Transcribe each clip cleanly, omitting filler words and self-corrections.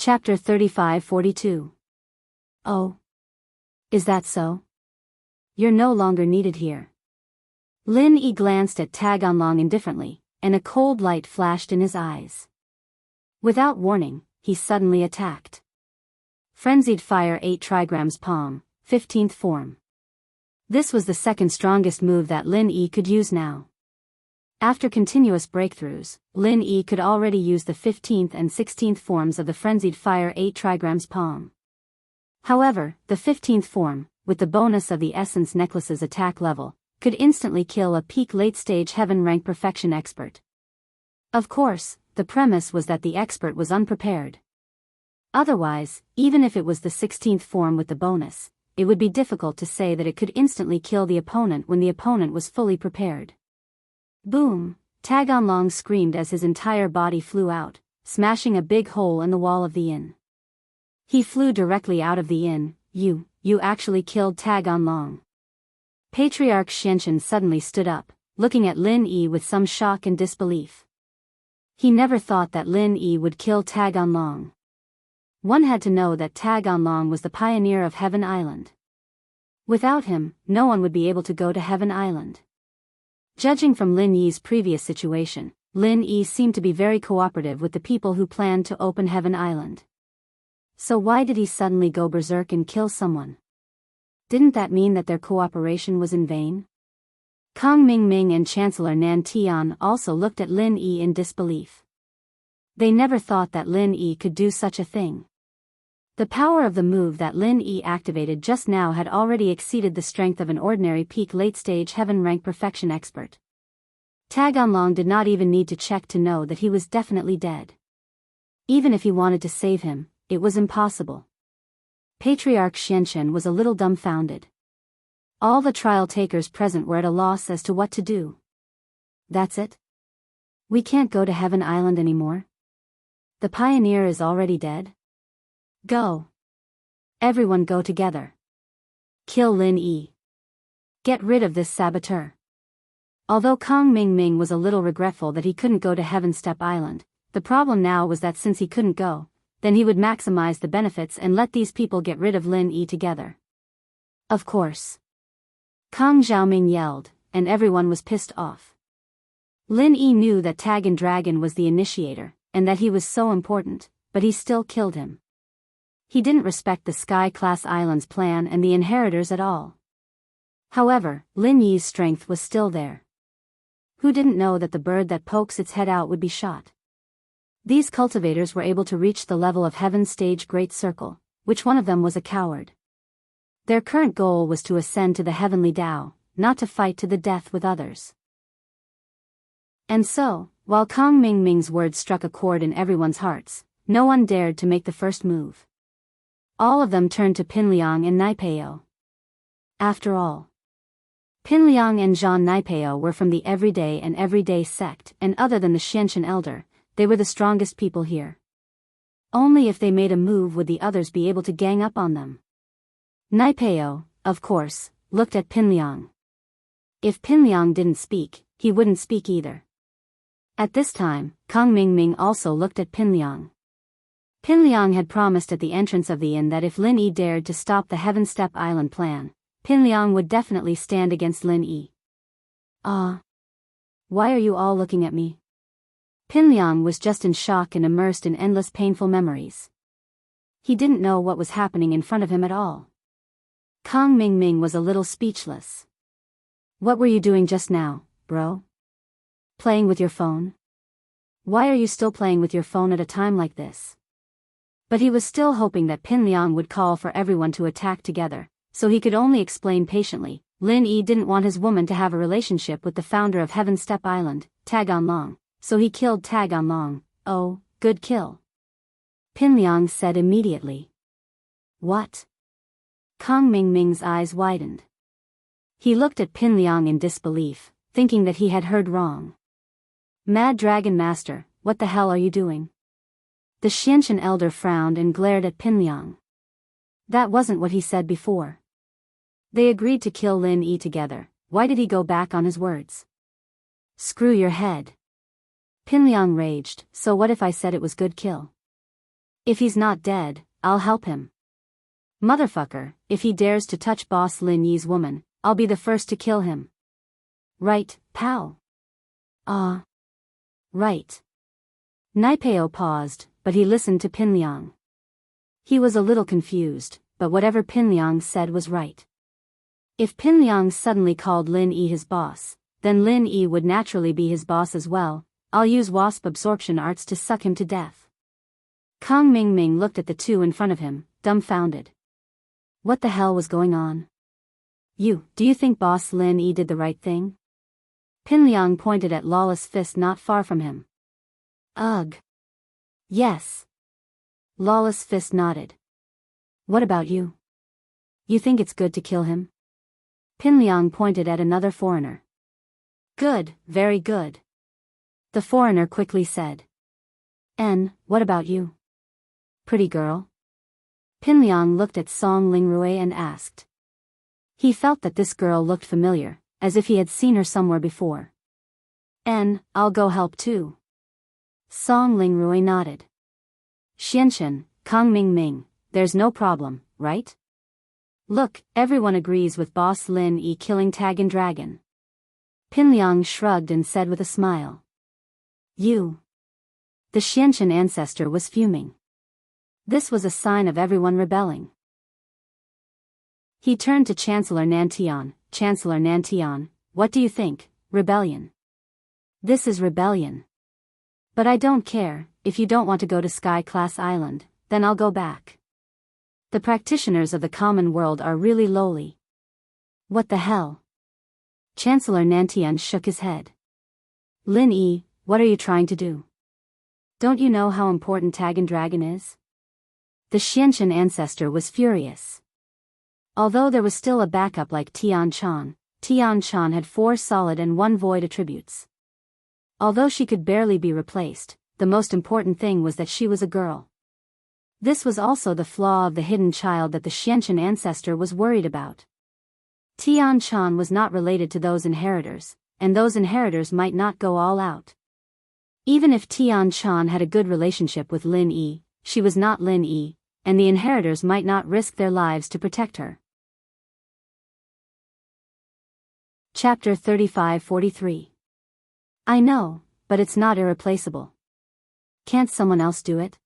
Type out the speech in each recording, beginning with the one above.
Chapter 35-42. Oh. Is that so? You're no longer needed here. Lin Yi glanced at Tag Onlong indifferently, and a cold light flashed in his eyes. Without warning, he suddenly attacked. Frenzied Fire 8 trigrams palm, 15th form. This was the second strongest move that Lin Yi could use now. After continuous breakthroughs, Lin Yi could already use the 15th and 16th forms of the Frenzied Fire 8 trigrams palm. However, the 15th form, with the bonus of the Essence Necklace's attack level, could instantly kill a peak late-stage heaven rank perfection expert. Of course, the premise was that the expert was unprepared. Otherwise, even if it was the 16th form with the bonus, it would be difficult to say that it could instantly kill the opponent when the opponent was fully prepared. Boom! Tag Onlong screamed as his entire body flew out, smashing a big hole in the wall of the inn. He flew directly out of the inn. You actually killed Tag Onlong. Patriarch Xianchen suddenly stood up, looking at Lin Yi with some shock and disbelief. He never thought that Lin Yi would kill Tag Onlong. One had to know that Tag Onlong was the pioneer of Heaven Island. Without him, no one would be able to go to Heaven Island. Judging from Lin Yi's previous situation, Lin Yi seemed to be very cooperative with the people who planned to open Heaven Island. So why did he suddenly go berserk and kill someone? Didn't that mean that their cooperation was in vain? Kong Mingming and Chancellor Nan Tian also looked at Lin Yi in disbelief. They never thought that Lin Yi could do such a thing. The power of the move that Lin Yi activated just now had already exceeded the strength of an ordinary peak late-stage heaven rank perfection expert. Tag Onlong did not even need to check to know that he was definitely dead. Even if he wanted to save him, it was impossible. Patriarch Xianchen was a little dumbfounded. All the trial takers present were at a loss as to what to do. That's it? We can't go to Heaven Island anymore? The pioneer is already dead? Go. Everyone go together. Kill Lin Yi. Get rid of this saboteur. Although Kong Mingming was a little regretful that he couldn't go to Heaven Step Island, the problem now was that since he couldn't go, then he would maximize the benefits and let these people get rid of Lin Yi together. Of course. Kong Xiaoming yelled, and everyone was pissed off. Lin Yi knew that Tag and Dragon was the initiator, and that he was so important, but he still killed him. He didn't respect the Sky-class Islands plan and the inheritors at all. However, Lin Yi's strength was still there. Who didn't know that the bird that pokes its head out would be shot? These cultivators were able to reach the level of Heaven Stage Great Circle, which one of them was a coward. Their current goal was to ascend to the Heavenly Tao, not to fight to the death with others. And so, while Kong Mingming's words struck a chord in everyone's hearts, no one dared to make the first move. All of them turned to Pinliang and Naipeo. After all, Pinliang and Zhang Naipeo were from the Everyday sect, and other than the Xianchen elder, they were the strongest people here. Only if they made a move would the others be able to gang up on them. Naipeo, of course, looked at Pinliang. If Pinliang didn't speak, he wouldn't speak either. At this time, Kong Mingming also looked at Pinliang. Pinliang had promised at the entrance of the inn that if Lin Yi dared to stop the Heaven Step Island plan, Pinliang would definitely stand against Lin Yi. Why are you all looking at me? Pinliang was just in shock and immersed in endless painful memories. He didn't know what was happening in front of him at all. Kong Mingming was a little speechless. What were you doing just now, bro? Playing with your phone? Why are you still playing with your phone at a time like this? But he was still hoping that Pinliang would call for everyone to attack together, so he could only explain patiently. Lin Yi didn't want his woman to have a relationship with the founder of Heaven Step Island, Tag Onlong, so he killed Tag Onlong. Oh, good kill. Pinliang said immediately. What? Kong Mingming's eyes widened. He looked at Pinliang in disbelief, thinking that he had heard wrong. Mad Dragon Master, what the hell are you doing? The Xianchen elder frowned and glared at Pinliang. That wasn't what he said before. They agreed to kill Lin Yi together. Why did he go back on his words? Screw your head. Pinliang raged, so what if I said it was good kill? If he's not dead, I'll help him. Motherfucker, if he dares to touch Boss Lin Yi's woman, I'll be the first to kill him. Right, pal? Right. Naipeo paused, but he listened to Pinliang. He was a little confused, but whatever Pinliang said was right. If Pinliang suddenly called Lin Yi his boss, then Lin Yi would naturally be his boss as well. I'll use wasp absorption arts to suck him to death. Kang Mingming looked at the two in front of him, dumbfounded. What the hell was going on? Do you think Boss Lin Yi did the right thing? Pinliang pointed at Lawless Fist not far from him. Ugh. Yes. Lawless Fist nodded. What about you? You think it's good to kill him? Pinliang pointed at another foreigner. Good, very good. The foreigner quickly said. What about you? Pretty girl? Pinliang looked at Song Lingrui and asked. He felt that this girl looked familiar, as if he had seen her somewhere before. I'll go help too. Song Lingrui nodded. Xianxian, Kang Mingming, there's no problem, right? Look, everyone agrees with Boss Lin Yi killing Tagan Dragon. Pinliang shrugged and said with a smile. You. The Xianxian ancestor was fuming. This was a sign of everyone rebelling. He turned to Chancellor Nantian. Chancellor Nantian, what do you think? Rebellion. This is rebellion. But I don't care. If you don't want to go to Sky Class Island, then I'll go back. The practitioners of the common world are really lowly. What the hell? Chancellor Nantian shook his head. Lin Yi, what are you trying to do? Don't you know how important Tagan Dragon is? The Xianxian ancestor was furious. Although there was still a backup like Tian Chan had 4 solid and 1 void attributes. Although she could barely be replaced, the most important thing was that she was a girl. This was also the flaw of the hidden child that the Xianxian ancestor was worried about. Tian Chan was not related to those inheritors, and those inheritors might not go all out. Even if Tian Chan had a good relationship with Lin Yi, she was not Lin Yi, and the inheritors might not risk their lives to protect her. Chapter 35-43. I know, but it's not irreplaceable. Can't someone else do it?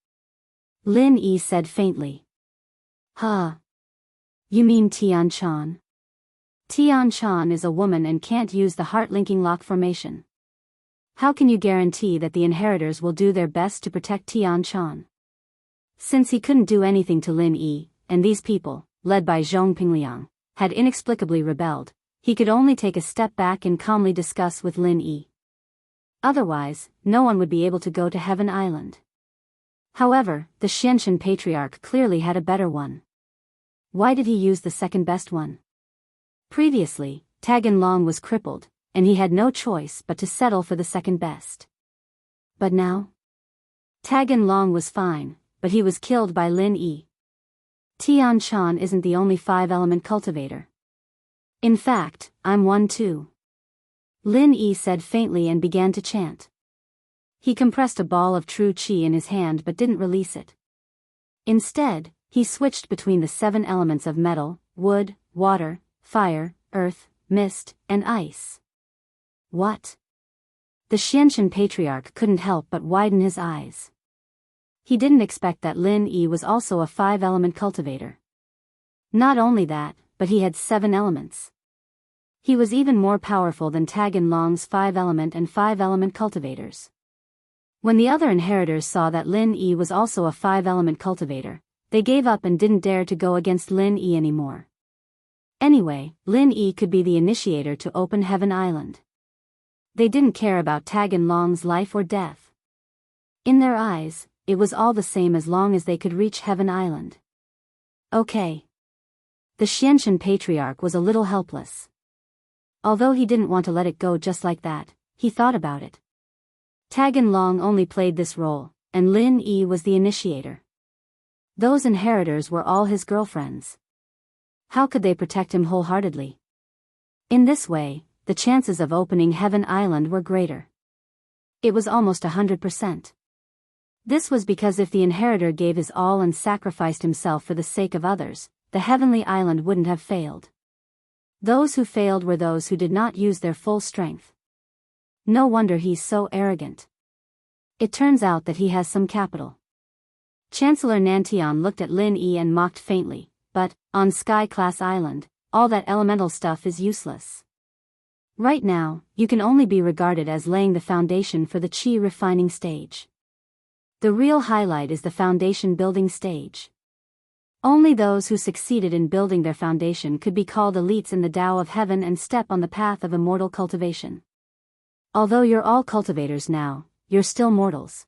Lin Yi said faintly. Huh. You mean Tian Chan? Tian Chan is a woman and can't use the heart-linking lock formation. How can you guarantee that the inheritors will do their best to protect Tian Chan? Since he couldn't do anything to Lin Yi, and these people, led by Zhong Pingliang, had inexplicably rebelled, he could only take a step back and calmly discuss with Lin Yi. Otherwise, no one would be able to go to Heaven Island. However, the Xianxian patriarch clearly had a better one. Why did he use the second best one? Previously, Tagan Long was crippled, and he had no choice but to settle for the second best. But now? Tagan Long was fine, but he was killed by Lin Yi. Tian Chan isn't the only 5-element cultivator. In fact, I'm one too. Lin Yi said faintly and began to chant. He compressed a ball of true qi in his hand but didn't release it. Instead, he switched between the 7 elements of metal, wood, water, fire, earth, mist, and ice. What? The Xianxian patriarch couldn't help but widen his eyes. He didn't expect that Lin Yi was also a 5-element cultivator. Not only that, but he had 7 elements. He was even more powerful than Tagan Long's 5-element and 5-element cultivators. When the other inheritors saw that Lin Yi was also a 5-element cultivator, they gave up and didn't dare to go against Lin Yi anymore. Anyway, Lin Yi could be the initiator to open Heaven Island. They didn't care about Tagan Long's life or death. In their eyes, it was all the same as long as they could reach Heaven Island. Okay. The Xianxian patriarch was a little helpless. Although he didn't want to let it go just like that, he thought about it. Tagan Long only played this role, and Lin Yi was the initiator. Those inheritors were all his girlfriends. How could they protect him wholeheartedly? In this way, the chances of opening Heaven Island were greater. It was almost 100%. This was because if the inheritor gave his all and sacrificed himself for the sake of others, the heavenly island wouldn't have failed. Those who failed were those who did not use their full strength. No wonder he's so arrogant. It turns out that he has some capital. Chancellor Nantian looked at Lin Yi and mocked faintly, but, on Sky-class island, all that elemental stuff is useless. Right now, you can only be regarded as laying the foundation for the chi refining stage. The real highlight is the foundation building stage. Only those who succeeded in building their foundation could be called elites in the Tao of Heaven and step on the path of immortal cultivation. Although you're all cultivators now, you're still mortals.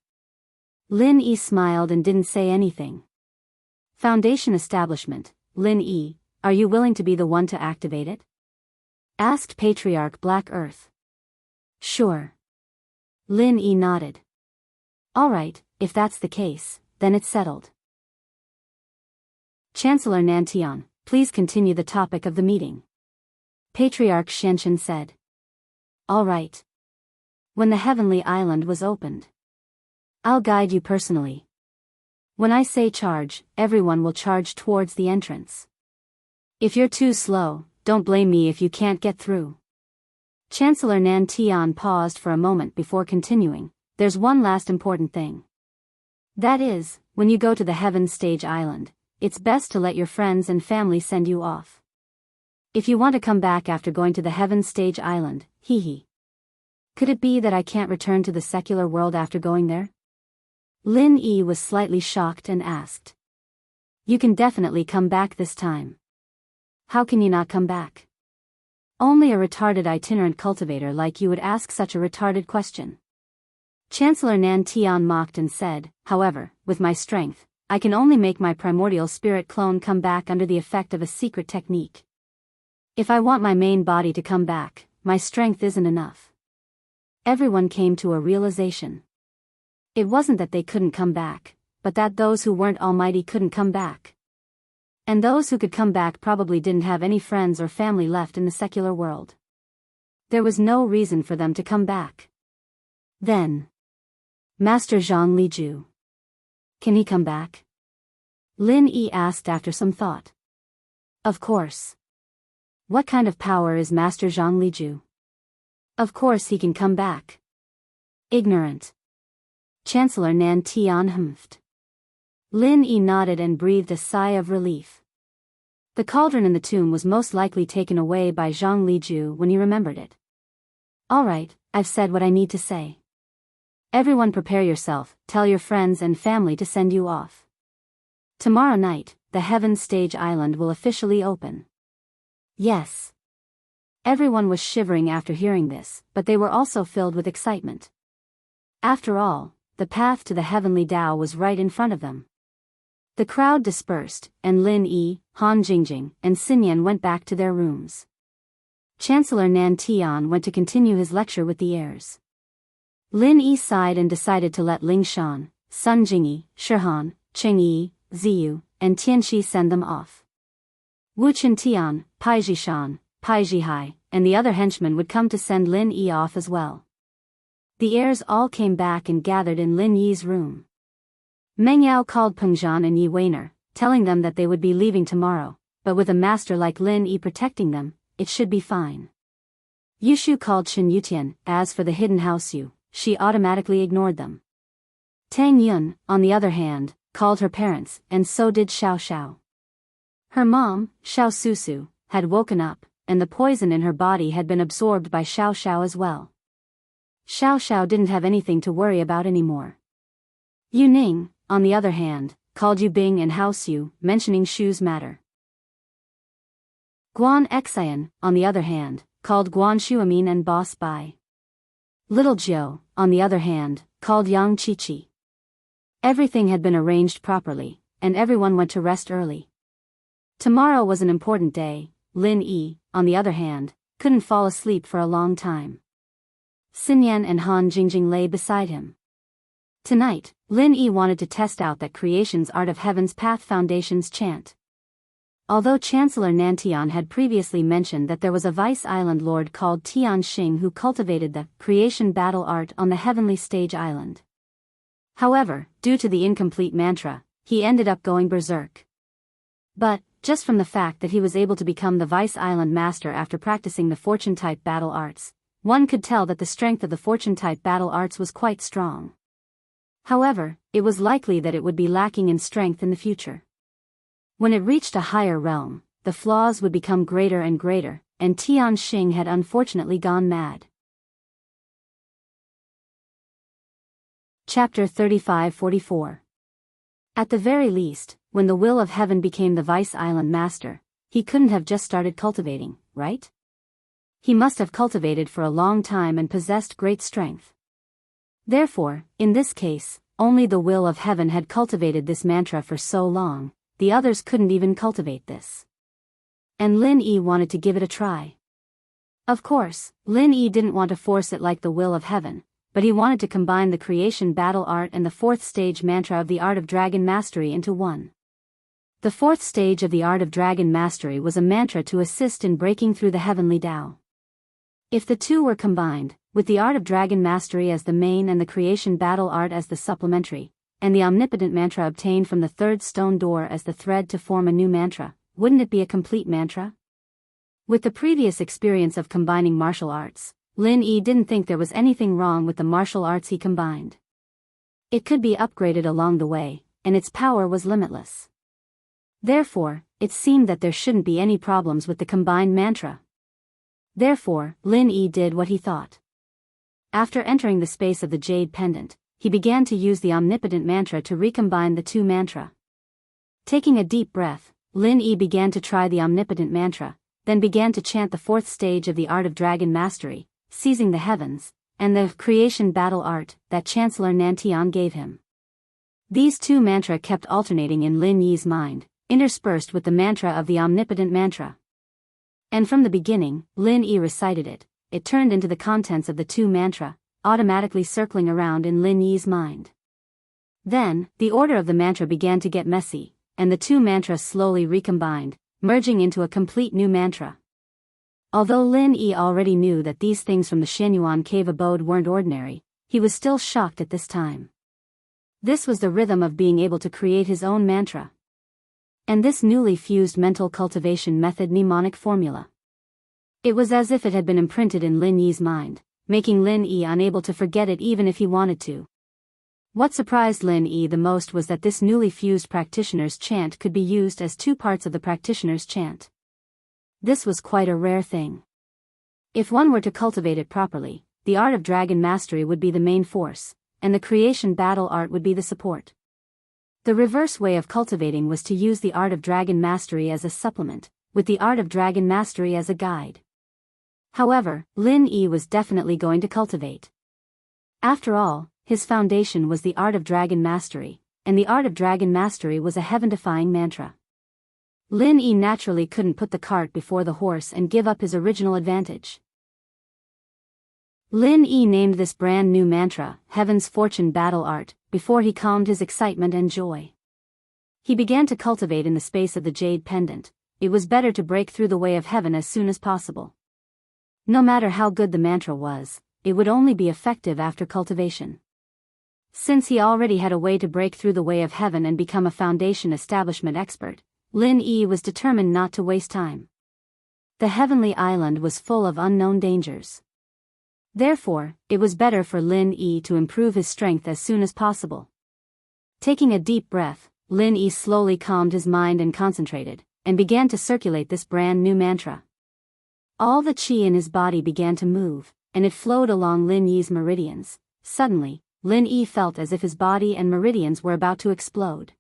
Lin Yi smiled and didn't say anything. Foundation establishment, Lin Yi, are you willing to be the one to activate it? Asked Patriarch Black Earth. Sure. Lin Yi nodded. Alright, if that's the case, then it's settled. Chancellor Nantian, please continue the topic of the meeting. Patriarch Shenshin said. Alright. When the heavenly island was opened. I'll guide you personally. When I say charge, everyone will charge towards the entrance. If you're too slow, don't blame me if you can't get through. Chancellor Nantian paused for a moment before continuing. There's one last important thing. That is, when you go to the Heaven Stage Island, it's best to let your friends and family send you off. If you want to come back after going to the Heaven Stage Island, hee. Could it be that I can't return to the secular world after going there? Lin Yi was slightly shocked and asked. You can definitely come back this time. How can you not come back? Only a retarded itinerant cultivator like you would ask such a retarded question. Chancellor Nantian mocked and said, however, with my strength, I can only make my primordial spirit clone come back under the effect of a secret technique. If I want my main body to come back, my strength isn't enough. Everyone came to a realization. It wasn't that they couldn't come back, but that those who weren't almighty couldn't come back. And those who could come back probably didn't have any friends or family left in the secular world. There was no reason for them to come back. Then. Master Zhang Liju. Can he come back? Lin Yi asked after some thought. Of course. What kind of power is Master Zhang Liju? Of course he can come back. Ignorant. Chancellor Nantian humphed. Lin Yi nodded and breathed a sigh of relief. The cauldron in the tomb was most likely taken away by Zhang Liju when he remembered it. Alright, I've said what I need to say. Everyone prepare yourself, tell your friends and family to send you off. Tomorrow night, the Heaven Stage Island will officially open. Yes. Everyone was shivering after hearing this, but they were also filled with excitement. After all, the path to the heavenly Tao was right in front of them. The crowd dispersed, and Lin Yi, Han Jingjing, and Xinyan went back to their rooms. Chancellor Nantian went to continue his lecture with the heirs. Lin Yi sighed and decided to let Ling Shan, Sun Jingyi, Shihan, Cheng Yi, Ziyu, and Tianxi send them off. Wu Qintian, Pai Jishan, Pai Jihai, and the other henchmen would come to send Lin Yi off as well. The heirs all came back and gathered in Lin Yi's room. Meng Yao called Peng Zhan and Yi Weiner, telling them that they would be leaving tomorrow, but with a master like Lin Yi protecting them, it should be fine. Yushu called Chen Yutian. As for the hidden house Yu, she automatically ignored them. Tang Yun, on the other hand, called her parents, and so did Xiao Xiao. Her mom, Xiao Susu, had woken up, and the poison in her body had been absorbed by Xiao Xiao as well. Xiao Xiao didn't have anything to worry about anymore. Yu Ning, on the other hand, called Yu Bing and House Yu, mentioning Shu's matter. Guan Xian, on the other hand, called Guan Shuamin and Boss Bai. Little Jiu, on the other hand, called Yang Qiqi. Everything had been arranged properly, and everyone went to rest early. Tomorrow was an important day. Lin Yi, on the other hand, couldn't fall asleep for a long time. Xinyan and Han Jingjing lay beside him. Tonight, Lin Yi wanted to test out that creation's Art of Heaven's Path Foundation's chant. Although Chancellor Nantian had previously mentioned that there was a vice island lord called Tian Xing who cultivated the creation battle art on the heavenly stage island. However, due to the incomplete mantra, he ended up going berserk. But, just from the fact that he was able to become the Vice Island Master after practicing the fortune-type battle arts, one could tell that the strength of the fortune-type battle arts was quite strong. However, it was likely that it would be lacking in strength in the future. When it reached a higher realm, the flaws would become greater and greater, and Tian Xing had unfortunately gone mad. Chapter 35-44. At the very least, when the will of heaven became the Vice Island Master, he couldn't have just started cultivating, right? He must have cultivated for a long time and possessed great strength. Therefore, in this case, only the will of heaven had cultivated this mantra for so long, the others couldn't even cultivate this. And Lin Yi wanted to give it a try. Of course, Lin Yi didn't want to force it like the will of heaven, but he wanted to combine the creation battle art and the fourth stage mantra of the art of dragon mastery into one. The fourth stage of the art of dragon mastery was a mantra to assist in breaking through the heavenly Tao. If the two were combined, with the art of dragon mastery as the main and the creation battle art as the supplementary, and the omnipotent mantra obtained from the third stone door as the thread to form a new mantra, wouldn't it be a complete mantra? With the previous experience of combining martial arts, Lin Yi didn't think there was anything wrong with the martial arts he combined. It could be upgraded along the way, and its power was limitless. Therefore, it seemed that there shouldn't be any problems with the combined mantra. Therefore, Lin Yi did what he thought. After entering the space of the jade pendant, he began to use the omnipotent mantra to recombine the two mantra. Taking a deep breath, Lin Yi began to try the omnipotent mantra, then began to chant the fourth stage of the art of dragon mastery, seizing the heavens, and the creation battle art that Chancellor Nantian gave him. These two mantra kept alternating in Lin Yi's mind, interspersed with the mantra of the omnipotent mantra. And from the beginning, Lin Yi recited it. It turned into the contents of the two mantra, automatically circling around in Lin Yi's mind. Then, the order of the mantra began to get messy, and the two mantras slowly recombined, merging into a complete new mantra. Although Lin Yi already knew that these things from the Shenyuan cave abode weren't ordinary, he was still shocked at this time. This was the rhythm of being able to create his own mantra. And this newly fused mental cultivation method mnemonic formula. It was as if it had been imprinted in Lin Yi's mind, making Lin Yi unable to forget it even if he wanted to. What surprised Lin Yi the most was that this newly fused practitioner's chant could be used as two parts of the practitioner's chant. This was quite a rare thing. If one were to cultivate it properly, the art of dragon mastery would be the main force, and the creation battle art would be the support. The reverse way of cultivating was to use the art of dragon mastery as a supplement, with the art of dragon mastery as a guide. However, Lin Yi was definitely going to cultivate. After all, his foundation was the art of dragon mastery, and the art of dragon mastery was a heaven-defying mantra. Lin Yi naturally couldn't put the cart before the horse and give up his original advantage. Lin Yi named this brand new mantra, Heaven's Fortune Battle Art, before he calmed his excitement and joy. He began to cultivate in the space of the jade pendant. It was better to break through the way of heaven as soon as possible. No matter how good the mantra was, it would only be effective after cultivation. Since he already had a way to break through the way of heaven and become a foundation establishment expert, Lin Yi was determined not to waste time. The heavenly island was full of unknown dangers. Therefore, it was better for Lin Yi to improve his strength as soon as possible. Taking a deep breath, Lin Yi slowly calmed his mind and concentrated, and began to circulate this brand new mantra. All the qi in his body began to move, and it flowed along Lin Yi's meridians. Suddenly, Lin Yi felt as if his body and meridians were about to explode.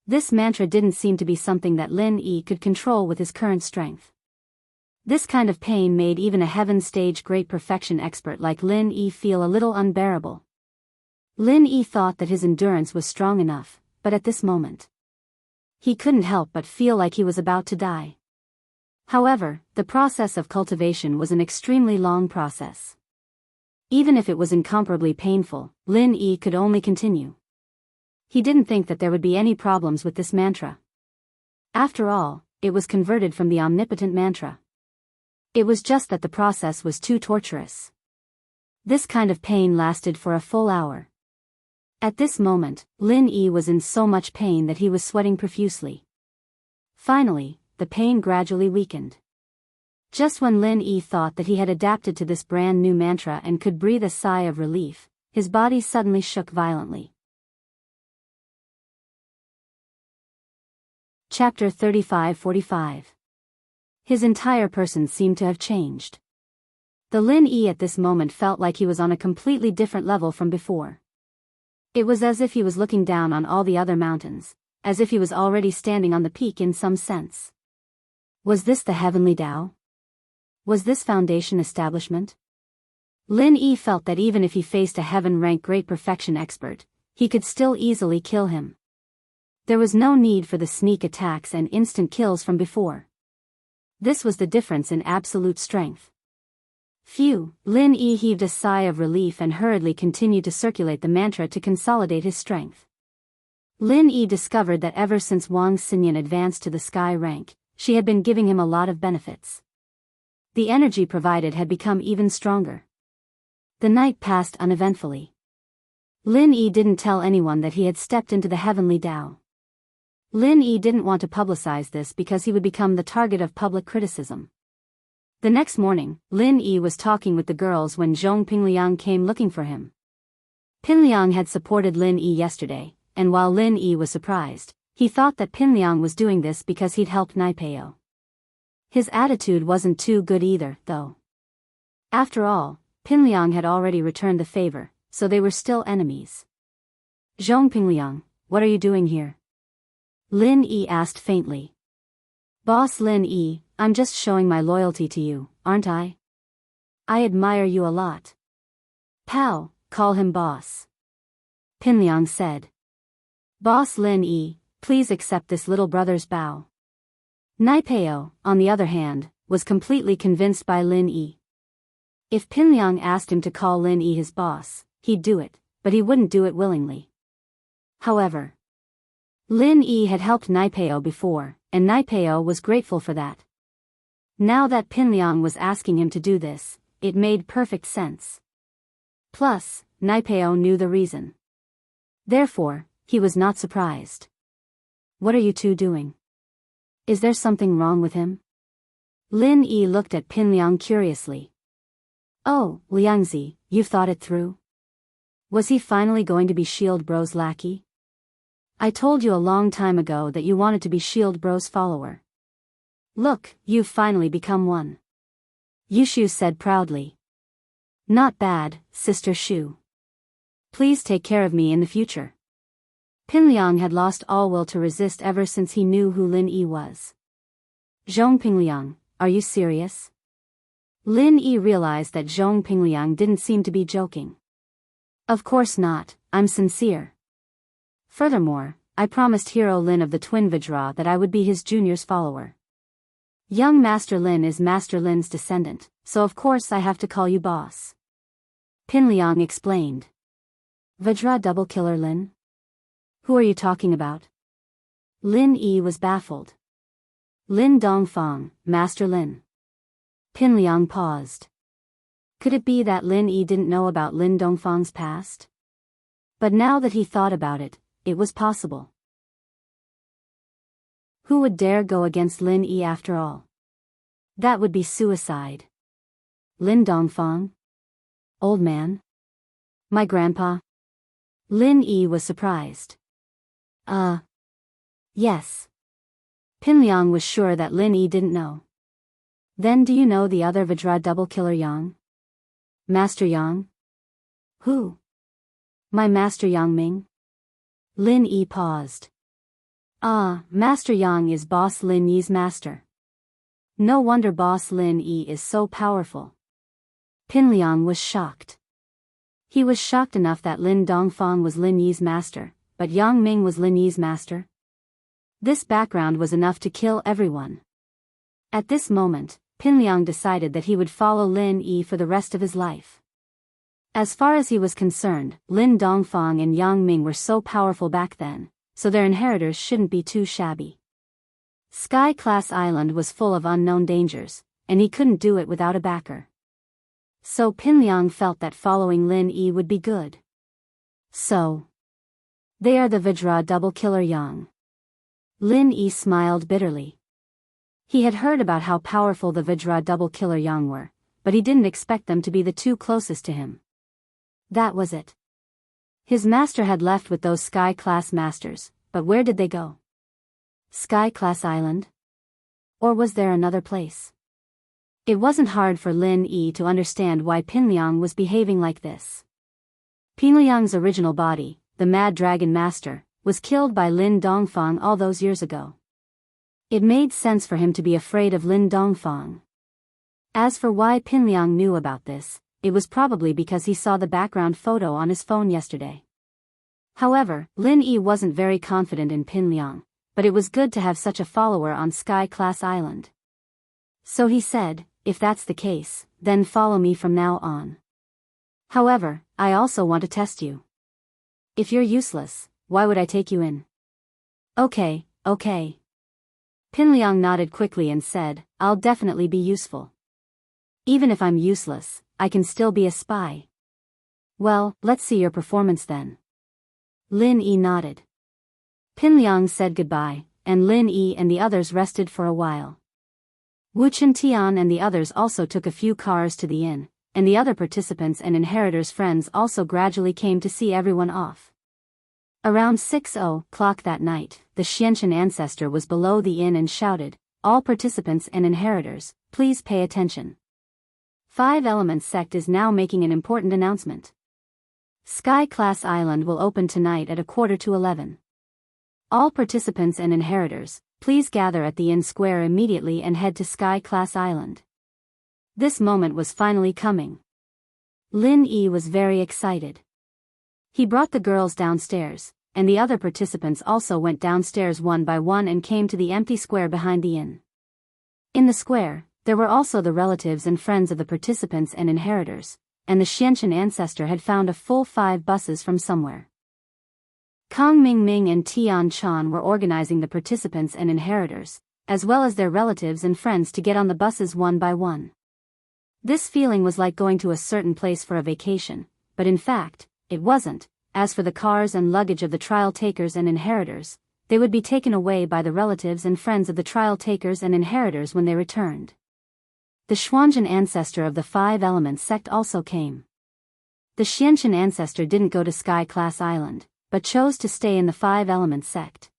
This mantra didn't seem to be something that Lin Yi could control with his current strength. This kind of pain made even a heaven stage great perfection expert like Lin Yi feel a little unbearable. Lin Yi thought that his endurance was strong enough, but at this moment, he couldn't help but feel like he was about to die. However, the process of cultivation was an extremely long process. Even if it was incomparably painful, Lin Yi could only continue. He didn't think that there would be any problems with this mantra. After all, it was converted from the omnipotent mantra. It was just that the process was too torturous. This kind of pain lasted for a full hour. At this moment, Lin Yi was in so much pain that he was sweating profusely. Finally, the pain gradually weakened. Just when Lin Yi thought that he had adapted to this brand new mantra and could breathe a sigh of relief, his body suddenly shook violently. Chapter 35-45. His entire person seemed to have changed. The Lin Yi at this moment felt like he was on a completely different level from before. It was as if he was looking down on all the other mountains, as if he was already standing on the peak in some sense. Was this the heavenly Tao? Was this foundation establishment? Lin Yi felt that even if he faced a heaven-rank great perfection expert, he could still easily kill him. There was no need for the sneak attacks and instant kills from before. This was the difference in absolute strength. Phew, Lin Yi heaved a sigh of relief and hurriedly continued to circulate the mantra to consolidate his strength. Lin Yi discovered that ever since Wang Xinyan advanced to the sky rank, she had been giving him a lot of benefits. The energy provided had become even stronger. The night passed uneventfully. Lin Yi didn't tell anyone that he had stepped into the heavenly Tao. Lin Yi didn't want to publicize this because he would become the target of public criticism. The next morning, Lin Yi was talking with the girls when Zhong Pingliang came looking for him. Pinliang had supported Lin Yi yesterday, and while Lin Yi was surprised, he thought that Pinliang was doing this because he'd helped Naipeo. His attitude wasn't too good either, though. After all, Pinliang had already returned the favor, so they were still enemies. Zhong Pingliang, what are you doing here? Lin Yi asked faintly. Boss Lin Yi, I'm just showing my loyalty to you, aren't I? I admire you a lot. Pal, call him boss. Pinliang said. Boss Lin Yi, please accept this little brother's bow. Naipeo, on the other hand, was completely convinced by Lin Yi. If Pinliang asked him to call Lin Yi his boss, he'd do it, but he wouldn't do it willingly. However, Lin Yi had helped Naipeo before, and Naipeo was grateful for that. Now that Pinliang was asking him to do this, it made perfect sense. Plus, Naipeo knew the reason. Therefore, he was not surprised. What are you two doing? Is there something wrong with him? Lin Yi looked at Pinliang curiously. Oh, Liangzi, you've thought it through? Was he finally going to be Shield Bro's lackey? I told you a long time ago that you wanted to be Shield Bro's follower. Look, you've finally become one. Yushu said proudly. Not bad, Sister Shu. Please take care of me in the future. Pinliang had lost all will to resist ever since he knew who Lin Yi was. Zhong Pingliang, are you serious? Lin Yi realized that Zhong Pingliang didn't seem to be joking. Of course not, I'm sincere. Furthermore, I promised Hero Lin of the Twin Vajra that I would be his junior's follower. Young Master Lin is Master Lin's descendant, so of course I have to call you boss. Pinliang explained. Vajra double killer Lin? Who are you talking about? Lin Yi was baffled. Lin Dongfang, Master Lin. Pinliang paused. Could it be that Lin Yi didn't know about Lin Dongfang's past? But now that he thought about it, it was possible. Who would dare go against Lin Yi after all? That would be suicide. Lin Dongfang? Old man? My grandpa? Lin Yi was surprised. Yes. Pinliang was sure that Lin Yi didn't know. Then do you know the other Vajra double killer Yang? Master Yang? Who? My Master Yang Ming? Lin Yi paused. Master Yang is Boss Lin Yi's master. No wonder Boss Lin Yi is so powerful. Pinliang was shocked. He was shocked enough that Lin Dongfang was Lin Yi's master, but Yang Ming was Lin Yi's master. This background was enough to kill everyone. At this moment, Pinliang decided that he would follow Lin Yi for the rest of his life. As far as he was concerned, Lin Dongfang and Yang Ming were so powerful back then, so their inheritors shouldn't be too shabby. Sky-class Island was full of unknown dangers, and he couldn't do it without a backer. So Pinliang felt that following Lin Yi would be good. So, They are the Vajra double killer Yang. Lin Yi smiled bitterly. He had heard about how powerful the Vajra double killer Yang were, but he didn't expect them to be the two closest to him. That was it. His master had left with those Sky-class masters, but where did they go? Sky-class Island? Or was there another place? It wasn't hard for Lin Yi to understand why Pinliang was behaving like this. Pinliang's original body, the Mad Dragon Master, was killed by Lin Dongfang all those years ago. It made sense for him to be afraid of Lin Dongfang. As for why Pinliang knew about this, it was probably because he saw the background photo on his phone yesterday. However, Lin Yi wasn't very confident in Pinliang, but it was good to have such a follower on Sky-class Island. So he said, if that's the case, then follow me from now on. However, I also want to test you. If you're useless, why would I take you in? Okay. Pinliang nodded quickly and said, I'll definitely be useful. Even if I'm useless, I can still be a spy. Well, let's see your performance then. Lin Yi nodded. Pinliang said goodbye, and Lin Yi and the others rested for a while. Wu Tian and the others also took a few cars to the inn, and the other participants and inheritors' friends also gradually came to see everyone off. Around 6:00 that night, the Xianchen ancestor was below the inn and shouted, all participants and inheritors, please pay attention. 5 Elements Sect is now making an important announcement. Sky-class Island will open tonight at 11:15. All participants and inheritors, please gather at the inn square immediately and head to Sky-class Island. This moment was finally coming. Lin Yi was very excited. He brought the girls downstairs, and the other participants also went downstairs one by one and came to the empty square behind the inn. In the square, there were also the relatives and friends of the participants and inheritors, and the Xianchen ancestor had found a full 5 buses from somewhere. Kang Mingming and Tian Chan were organizing the participants and inheritors, as well as their relatives and friends to get on the buses one by one. This feeling was like going to a certain place for a vacation, but in fact, it wasn't. As for the cars and luggage of the trial takers and inheritors, they would be taken away by the relatives and friends of the trial takers and inheritors when they returned. The Xuanzhen ancestor of the 5 Elements Sect also came. The Xianchen ancestor didn't go to Sky-class Island, but chose to stay in the 5 Elements Sect.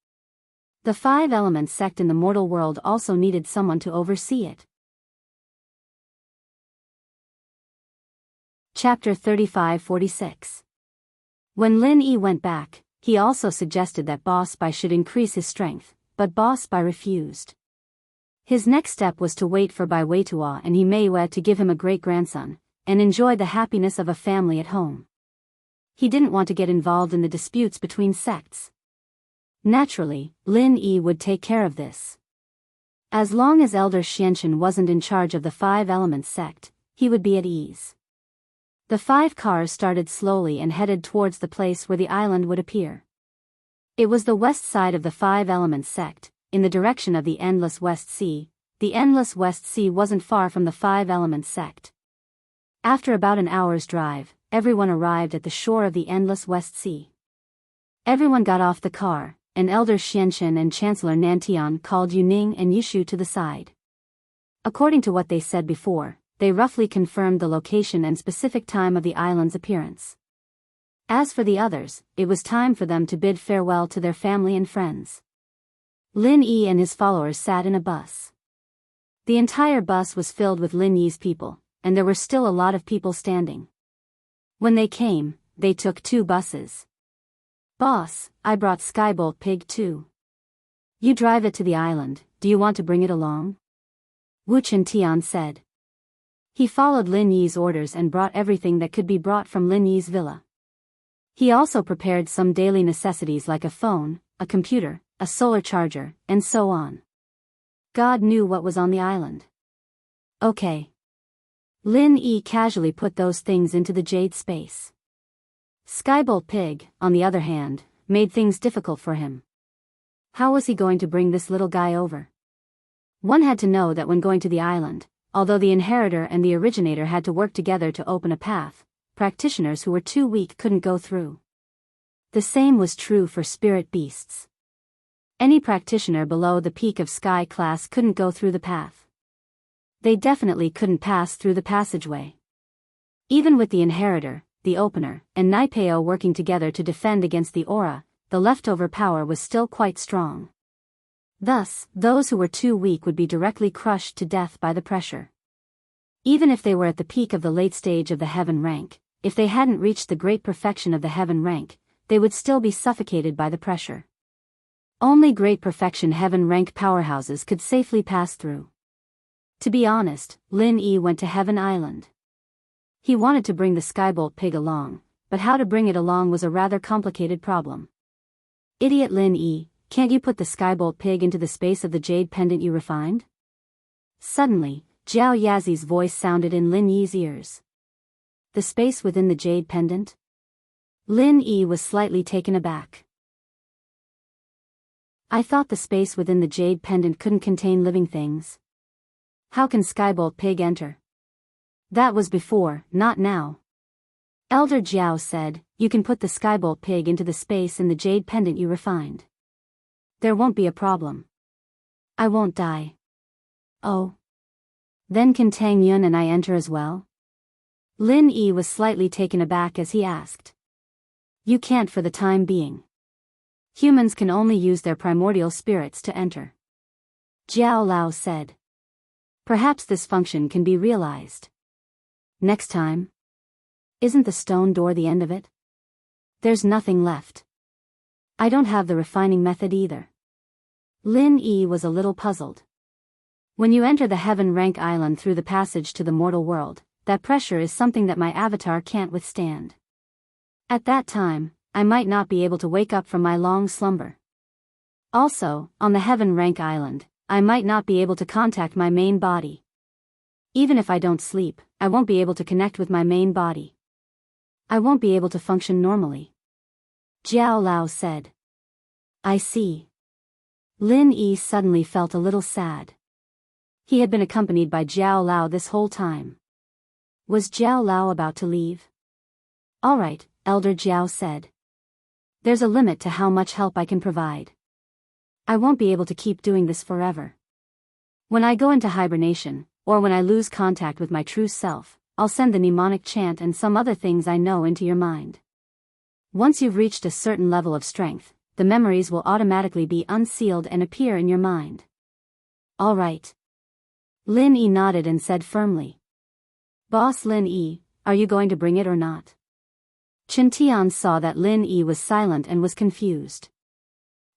The 5 Elements Sect in the mortal world also needed someone to oversee it. Chapter 35-46. When Lin Yi went back, he also suggested that Boss Bai should increase his strength, but Boss Bai refused. His next step was to wait for Bai Weitua and He Meiwei to give him a great-grandson, and enjoy the happiness of a family at home. He didn't want to get involved in the disputes between sects. Naturally, Lin Yi would take care of this. As long as Elder Xianchen wasn't in charge of the 5 Elements Sect, he would be at ease. The 5 cars started slowly and headed towards the place where the island would appear. It was the west side of the 5 Elements Sect, in the direction of the Endless West Sea. The Endless West Sea wasn't far from the 5 Elements Sect. After about an hour's drive, everyone arrived at the shore of the Endless West Sea. Everyone got off the car, and Elder Xianchen and Chancellor Nantian called Yuning and Yushu to the side. According to what they said before, they roughly confirmed the location and specific time of the island's appearance. As for the others, it was time for them to bid farewell to their family and friends. Lin Yi and his followers sat in a bus. The entire bus was filled with Lin Yi's people, and there were still a lot of people standing. When they came, they took 2 buses. Boss, I brought Skybolt Pig too. You drive it to the island, do you want to bring it along? Wu Tian said. He followed Lin Yi's orders and brought everything that could be brought from Lin Yi's villa. He also prepared some daily necessities like a phone, a computer, a solar charger, and so on. God knew what was on the island. Okay. Lin Yi casually put those things into the jade space. Skybolt Pig, on the other hand, made things difficult for him. How was he going to bring this little guy over? One had to know that when going to the island, although the inheritor and the originator had to work together to open a path, practitioners who were too weak couldn't go through. The same was true for spirit beasts. Any practitioner below the peak of sky class couldn't go through the path. They definitely couldn't pass through the passageway. Even with the Inheritor, the Opener, and Nipeo working together to defend against the aura, the leftover power was still quite strong. Thus, those who were too weak would be directly crushed to death by the pressure. Even if they were at the peak of the late stage of the heaven rank, if they hadn't reached the great perfection of the heaven rank, they would still be suffocated by the pressure. Only great perfection heaven rank powerhouses could safely pass through. To be honest, Lin Yi went to Heaven Island. He wanted to bring the Skybolt pig along, but how to bring it along was a rather complicated problem. Idiot Lin Yi, can't you put the Skybolt pig into the space of the jade pendant you refined? Suddenly, Jiao Yazi's voice sounded in Lin Yi's ears. The space within the jade pendant? Lin Yi was slightly taken aback. I thought the space within the jade pendant couldn't contain living things. How can Skybolt pig enter? That was before, not now. Elder Jiao said, you can put the Skybolt pig into the space in the jade pendant you refined. There won't be a problem. I won't die. Oh. Then can Tang Yun and I enter as well? Lin Yi was slightly taken aback as he asked. You can't for the time being. Humans can only use their primordial spirits to enter. Jiao Lao said. Perhaps this function can be realized. Next time? Isn't the stone door the end of it? There's nothing left. I don't have the refining method either. Lin Yi was a little puzzled. When you enter the heaven rank island through the passage to the mortal world, that pressure is something that my avatar can't withstand. At that time, I might not be able to wake up from my long slumber. Also, on the heaven rank island, I might not be able to contact my main body. Even if I don't sleep, I won't be able to connect with my main body. I won't be able to function normally. Jiao Lao said. I see. Lin Yi suddenly felt a little sad. He had been accompanied by Jiao Lao this whole time. Was Jiao Lao about to leave? All right, Elder Jiao said. There's a limit to how much help I can provide. I won't be able to keep doing this forever. When I go into hibernation, or when I lose contact with my true self, I'll send the mnemonic chant and some other things I know into your mind. Once you've reached a certain level of strength, the memories will automatically be unsealed and appear in your mind. All right. Lin Yi nodded and said firmly. Boss Lin Yi, are you going to bring it or not? Chen Tian saw that Lin Yi was silent and was confused.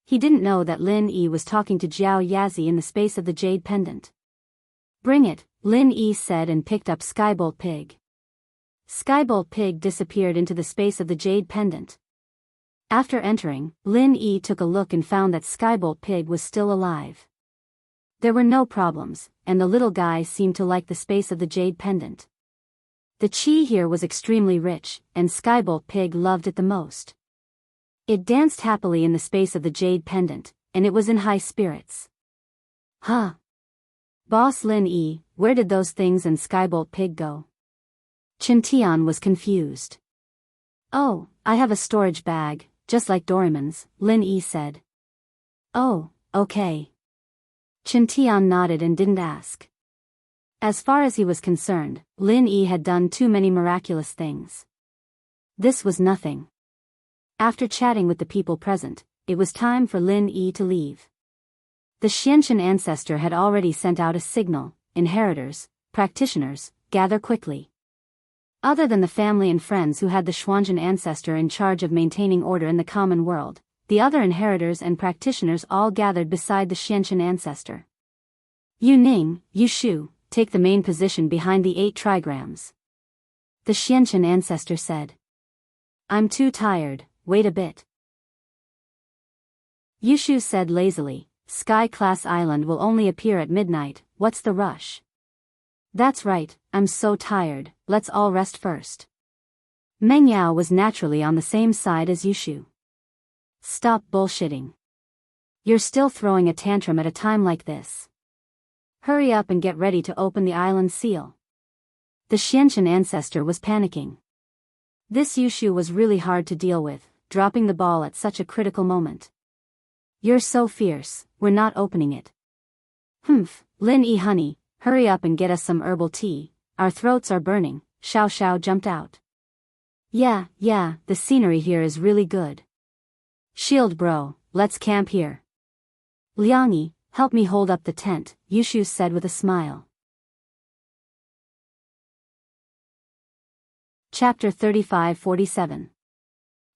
He didn't know that Lin Yi was talking to Jiao Yazi in the space of the jade pendant. Bring it, Lin Yi said and picked up Skybolt Pig. Skybolt Pig disappeared into the space of the jade pendant. After entering, Lin Yi took a look and found that Skybolt Pig was still alive. There were no problems, and the little guy seemed to like the space of the jade pendant. The chi here was extremely rich, and Skybolt Pig loved it the most. It danced happily in the space of the jade pendant, and it was in high spirits. Huh? Boss Lin Yi, where did those things and Skybolt Pig go? Chen Tian was confused. Oh, I have a storage bag, just like Doraemon's, Lin Yi said. Oh, okay. Chen Tian nodded and didn't ask. As far as he was concerned, Lin Yi had done too many miraculous things. This was nothing. After chatting with the people present, it was time for Lin Yi to leave. The Xiantian ancestor had already sent out a signal, inheritors, practitioners, gather quickly. Other than the family and friends who had the Xuanzhen ancestor in charge of maintaining order in the common world, the other inheritors and practitioners all gathered beside the Xiantian ancestor. Yu Ning, Yu Shu, take the main position behind the 8 trigrams. The Xiantian ancestor said. I'm too tired, wait a bit. Yu Shu said lazily, Sky Class Island will only appear at midnight, what's the rush? That's right, I'm so tired, let's all rest first. Meng Yao was naturally on the same side as Yu Shu. Stop bullshitting. You're still throwing a tantrum at a time like this. Hurry up and get ready to open the island seal. The Xiantian ancestor was panicking. This Yu Shu was really hard to deal with, dropping the ball at such a critical moment. You're so fierce, we're not opening it. Humph, Lin E honey, hurry up and get us some herbal tea, our throats are burning, Xiao Xiao jumped out. Yeah, the scenery here is really good. Shield bro, let's camp here. Liangyi, help me hold up the tent, Yushu said with a smile. Chapter 35-47.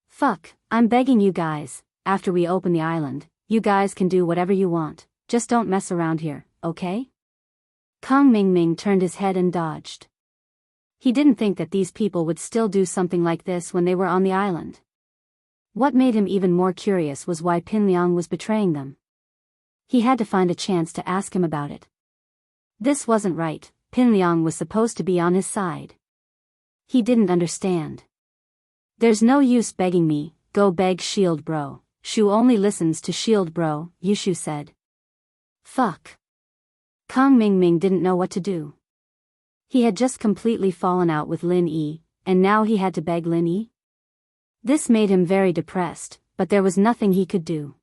Fuck, I'm begging you guys, after we open the island, you guys can do whatever you want, just don't mess around here, okay? Kang Mingming turned his head and dodged. He didn't think that these people would still do something like this when they were on the island. What made him even more curious was why Pin Liang was betraying them. He had to find a chance to ask him about it. This wasn't right, Pin Liang was supposed to be on his side. He didn't understand. There's no use begging me, go beg Shield bro, Shu only listens to Shield bro, Yushu said. Fuck. Kang Mingming didn't know what to do. He had just completely fallen out with Lin Yi, and now he had to beg Lin Yi? This made him very depressed, but there was nothing he could do.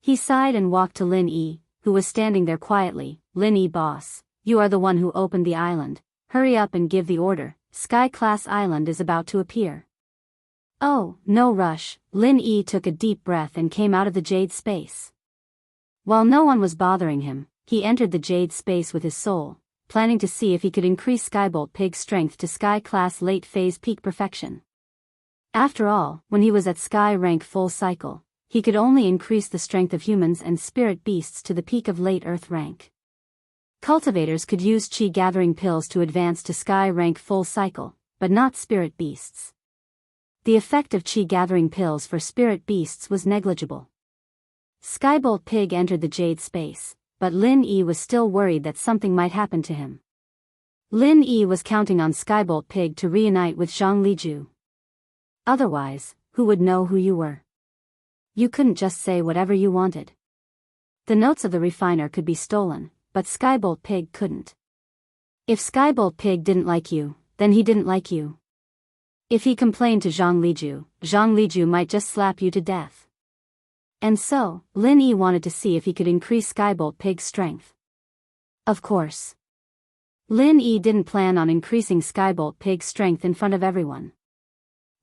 He sighed and walked to Lin Yi, who was standing there quietly. Lin Yi boss, you are the one who opened the island, hurry up and give the order, Sky-class island is about to appear. Oh, no rush, Lin Yi took a deep breath and came out of the jade space. While no one was bothering him, he entered the jade space with his soul, planning to see if he could increase Skybolt Pig's strength to Sky-class late phase peak perfection. After all, when he was at Sky rank full cycle, he could only increase the strength of humans and spirit beasts to the peak of late Earth rank. Cultivators could use Qi gathering pills to advance to Sky rank full cycle, but not spirit beasts. The effect of Qi gathering pills for spirit beasts was negligible. Skybolt Pig entered the jade space, but Lin Yi was still worried that something might happen to him. Lin Yi was counting on Skybolt Pig to reunite with Zhang Liju. Otherwise, who would know who you were? You couldn't just say whatever you wanted. The notes of the refiner could be stolen, but Skybolt Pig couldn't. If Skybolt Pig didn't like you, then he didn't like you. If he complained to Zhang Liju might just slap you to death. And so, Lin Yi wanted to see if he could increase Skybolt Pig's strength. Of course. Lin Yi didn't plan on increasing Skybolt Pig's strength in front of everyone.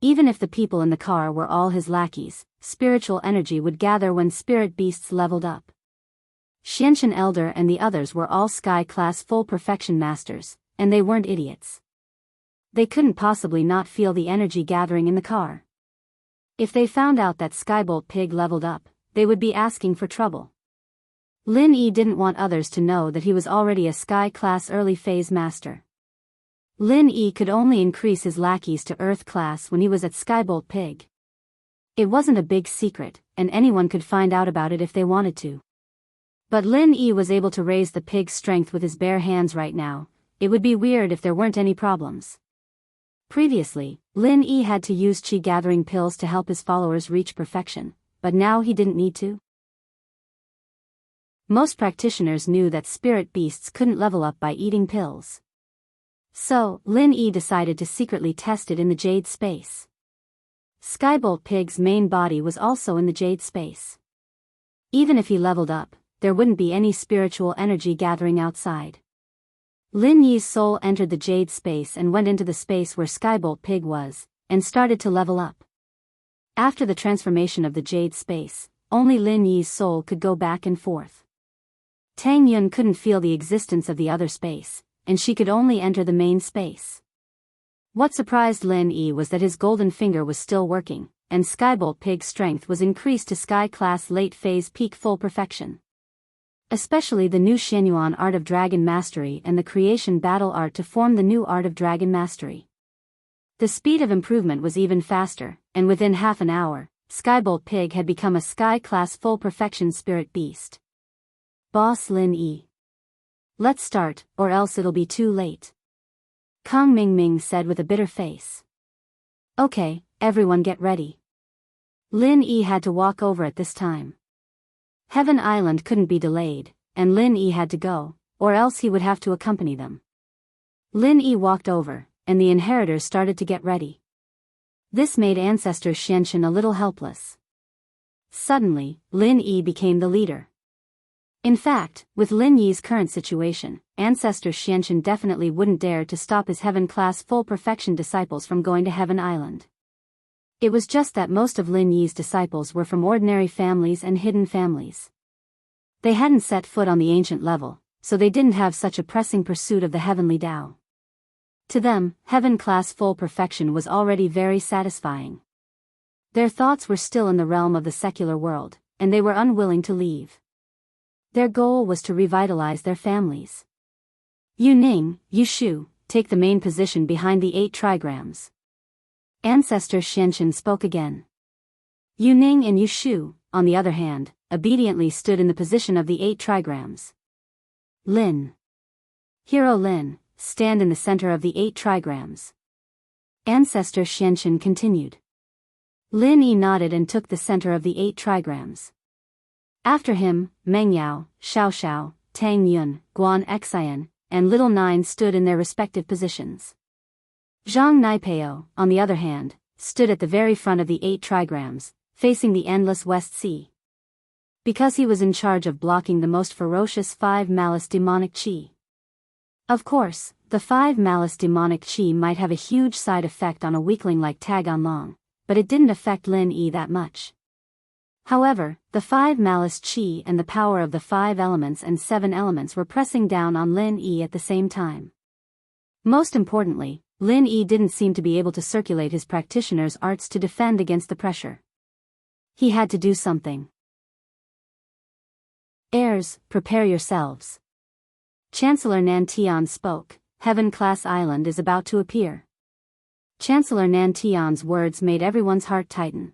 Even if the people in the car were all his lackeys, spiritual energy would gather when spirit beasts leveled up. Xianxian Elder and the others were all Sky-class full perfection masters, and they weren't idiots. They couldn't possibly not feel the energy gathering in the car. If they found out that Skybolt Pig leveled up, they would be asking for trouble. Lin Yi didn't want others to know that he was already a Sky-class early phase master. Lin Yi could only increase his lackeys to Earth class when he was at Skybolt Pig. It wasn't a big secret, and anyone could find out about it if they wanted to. But Lin Yi was able to raise the pig's strength with his bare hands right now. It would be weird if there weren't any problems. Previously, Lin Yi had to use Qi gathering pills to help his followers reach perfection, but now he didn't need to. Most practitioners knew that spirit beasts couldn't level up by eating pills. So, Lin Yi decided to secretly test it in the jade space. Skybolt Pig's main body was also in the jade space. Even if he leveled up, there wouldn't be any spiritual energy gathering outside. Lin Yi's soul entered the jade space and went into the space where Skybolt Pig was, and started to level up. After the transformation of the jade space, only Lin Yi's soul could go back and forth. Tang Yun couldn't feel the existence of the other space, and she could only enter the main space. What surprised Lin Yi was that his golden finger was still working, and Skybolt Pig's strength was increased to Sky-class late phase peak full perfection. Especially the new Xianyuan Art of Dragon Mastery and the Creation Battle Art to form the new Art of Dragon Mastery. The speed of improvement was even faster, and within half an hour, Skybolt Pig had become a Sky-class full perfection spirit beast. Boss Lin Yi. Let's start, or else it'll be too late. Kang Mingming said with a bitter face. Okay, everyone get ready. Lin Yi had to walk over at this time. Heaven Island couldn't be delayed, and Lin Yi had to go, or else he would have to accompany them. Lin Yi walked over, and the inheritors started to get ready. This made Ancestor Xianxin a little helpless. Suddenly, Lin Yi became the leader. In fact, with Lin Yi's current situation, Ancestor Xianxin definitely wouldn't dare to stop his heaven-class full perfection disciples from going to Heaven Island. It was just that most of Lin Yi's disciples were from ordinary families and hidden families. They hadn't set foot on the ancient level, so they didn't have such a pressing pursuit of the heavenly Tao. To them, heaven-class full perfection was already very satisfying. Their thoughts were still in the realm of the secular world, and they were unwilling to leave. Their goal was to revitalize their families. Yu Ning, Yu Shu, take the main position behind the 8 trigrams. Ancestor Xianxin spoke again. Yu Ning and Yu Shu, on the other hand, obediently stood in the position of the 8 trigrams. Lin. Hero Lin, stand in the center of the 8 trigrams. Ancestor Xianxin continued. Lin Yi nodded and took the center of the 8 trigrams. After him, Meng Yao, Xiao Xiao, Tang Yun, Guan Xian, and Little Nine stood in their respective positions. Zhang Naipeo, on the other hand, stood at the very front of the 8 trigrams, facing the endless West Sea. Because he was in charge of blocking the most ferocious 5 malice demonic qi. Of course, the 5 malice demonic qi might have a huge side effect on a weakling like Tag Anlong, but it didn't affect Lin Yi that much. However, the 5 malice qi and the power of the 5 elements and 7 elements were pressing down on Lin Yi at the same time. Most importantly, Lin Yi didn't seem to be able to circulate his practitioner's arts to defend against the pressure. He had to do something. Heirs, prepare yourselves. Chancellor Nantian spoke. Heaven-class island is about to appear. Chancellor Nantian's words made everyone's heart tighten.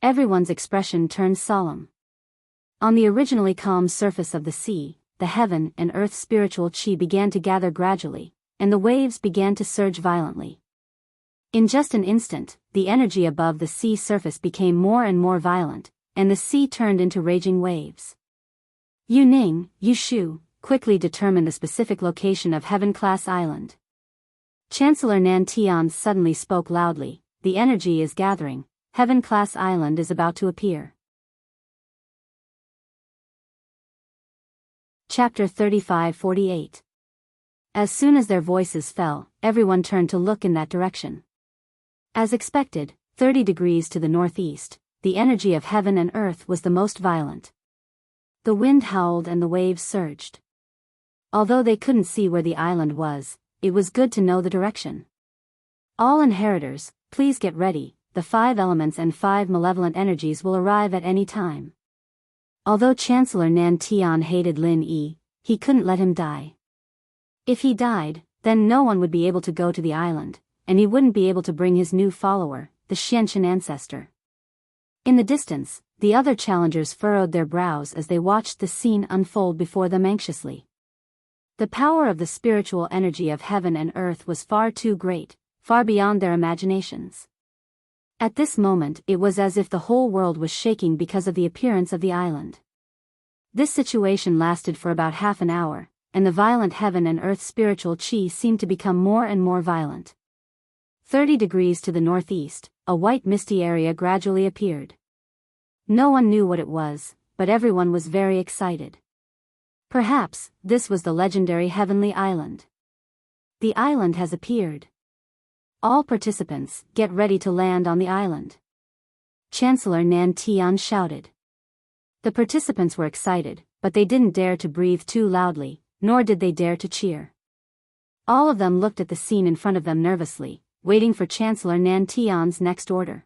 Everyone's expression turned solemn. On the originally calm surface of the sea, the heaven and earth spiritual qi began to gather gradually, and the waves began to surge violently. In just an instant, the energy above the sea surface became more and more violent, and the sea turned into raging waves. Yu Ning, Yu Shu, quickly determined the specific location of Heaven-class island. Chancellor Nantian suddenly spoke loudly, the energy is gathering. Heaven-class island is about to appear. Chapter 35-48. As soon as their voices fell, everyone turned to look in that direction. As expected, 30 degrees to the northeast, the energy of heaven and earth was the most violent. The wind howled and the waves surged. Although they couldn't see where the island was, it was good to know the direction. All inheritors, please get ready. The 5 elements and 5 malevolent energies will arrive at any time. Although Chancellor Nantian hated Lin Yi, he couldn't let him die. If he died, then no one would be able to go to the island, and he wouldn't be able to bring his new follower, the Xianxin ancestor. In the distance, the other challengers furrowed their brows as they watched the scene unfold before them anxiously. The power of the spiritual energy of heaven and earth was far too great, far beyond their imaginations. At this moment it was as if the whole world was shaking because of the appearance of the island. This situation lasted for about half an hour, and the violent heaven and earth spiritual qi seemed to become more and more violent. 30 degrees to the northeast, a white misty area gradually appeared. No one knew what it was, but everyone was very excited. Perhaps, this was the legendary Heavenly Island. The island has appeared. All participants, get ready to land on the island. Chancellor Nantian shouted. The participants were excited, but they didn't dare to breathe too loudly, nor did they dare to cheer. All of them looked at the scene in front of them nervously, waiting for Chancellor Nantian's next order.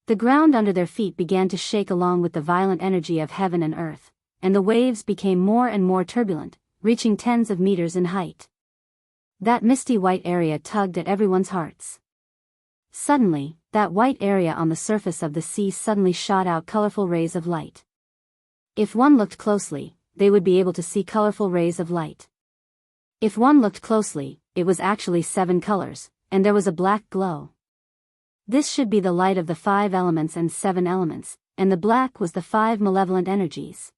The ground under their feet began to shake along with the violent energy of heaven and earth, and the waves became more and more turbulent, reaching tens of meters in height. That misty white area tugged at everyone's hearts. Suddenly, that white area on the surface of the sea suddenly shot out colorful rays of light. If one looked closely, they would be able to see colorful rays of light. If one looked closely, it was actually 7 colors, and there was a black glow. This should be the light of the 5 elements and 7 elements, and the black was the 5 malevolent energies.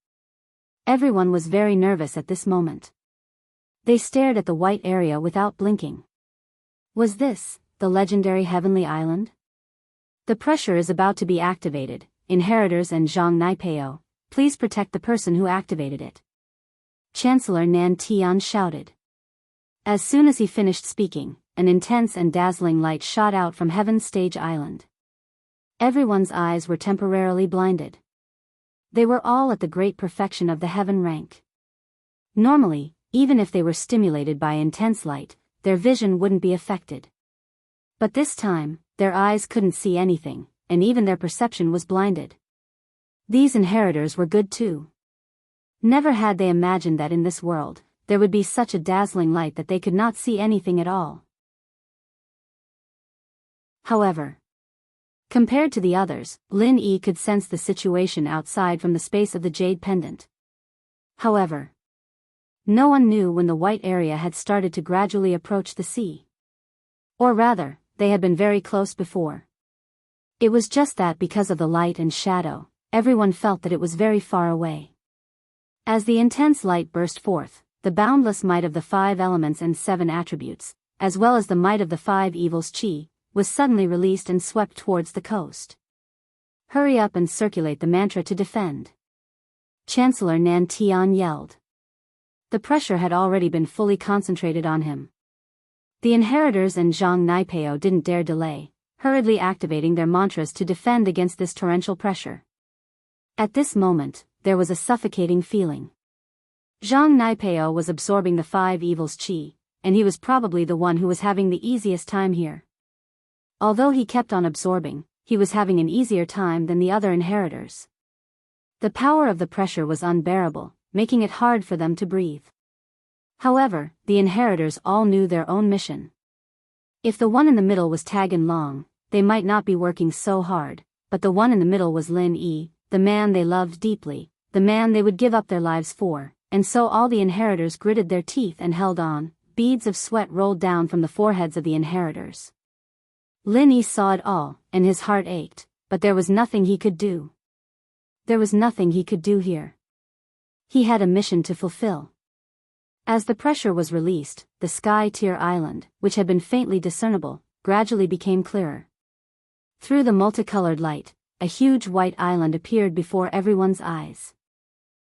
Everyone was very nervous at this moment. They stared at the white area without blinking. Was this, the legendary Heavenly Island? The pressure is about to be activated. Inheritors and Zhang Naipeo, please protect the person who activated it. Chancellor Nan Tian shouted. As soon as he finished speaking, an intense and dazzling light shot out from Heaven's Stage Island. Everyone's eyes were temporarily blinded. They were all at the great perfection of the heaven rank. Normally, even if they were stimulated by intense light, their vision wouldn't be affected. But this time, their eyes couldn't see anything, and even their perception was blinded. These inheritors were good too. Never had they imagined that in this world, there would be such a dazzling light that they could not see anything at all. However, compared to the others, Lin Yi could sense the situation outside from the space of the jade pendant. However, no one knew when the white area had started to gradually approach the sea. Or rather, they had been very close before. It was just that because of the light and shadow, everyone felt that it was very far away. As the intense light burst forth, the boundless might of the 5 elements and 7 attributes, as well as the might of the 5 evils qi, was suddenly released and swept towards the coast. Hurry up and circulate the mantra to defend. Chancellor Nan Tian yelled. The pressure had already been fully concentrated on him. The inheritors and Zhang Naipeo didn't dare delay, hurriedly activating their mantras to defend against this torrential pressure. At this moment, there was a suffocating feeling. Zhang Naipeo was absorbing the 5 evils qi, and he was probably the one who was having the easiest time here. Although he kept on absorbing, he was having an easier time than the other inheritors. The power of the pressure was unbearable, making it hard for them to breathe. However, the inheritors all knew their own mission. If the one in the middle was Tagan Long, they might not be working so hard, but the one in the middle was Lin Yi, the man they loved deeply, the man they would give up their lives for, and so all the inheritors gritted their teeth and held on. Beads of sweat rolled down from the foreheads of the inheritors. Lin Yi saw it all, and his heart ached, but there was nothing he could do. There was nothing he could do here. He had a mission to fulfill. As the pressure was released, the sky tier island, which had been faintly discernible, gradually became clearer. Through the multicolored light, a huge white island appeared before everyone's eyes.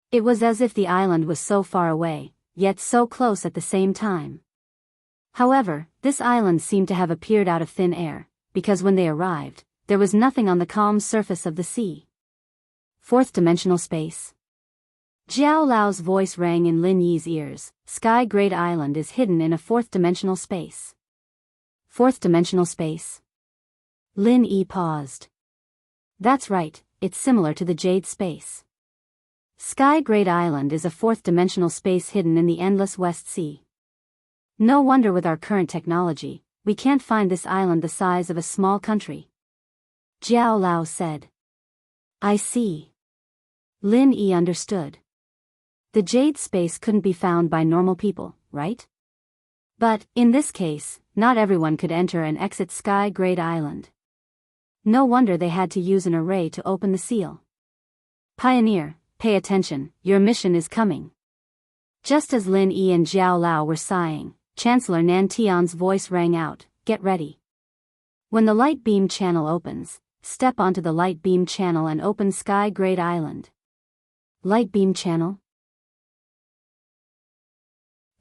It was as if the island was so far away, yet so close at the same time. However, this island seemed to have appeared out of thin air, because when they arrived, there was nothing on the calm surface of the sea. 4th dimensional space. Jiao Lao's voice rang in Lin Yi's ears. Sky Great Island is hidden in a 4th dimensional space. 4th dimensional space. Lin Yi paused. That's right, it's similar to the Jade space. Sky Great Island is a 4th dimensional space hidden in the endless West Sea. No wonder with our current technology, we can't find this island the size of a small country. Jiao Lao said. I see. Lin Yi understood. The Jade space couldn't be found by normal people, right? But, in this case, not everyone could enter and exit Sky Great Island. No wonder they had to use an array to open the seal. Pioneer, pay attention, your mission is coming. Just as Lin Yi and Jiao Lao were sighing, Chancellor Nan Tian's voice rang out, get ready. When the light beam channel opens, step onto the light beam channel and open Sky Great Island. Light beam channel?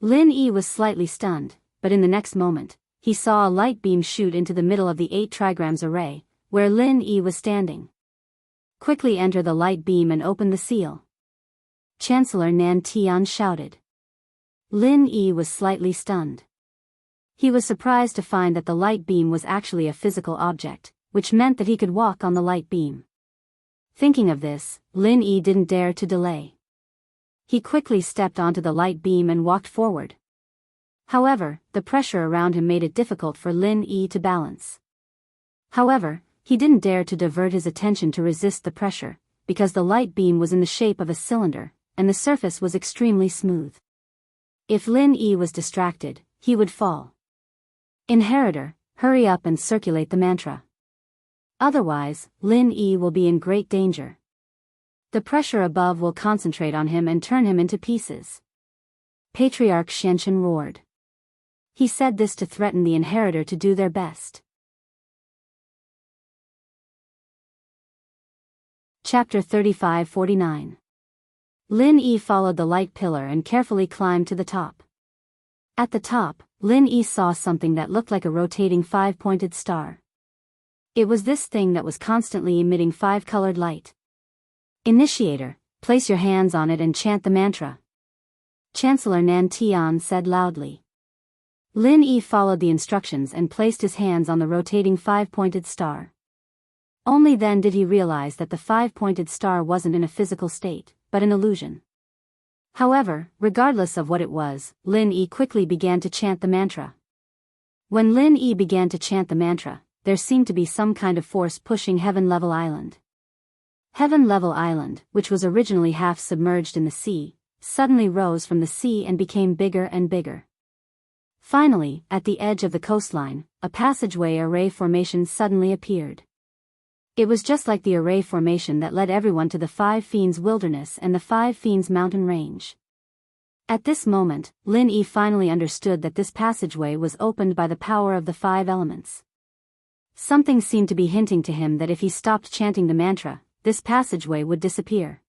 Lin Yi was slightly stunned, but in the next moment, he saw a light beam shoot into the middle of the 8 trigrams array, where Lin Yi was standing. Quickly enter the light beam and open the seal. Chancellor Nan Tian shouted. Lin Yi was slightly stunned. He was surprised to find that the light beam was actually a physical object, which meant that he could walk on the light beam. Thinking of this, Lin Yi didn't dare to delay. He quickly stepped onto the light beam and walked forward. However, the pressure around him made it difficult for Lin Yi to balance. However, he didn't dare to divert his attention to resist the pressure, because the light beam was in the shape of a cylinder, and the surface was extremely smooth. If Lin Yi was distracted, he would fall. Inheritor, hurry up and circulate the mantra. Otherwise, Lin Yi will be in great danger. The pressure above will concentrate on him and turn him into pieces. Patriarch Xianchen roared. He said this to threaten the inheritor to do their best. Chapter 35-49. Lin Yi followed the light pillar and carefully climbed to the top. At the top, Lin Yi saw something that looked like a rotating 5-pointed star. It was this thing that was constantly emitting 5-colored light. Initiator, place your hands on it and chant the mantra. Chancellor Nan Tian said loudly. Lin Yi followed the instructions and placed his hands on the rotating 5-pointed star. Only then did he realize that the 5-pointed star wasn't in a physical state, but an illusion. However, regardless of what it was, Lin Yi quickly began to chant the mantra. When Lin Yi began to chant the mantra, there seemed to be some kind of force pushing Heaven Level Island. Heaven Level Island, which was originally half submerged in the sea, suddenly rose from the sea and became bigger and bigger. Finally, at the edge of the coastline, a passageway array formation suddenly appeared. It was just like the array formation that led everyone to the Five Fiends Wilderness and the Five Fiends Mountain Range. At this moment, Lin Yi finally understood that this passageway was opened by the power of the 5 elements. Something seemed to be hinting to him that if he stopped chanting the mantra, this passageway would disappear.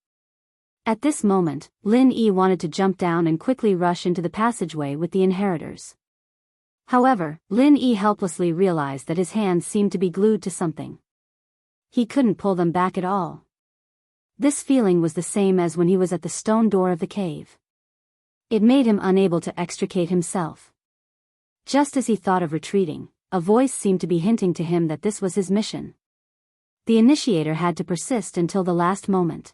At this moment, Lin Yi wanted to jump down and quickly rush into the passageway with the inheritors. However, Lin Yi helplessly realized that his hands seemed to be glued to something. He couldn't pull them back at all. This feeling was the same as when he was at the stone door of the cave. It made him unable to extricate himself. Just as he thought of retreating, a voice seemed to be hinting to him that this was his mission. The initiator had to persist until the last moment.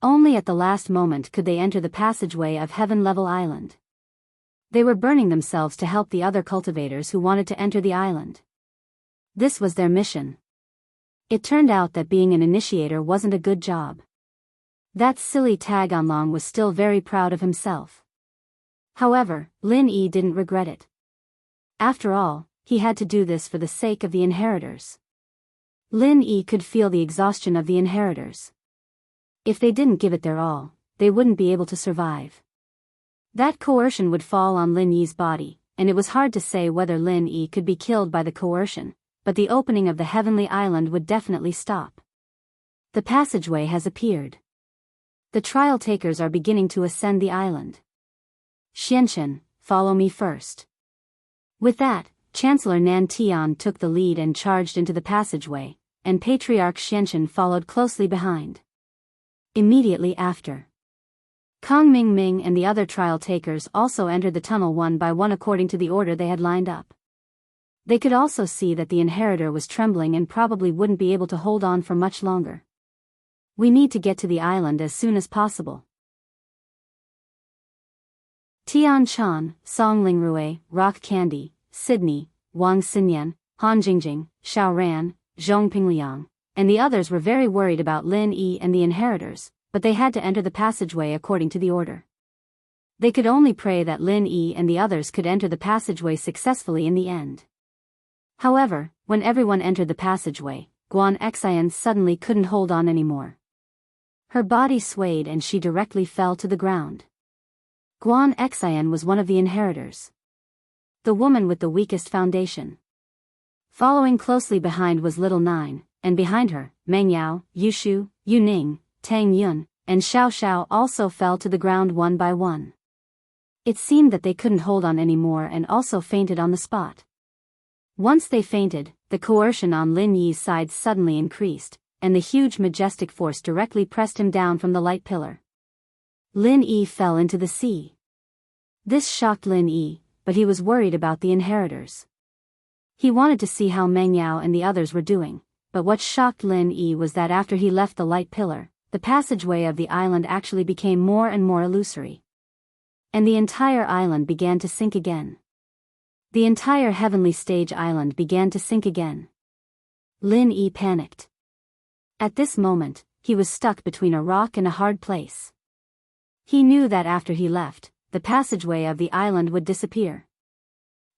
Only at the last moment could they enter the passageway of Heaven Level Island. They were burning themselves to help the other cultivators who wanted to enter the island. This was their mission. It turned out that being an initiator wasn't a good job. That silly Tag Onlong was still very proud of himself. However, Lin Yi didn't regret it. After all, he had to do this for the sake of the inheritors. Lin Yi could feel the exhaustion of the inheritors. If they didn't give it their all, they wouldn't be able to survive. That coercion would fall on Lin Yi's body, and it was hard to say whether Lin Yi could be killed by the coercion, but the opening of the heavenly island would definitely stop. The passageway has appeared. The trial takers are beginning to ascend the island. Xianchen, follow me first. With that, Chancellor Nan Tian took the lead and charged into the passageway, and Patriarch Xianchen followed closely behind. Immediately after, Kong Ming Ming and the other trial takers also entered the tunnel one by one according to the order they had lined up. They could also see that the inheritor was trembling and probably wouldn't be able to hold on for much longer. We need to get to the island as soon as possible. Tian Chan, Song Lingrui, Rock Candy, Sydney, Wang Xinyan, Han Jingjing, Xiao Ran, Zhong Pingliang, and the others were very worried about Lin Yi and the inheritors, but they had to enter the passageway according to the order. They could only pray that Lin Yi and the others could enter the passageway successfully in the end. However, when everyone entered the passageway, Guan Xian suddenly couldn't hold on anymore. Her body swayed and she directly fell to the ground. Guan Xian was one of the inheritors. The woman with the weakest foundation. Following closely behind was Little Nine, and behind her, Meng Yao, Yushu, Yu Ning, Tang Yun, and Xiao Xiao also fell to the ground one by one. It seemed that they couldn't hold on anymore and also fainted on the spot. Once they fainted, the coercion on Lin Yi's side suddenly increased, and the huge majestic force directly pressed him down from the light pillar. Lin Yi fell into the sea. This shocked Lin Yi, but he was worried about the inheritors. He wanted to see how Meng Yao and the others were doing, but what shocked Lin Yi was that after he left the light pillar, the passageway of the island actually became more and more illusory. And the entire island began to sink again. The entire heavenly stage island began to sink again. Lin Yi panicked. At this moment, he was stuck between a rock and a hard place. He knew that after he left, the passageway of the island would disappear.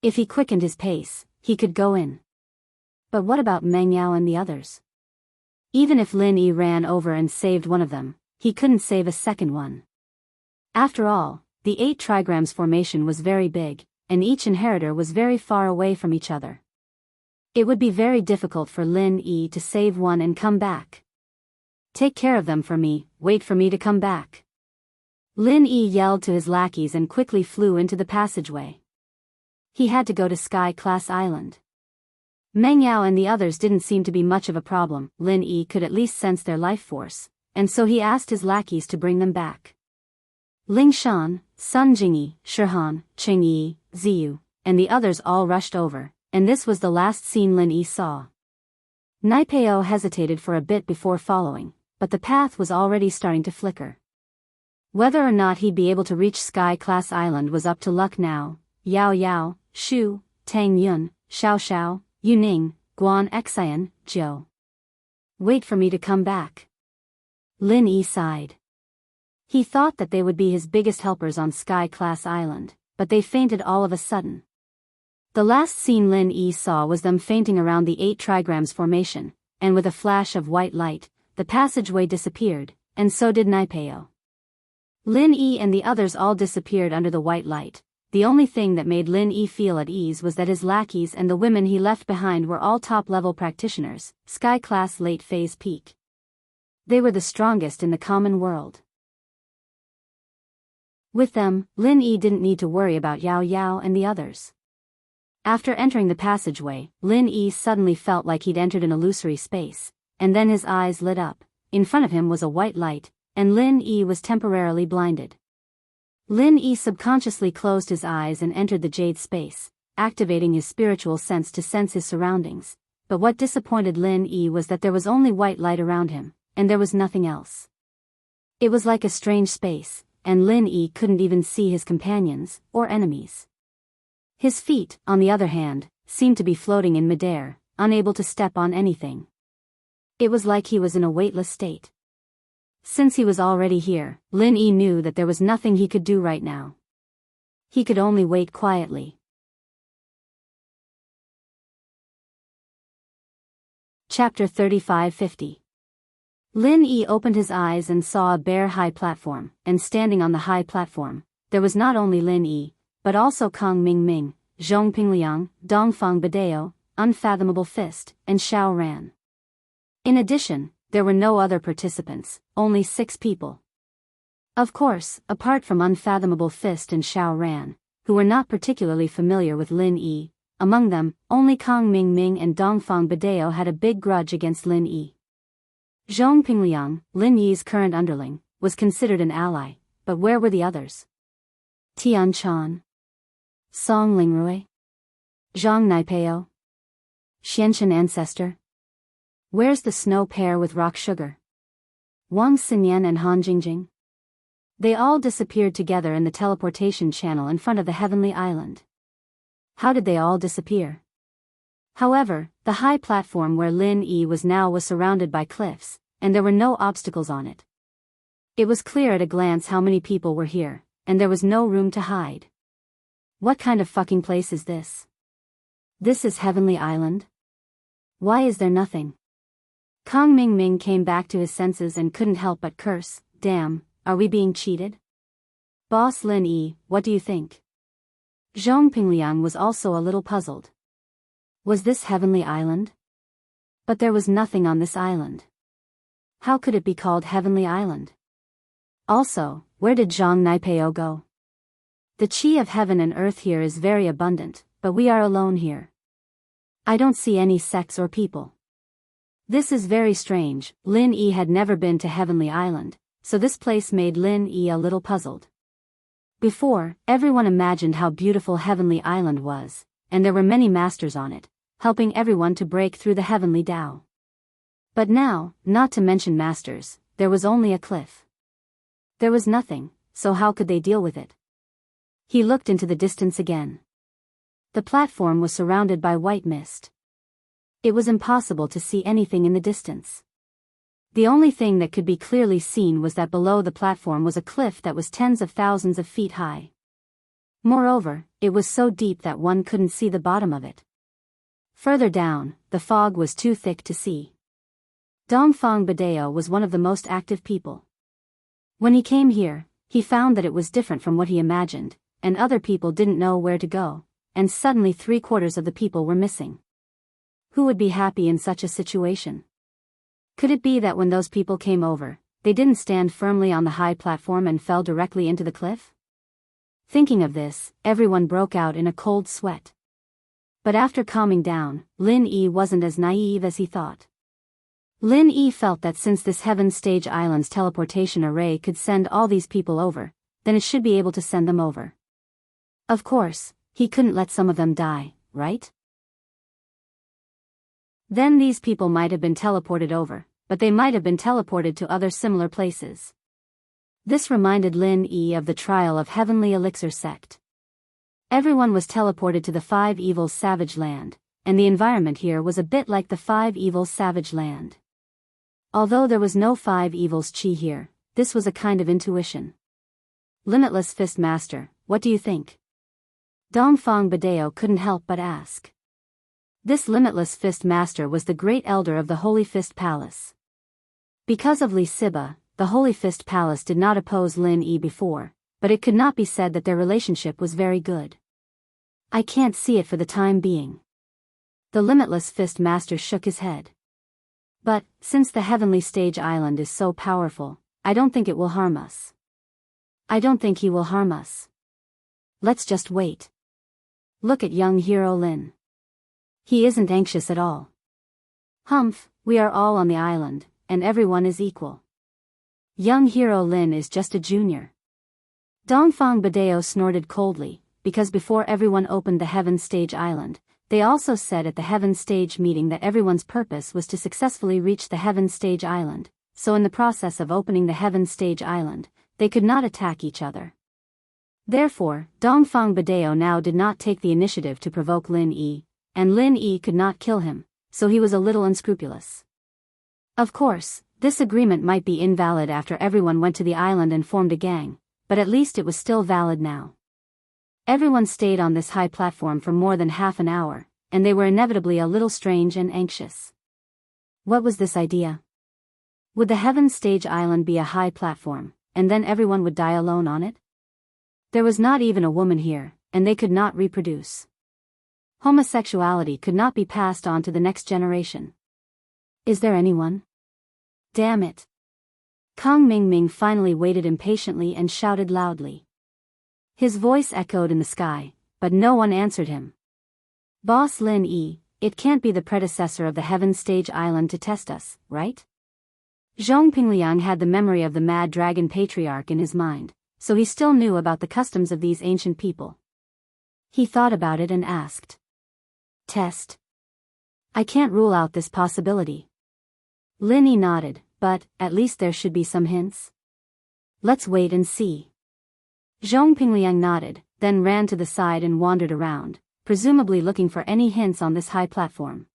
If he quickened his pace, he could go in. But what about Meng Yao and the others? Even if Lin Yi ran over and saved one of them, he couldn't save a second one. After all, the 8 trigrams formation was very big, and each inheritor was very far away from each other. It would be very difficult for Lin Yi to save one and come back. Take care of them for me, wait for me to come back. Lin Yi yelled to his lackeys and quickly flew into the passageway. He had to go to Sky Class Island. Meng Yao and the others didn't seem to be much of a problem. Lin Yi could at least sense their life force, and so he asked his lackeys to bring them back. Ling Shan, Sun Jingyi, Shihan, Qing Yi, Ziyu, and the others all rushed over, and this was the last scene Lin Yi saw. Naipeo hesitated for a bit before following, but the path was already starting to flicker. Whether or not he'd be able to reach Sky Class Island was up to luck now. Yao Yao, Shu, Tang Yun, Xiao Xiao, Yuning, Guan Xian, Zhou. Wait for me to come back. Lin Yi sighed. He thought that they would be his biggest helpers on Sky Class Island, but they fainted all of a sudden. The last scene Lin Yi saw was them fainting around the 8 trigrams formation, and with a flash of white light, the passageway disappeared, and so did Naipeo. Lin Yi and the others all disappeared under the white light. The only thing that made Lin Yi feel at ease was that his lackeys and the women he left behind were all top-level practitioners, Sky Class late phase peak. They were the strongest in the common world. With them, Lin Yi didn't need to worry about Yao Yao and the others. After entering the passageway, Lin Yi suddenly felt like he'd entered an illusory space, and then his eyes lit up. In front of him was a white light, and Lin Yi was temporarily blinded. Lin Yi subconsciously closed his eyes and entered the jade space, activating his spiritual sense to sense his surroundings, but what disappointed Lin Yi was that there was only white light around him, and there was nothing else. It was like a strange space, and Lin Yi couldn't even see his companions, or enemies. His feet, on the other hand, seemed to be floating in midair, unable to step on anything. It was like he was in a weightless state. Since he was already here, Lin Yi knew that there was nothing he could do right now. He could only wait quietly. Chapter 3550. Lin Yi opened his eyes and saw a bare high platform, and standing on the high platform, there was not only Lin Yi, but also Kong Ming, Zhong Pingliang, Dongfang Badeo, Unfathomable Fist, and Xiao Ran. In addition, there were no other participants, only 6 people. Of course, apart from Unfathomable Fist and Xiao Ran, who were not particularly familiar with Lin Yi, among them, only Kong Ming and Dongfang Badeo had a big grudge against Lin Yi. Zhong Pingliang, Lin Yi's current underling, was considered an ally, but where were the others? Tian Chan, Song Lingrui, Zhang Naipeo, Xianshan Ancestor. Where's the snow pear with rock sugar? Wang Xinyan and Han Jingjing. They all disappeared together in the teleportation channel in front of the heavenly island. How did they all disappear? However, the high platform where Lin Yi was now was surrounded by cliffs, and there were no obstacles on it. It was clear at a glance how many people were here, and there was no room to hide. What kind of fucking place is this? This is Heavenly Island? Why is there nothing? Kong Ming came back to his senses and couldn't help but curse. Damn, are we being cheated? Boss Lin Yi, what do you think? Zhong Pingliang was also a little puzzled. Was this Heavenly Island? But there was nothing on this island. How could it be called Heavenly Island? Also, where did Zhang Naipeo go? The chi of heaven and earth here is very abundant, but we are alone here. I don't see any sects or people. This is very strange. Lin Yi had never been to Heavenly Island, so this place made Lin Yi a little puzzled. Before, everyone imagined how beautiful Heavenly Island was, and there were many masters on it, helping everyone to break through the heavenly Tao. But now, not to mention masters, there was only a cliff. There was nothing, so how could they deal with it? He looked into the distance again. The platform was surrounded by white mist. It was impossible to see anything in the distance. The only thing that could be clearly seen was that below the platform was a cliff that was tens of thousands of feet high. Moreover, it was so deep that one couldn't see the bottom of it. Further down, the fog was too thick to see. Dongfang Badeo was one of the most active people. When he came here, he found that it was different from what he imagined, and other people didn't know where to go, and suddenly 3/4 of the people were missing. Who would be happy in such a situation? Could it be that when those people came over, they didn't stand firmly on the high platform and fell directly into the cliff? Thinking of this, everyone broke out in a cold sweat. But after calming down, Lin Yi wasn't as naive as he thought. Lin Yi felt that since this Heaven Stage Island's teleportation array could send all these people over, then it should be able to send them over. Of course, he couldn't let some of them die, right? Then these people might have been teleported over, but they might have been teleported to other similar places. This reminded Lin Yi of the trial of Heavenly Elixir sect. Everyone was teleported to the Five Evils Savage Land, and the environment here was a bit like the Five Evils Savage Land. Although there was no Five Evils chi here, this was a kind of intuition. Limitless Fist Master, what do you think? Dongfang Badeo couldn't help but ask. This Limitless Fist Master was the great elder of the Holy Fist Palace. Because of Li Siba, the Holy Fist Palace did not oppose Lin Yi before, but it could not be said that their relationship was very good. I can't see it for the time being. The Limitless Fist Master shook his head. But, since the Heavenly Stage Island is so powerful, I don't think it will harm us. I don't think he will harm us. Let's just wait. Look at young hero Lin. He isn't anxious at all. Humph, we are all on the island, and everyone is equal. Young hero Lin is just a junior. Dongfang Badeo snorted coldly, because before everyone opened the Heaven Stage Island, they also said at the Heaven Stage meeting that everyone's purpose was to successfully reach the Heaven Stage Island, so in the process of opening the Heaven Stage Island, they could not attack each other. Therefore, Dongfang Badeo now did not take the initiative to provoke Lin Yi, and Lin Yi could not kill him, so he was a little unscrupulous. Of course, this agreement might be invalid after everyone went to the island and formed a gang, but at least it was still valid now. Everyone stayed on this high platform for more than half an hour, and they were inevitably a little strange and anxious. What was this idea? Would the Heaven Stage Island be a high platform, and then everyone would die alone on it? There was not even a woman here, and they could not reproduce. Homosexuality could not be passed on to the next generation. Is there anyone? Damn it. Kang Mingming finally waited impatiently and shouted loudly. His voice echoed in the sky, but no one answered him. Boss Lin Yi, it can't be the predecessor of the Heaven Stage Island to test us, right? Zhong Pingliang had the memory of the Mad Dragon Patriarch in his mind, so he still knew about the customs of these ancient people. He thought about it and asked. Test? I can't rule out this possibility. Lin Yi nodded, but, at least there should be some hints. Let's wait and see. Zhong Pingliang nodded, then ran to the side and wandered around, presumably looking for any hints on this high platform.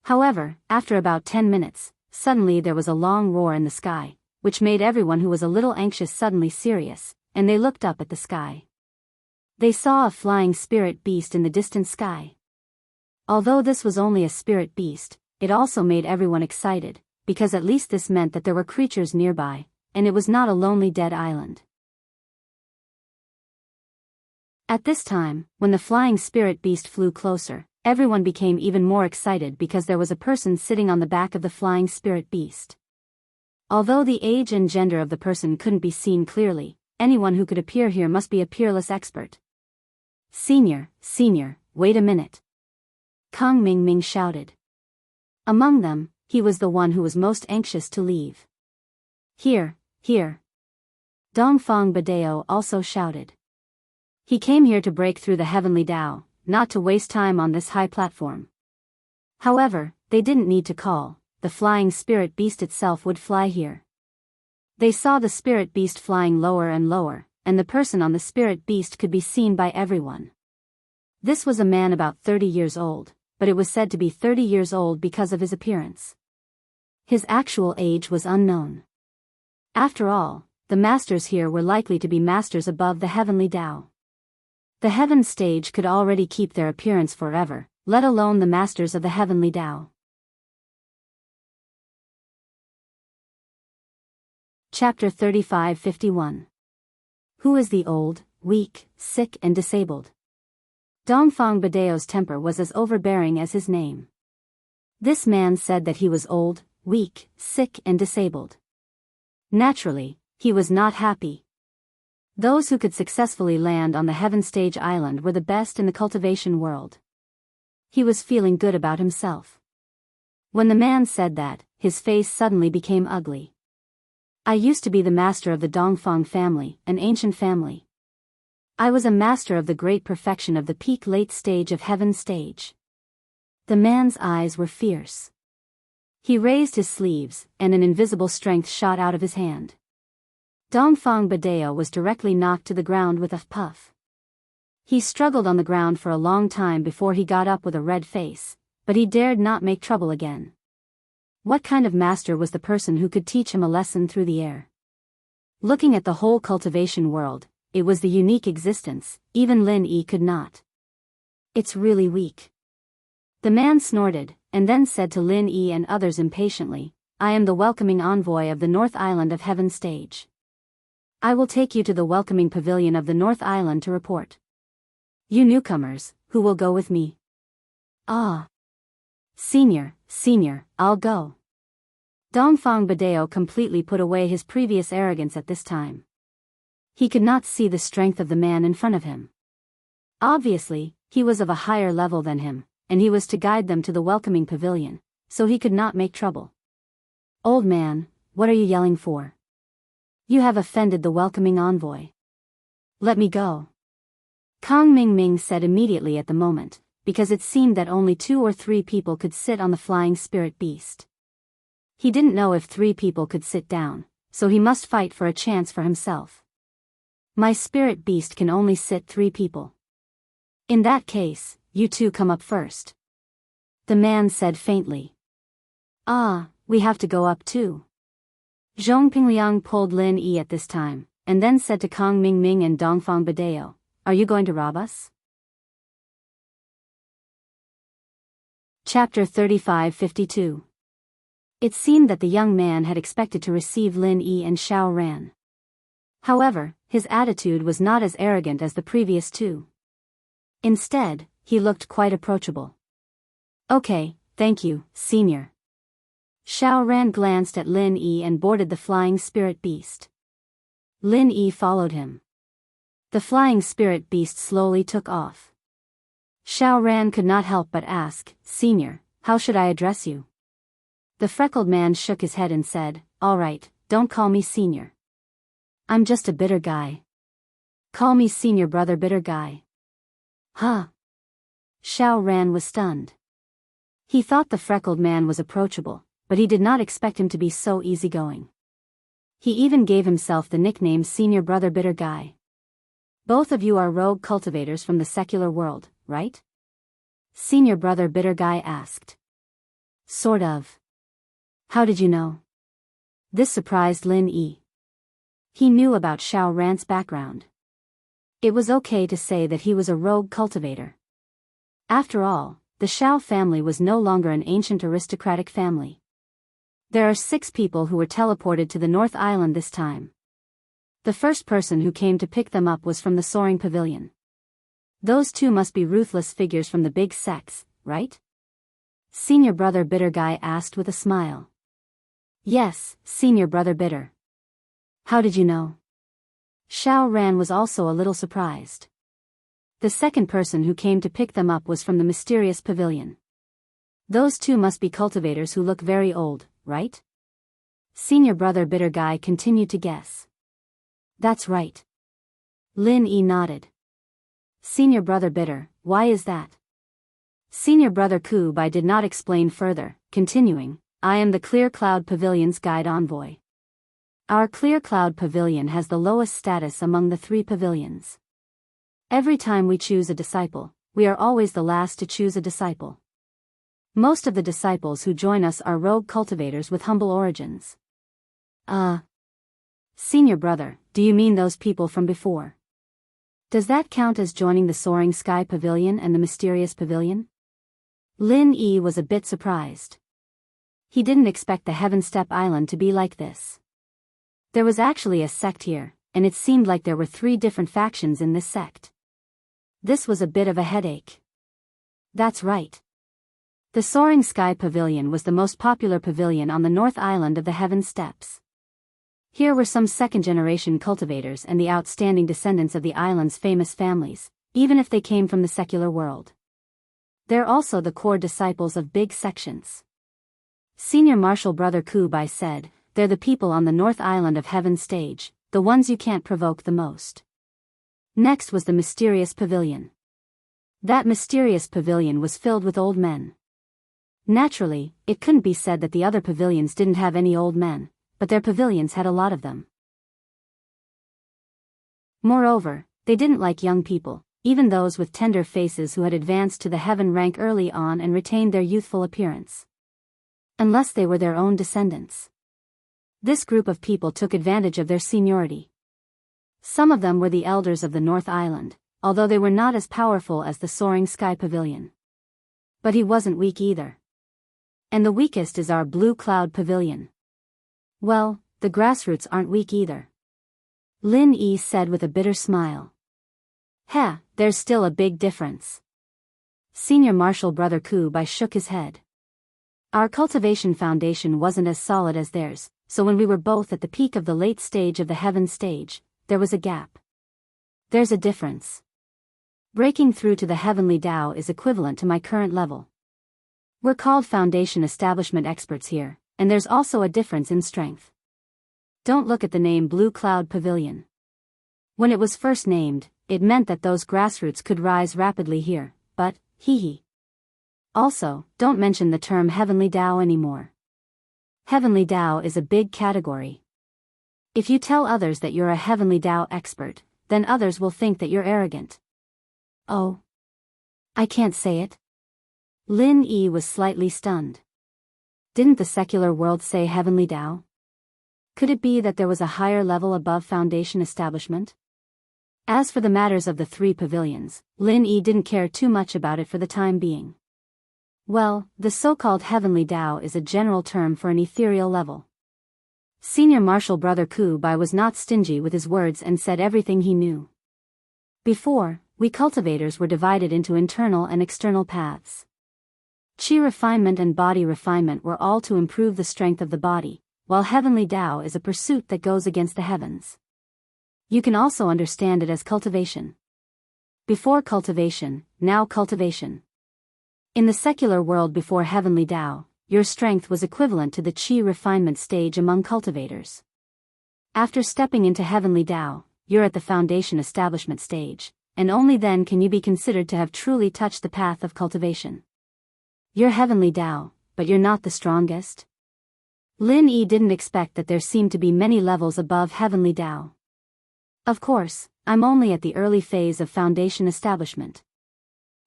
However, after about 10 minutes, suddenly there was a long roar in the sky, which made everyone who was a little anxious suddenly serious, and they looked up at the sky. They saw a flying spirit beast in the distant sky. Although this was only a spirit beast, it also made everyone excited, because at least this meant that there were creatures nearby, and it was not a lonely dead island. At this time, when the flying spirit beast flew closer, everyone became even more excited because there was a person sitting on the back of the flying spirit beast. Although the age and gender of the person couldn't be seen clearly, anyone who could appear here must be a peerless expert. Senior, wait a minute. Kang Mingming shouted. Among them, he was the one who was most anxious to leave. Here. Dongfang Badeo also shouted. He came here to break through the heavenly Tao, not to waste time on this high platform. However, they didn't need to call, the flying spirit beast itself would fly here. They saw the spirit beast flying lower and lower, and the person on the spirit beast could be seen by everyone. This was a man about 30 years old, but it was said to be 30 years old because of his appearance. His actual age was unknown. After all, the masters here were likely to be masters above the heavenly Tao. The heaven stage could already keep their appearance forever, let alone the masters of the heavenly Tao. Chapter 35-51. Who is the old, weak, sick and disabled? Dongfang Badeo's temper was as overbearing as his name. This man said that he was old, weak, sick and disabled. Naturally, he was not happy. Those who could successfully land on the Heaven Stage Island were the best in the cultivation world. He was feeling good about himself. When the man said that, his face suddenly became ugly. I used to be the master of the Dongfang family, an ancient family. I was a master of the great perfection of the peak late stage of Heaven Stage. The man's eyes were fierce. He raised his sleeves, and an invisible strength shot out of his hand. Dongfang Badeo was directly knocked to the ground with a puff. He struggled on the ground for a long time before he got up with a red face, but he dared not make trouble again. What kind of master was the person who could teach him a lesson through the air? Looking at the whole cultivation world, it was the unique existence, even Lin Yi could not. It's really weak. The man snorted, and then said to Lin Yi and others impatiently, I am the welcoming envoy of the North Island of Heaven Stage. I will take you to the welcoming pavilion of the North Island to report. You newcomers, who will go with me? Ah. Senior, I'll go. Dongfang Badeo completely put away his previous arrogance at this time. He could not see the strength of the man in front of him. Obviously, he was of a higher level than him, and he was to guide them to the welcoming pavilion, so he could not make trouble. Old man, what are you yelling for? You have offended the welcoming envoy. Let me go. Kong Ming said immediately at the moment, because it seemed that only 2 or 3 people could sit on the flying spirit beast. He didn't know if 3 people could sit down, so he must fight for a chance for himself. My spirit beast can only sit 3 people. In that case, you 2 come up first. The man said faintly. Ah, we have to go up too. Zhong Pingliang pulled Lin Yi at this time, and then said to Kong Ming and Dongfang Badeo, are you going to rob us? Chapter 35-52. It seemed that the young man had expected to receive Lin Yi and Xiao Ran. However, his attitude was not as arrogant as the previous 2. Instead, he looked quite approachable. Okay, thank you, senior. Xiao Ran glanced at Lin Yi and boarded the flying spirit beast. Lin Yi followed him. The flying spirit beast slowly took off. Xiao Ran could not help but ask, Senior, how should I address you? The freckled man shook his head and said, all right, don't call me senior. I'm just a bitter guy. Call me senior brother bitter guy. Huh? Xiao Ran was stunned. He thought the freckled man was approachable, but he did not expect him to be so easygoing. He even gave himself the nickname Senior Brother Bitter Guy. Both of you are rogue cultivators from the secular world, right? Senior Brother Bitter Guy asked. Sort of. How did you know? This surprised Lin Yi. He knew about Xiao Ran's background. It was okay to say that he was a rogue cultivator. After all, the Xiao family was no longer an ancient aristocratic family. There are 6 people who were teleported to the North Island this time. The first person who came to pick them up was from the soaring pavilion. Those 2 must be ruthless figures from the big sects, right? Senior Brother Bitter Guy asked with a smile. Yes, Senior Brother Bitter. How did you know? Xiao Ran was also a little surprised. The second person who came to pick them up was from the mysterious pavilion. Those 2 must be cultivators who look very old, right? Senior Brother Bitter Guy continued to guess. That's right. Lin Yi nodded. Senior Brother Bitter, why is that? Senior Brother Ku Bai did not explain further, continuing, I am the Clear Cloud Pavilion's guide envoy. Our Clear Cloud Pavilion has the lowest status among the 3 pavilions. Every time we choose a disciple, we are always the last to choose a disciple. Most of the disciples who join us are rogue cultivators with humble origins. Senior Brother, do you mean those people from before? Does that count as joining the Soaring Sky Pavilion and the Mysterious Pavilion? Lin Yi was a bit surprised. He didn't expect the Heaven Step Island to be like this. There was actually a sect here, and it seemed like there were 3 different factions in this sect. This was a bit of a headache. That's right. The Soaring Sky Pavilion was the most popular pavilion on the North Island of the Heaven Steppes. Here were some second-generation cultivators and the outstanding descendants of the island's famous families, even if they came from the secular world. They're also the core disciples of big sections. Senior Marshal Brother Kubai said, "They're the people on the North Island of Heaven stage, the ones you can't provoke the most." Next was the mysterious pavilion. That mysterious pavilion was filled with old men. Naturally, it couldn't be said that the other pavilions didn't have any old men, but their pavilions had a lot of them. Moreover, they didn't like young people, even those with tender faces who had advanced to the heaven rank early on and retained their youthful appearance. Unless they were their own descendants. This group of people took advantage of their seniority. Some of them were the elders of the North Island, although they were not as powerful as the Soaring Sky Pavilion. But he wasn't weak either. And the weakest is our Blue Cloud Pavilion. Well, the grassroots aren't weak either. Lin Yi said with a bitter smile. There's still a big difference. Senior Marshal Brother Kubai shook his head. Our cultivation foundation wasn't as solid as theirs, so when we were both at the peak of the late stage of the heaven stage, there was a gap. There's a difference. Breaking through to the heavenly Tao is equivalent to my current level. We're called foundation establishment experts here, and there's also a difference in strength. Don't look at the name Blue Cloud Pavilion. When it was first named, it meant that those grassroots could rise rapidly here, but, Also, don't mention the term Heavenly Tao anymore. Heavenly Tao is a big category. If you tell others that you're a Heavenly Tao expert, then others will think that you're arrogant. Oh. I can't say it. Lin Yi was slightly stunned. Didn't the secular world say Heavenly Tao? Could it be that there was a higher level above foundation establishment? As for the matters of the three pavilions, Lin Yi didn't care too much about it for the time being. Well, the so-called Heavenly Tao is a general term for an ethereal level. Senior Marshal Brother Kubai was not stingy with his words and said everything he knew. Before, we cultivators were divided into internal and external paths. Qi refinement and body refinement were all to improve the strength of the body, while Heavenly Tao is a pursuit that goes against the heavens. You can also understand it as cultivation. Before cultivation, now cultivation. In the secular world before Heavenly Tao, your strength was equivalent to the Qi refinement stage among cultivators. After stepping into Heavenly Tao, you're at the foundation establishment stage, and only then can you be considered to have truly touched the path of cultivation. You're Heavenly Tao, but you're not the strongest. Lin Yi didn't expect that there seemed to be many levels above Heavenly Tao. Of course, I'm only at the early phase of foundation establishment.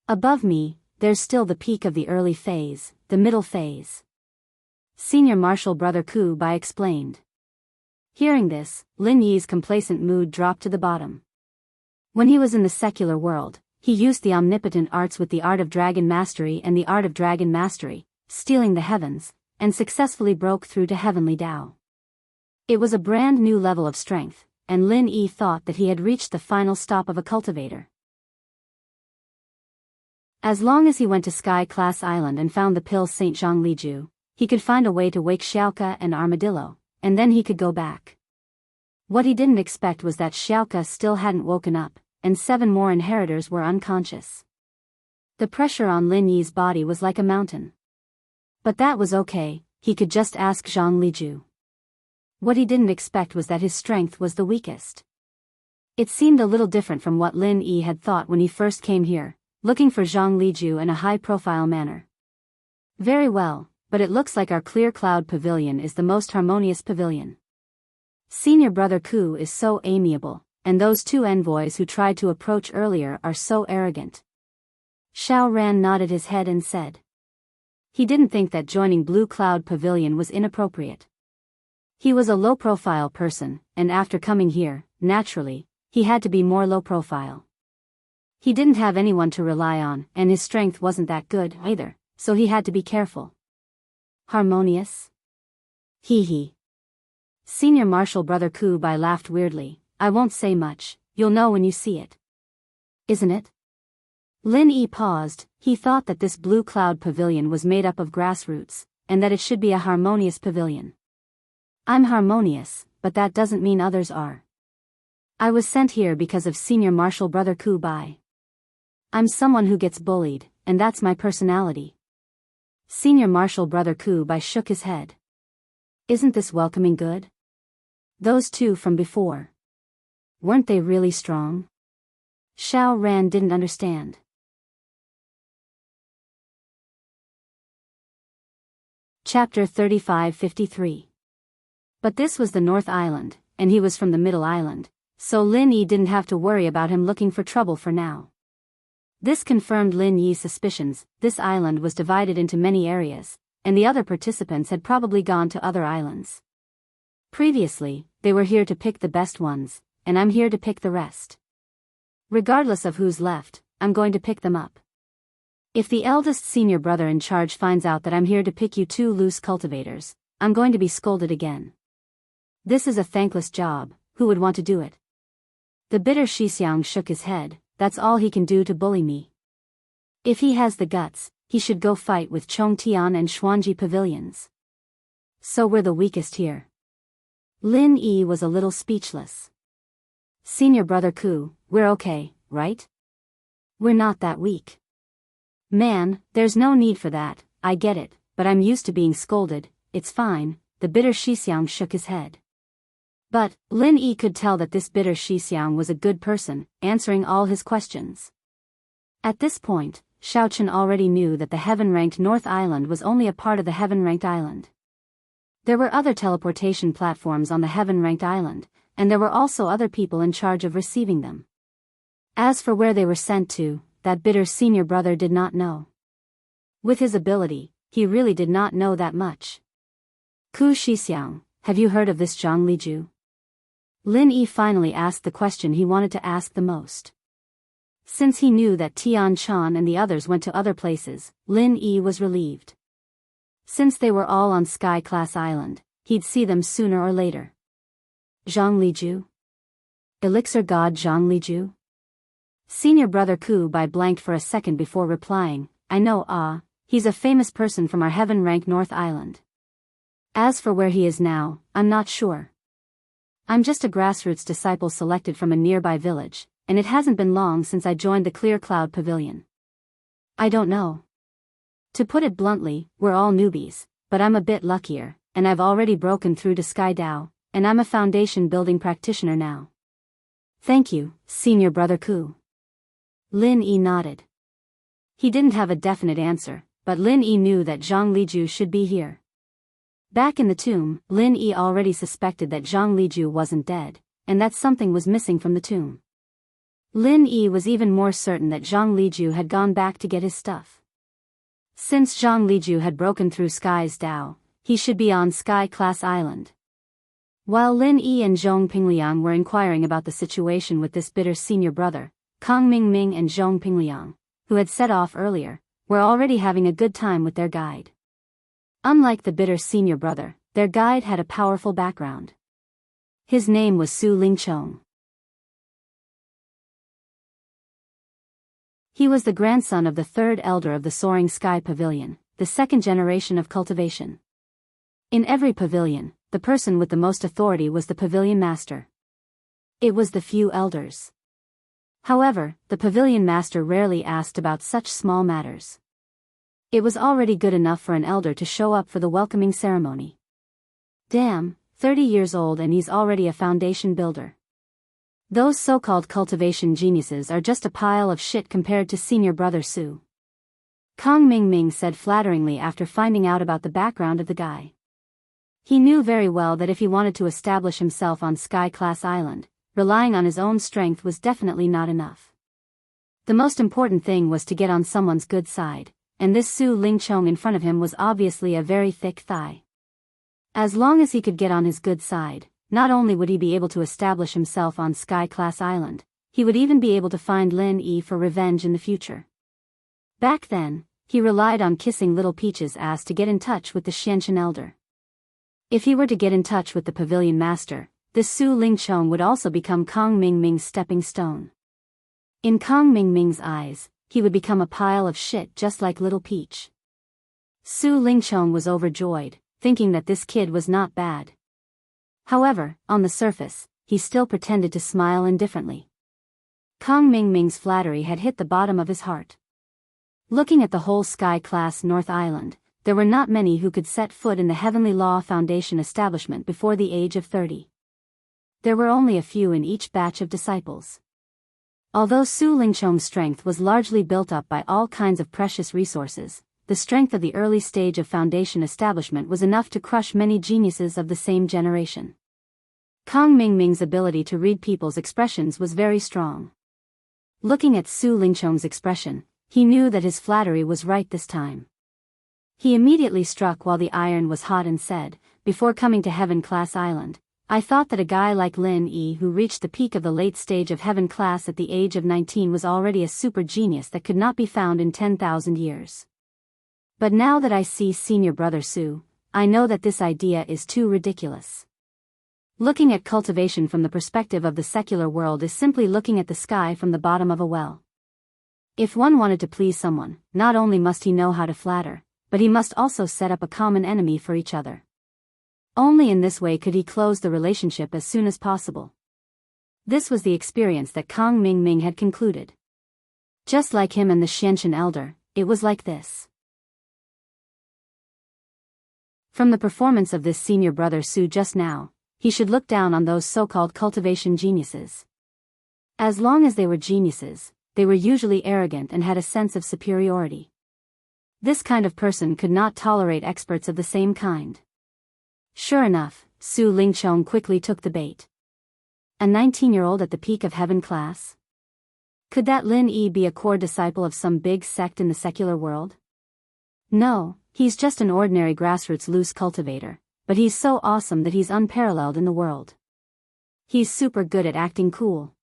Above me, there's still the peak of the early phase, the middle phase. Senior Marshal Brother Kubai explained. Hearing this, Lin Yi's complacent mood dropped to the bottom. When he was in the secular world, he used the omnipotent arts with the art of dragon mastery and the art of dragon mastery, stealing the heavens, and successfully broke through to Heavenly Tao. It was a brand new level of strength, and Lin Yi thought that he had reached the final stop of a cultivator. As long as he went to Sky Class Island and found the pill Saint Zhang Liju, he could find a way to wake Xiaoka and Armadillo, and then he could go back. What he didn't expect was that Xiaoka still hadn't woken up, and 7 more inheritors were unconscious. The pressure on Lin Yi's body was like a mountain. But that was okay, he could just ask Zhang Liju. What he didn't expect was that his strength was the weakest. It seemed a little different from what Lin Yi had thought when he first came here, looking for Zhang Liju in a high-profile manner. Very well, but it looks like our Clear Cloud Pavilion is the most harmonious pavilion. Senior Brother Ku is so amiable, and those 2 envoys who tried to approach earlier are so arrogant. Xiao Ran nodded his head and said. He didn't think that joining Blue Cloud Pavilion was inappropriate. He was a low-profile person, and after coming here, naturally, he had to be more low-profile. He didn't have anyone to rely on, and his strength wasn't that good either, so he had to be careful. Harmonious? Hee. Senior Marshal Brother Kubai laughed weirdly. I won't say much, you'll know when you see it. Isn't it? Lin Yi paused. He thought that this blue cloud pavilion was made up of grass roots, and that it should be a harmonious pavilion. I'm harmonious, but that doesn't mean others are. I was sent here because of Senior Marshal Brother Ku Bai. I'm someone who gets bullied, and that's my personality. Senior Marshal Brother Ku Bai shook his head. Isn't this welcoming good? Those two from before. Weren't they really strong? Xiao Ran didn't understand. Chapter 35-53. But this was the North Island, and he was from the Middle Island, so Lin Yi didn't have to worry about him looking for trouble for now. This confirmed Lin Yi's suspicions. This island was divided into many areas, and the other participants had probably gone to other islands. Previously, they were here to pick the best ones, and I'm here to pick the rest. Regardless of who's left, I'm going to pick them up. If the eldest senior brother in charge finds out that I'm here to pick you two loose cultivators, I'm going to be scolded again. This is a thankless job, who would want to do it? The bitter Shixiang shook his head. That's all he can do to bully me. If he has the guts, he should go fight with Chongtian and Xuanji pavilions. So we're the weakest here. Lin Yi was a little speechless. Senior brother Ku, we're okay, right? We're not that weak. Man, there's no need for that, I get it, but I'm used to being scolded, it's fine, the bitter Shixiang shook his head. But, Lin Yi could tell that this bitter Shixiang was a good person, answering all his questions. At this point, Xiaochen already knew that the heaven-ranked North Island was only a part of the heaven-ranked island. There were other teleportation platforms on the heaven-ranked island, and there were also other people in charge of receiving them. As for where they were sent to, that bitter senior brother did not know. With his ability, he really did not know that much. Ku Shixiang, have you heard of this Zhang Liju? Lin Yi finally asked the question he wanted to ask the most. Since he knew that Tian Chan and the others went to other places, Lin Yi was relieved. Since they were all on Sky Class Island, he'd see them sooner or later. Zhang Liju? Elixir God Zhang Liju? Senior brother Ku Bai blanked for a second before replying, I know, he's a famous person from our heaven-ranked North Island. As for where he is now, I'm not sure. I'm just a grassroots disciple selected from a nearby village, and it hasn't been long since I joined the Clear Cloud Pavilion. I don't know. To put it bluntly, we're all newbies, but I'm a bit luckier, and I've already broken through to Sky Dao, and I'm a foundation building practitioner now. Thank you, Senior Brother Ku. Lin Yi nodded. He didn't have a definite answer, but Lin Yi knew that Zhang Liju should be here. Back in the tomb, Lin Yi already suspected that Zhang Liju wasn't dead, and that something was missing from the tomb. Lin Yi was even more certain that Zhang Liju had gone back to get his stuff. Since Zhang Liju had broken through Sky's Dao, he should be on Sky Class Island. While Lin Yi and Zhong Pingliang were inquiring about the situation with this bitter senior brother, Kang Mingming and Zhong Pingliang, who had set off earlier, were already having a good time with their guide. Unlike the bitter senior brother, their guide had a powerful background. His name was Su Lingchong. He was the grandson of the third elder of the Soaring Sky Pavilion, the second generation of cultivation. In every pavilion, the person with the most authority was the pavilion master. It was the few elders. However, the pavilion master rarely asked about such small matters. It was already good enough for an elder to show up for the welcoming ceremony. Damn, 30 years old and he's already a foundation builder. Those so-called cultivation geniuses are just a pile of shit compared to senior brother Su. Kang Mingming said flatteringly after finding out about the background of the guy. He knew very well that if he wanted to establish himself on Sky Class Island, relying on his own strength was definitely not enough. The most important thing was to get on someone's good side, and this Su Lingchong in front of him was obviously a very thick thigh. As long as he could get on his good side, not only would he be able to establish himself on Sky Class Island, he would even be able to find Lin Yi for revenge in the future. Back then, he relied on kissing Little Peach's ass to get in touch with the Xianchen elder. If he were to get in touch with the pavilion master, this Su Lingchong would also become Kang Mingming's stepping stone. In Kang Mingming's eyes, he would become a pile of shit just like Little Peach. Su Lingchong was overjoyed, thinking that this kid was not bad. However, on the surface, he still pretended to smile indifferently. Kong Mingming's flattery had hit the bottom of his heart. Looking at the whole sky-class North Island, there were not many who could set foot in the Heavenly Law Foundation establishment before the age of 30. There were only a few in each batch of disciples. Although Su Lingchong's strength was largely built up by all kinds of precious resources, the strength of the early stage of foundation establishment was enough to crush many geniuses of the same generation. Kong Mingming's ability to read people's expressions was very strong. Looking at Su Lingchong's expression, he knew that his flattery was right this time. He immediately struck while the iron was hot and said, before coming to Heaven Class Island, I thought that a guy like Lin Yi who reached the peak of the late stage of Heaven Class at the age of 19 was already a super genius that could not be found in 10,000 years. But now that I see Senior Brother Su, I know that this idea is too ridiculous. Looking at cultivation from the perspective of the secular world is simply looking at the sky from the bottom of a well. If one wanted to please someone, not only must he know how to flatter, but he must also set up a common enemy for each other. Only in this way could he close the relationship as soon as possible. This was the experience that Kong Mingming had concluded. Just like him and the Xianchen elder, it was like this. From the performance of this Senior Brother Su just now, he should look down on those so-called cultivation geniuses. As long as they were geniuses, they were usually arrogant and had a sense of superiority. This kind of person could not tolerate experts of the same kind. Sure enough, Su Lingchong quickly took the bait. A 19-year-old at the peak of Heaven Class? Could that Lin Yi be a core disciple of some big sect in the secular world? No, he's just an ordinary grassroots loose cultivator, but he's so awesome that he's unparalleled in the world. He's super good at acting cool.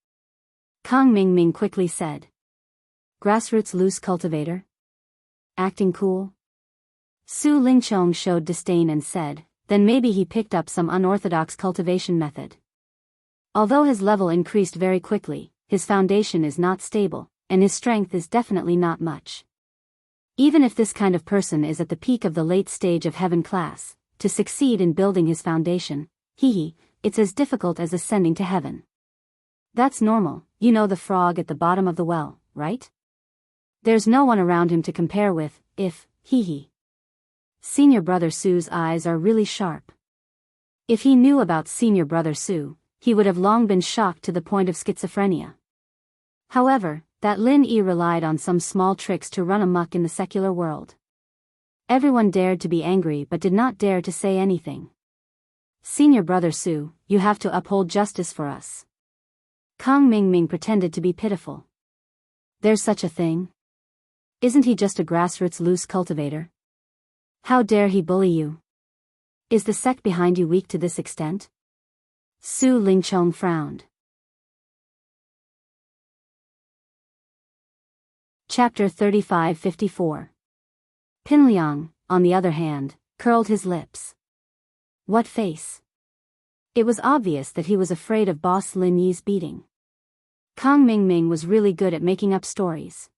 Kong Mingming quickly said. Grassroots loose cultivator? Acting cool? Su Lingchong showed disdain and said, then maybe he picked up some unorthodox cultivation method. Although his level increased very quickly, his foundation is not stable, and his strength is definitely not much. Even if this kind of person is at the peak of the late stage of Heaven Class, to succeed in building his foundation, it's as difficult as ascending to heaven. That's normal, you know, the frog at the bottom of the well, right? There's no one around him to compare with, if. Senior Brother Su's eyes are really sharp. If he knew about Senior Brother Su, he would have long been shocked to the point of schizophrenia. However, that Lin Yi relied on some small tricks to run amok in the secular world. Everyone dared to be angry but did not dare to say anything. Senior Brother Su, you have to uphold justice for us. Kong Mingming pretended to be pitiful. There's such a thing? Isn't he just a grassroots loose cultivator? How dare he bully you? Is the sect behind you weak to this extent? Su Lingchong frowned. Chapter 35-54. Pinliang, on the other hand, curled his lips. What face? It was obvious that he was afraid of Boss Lin Yi's beating. Kong Mingming was really good at making up stories.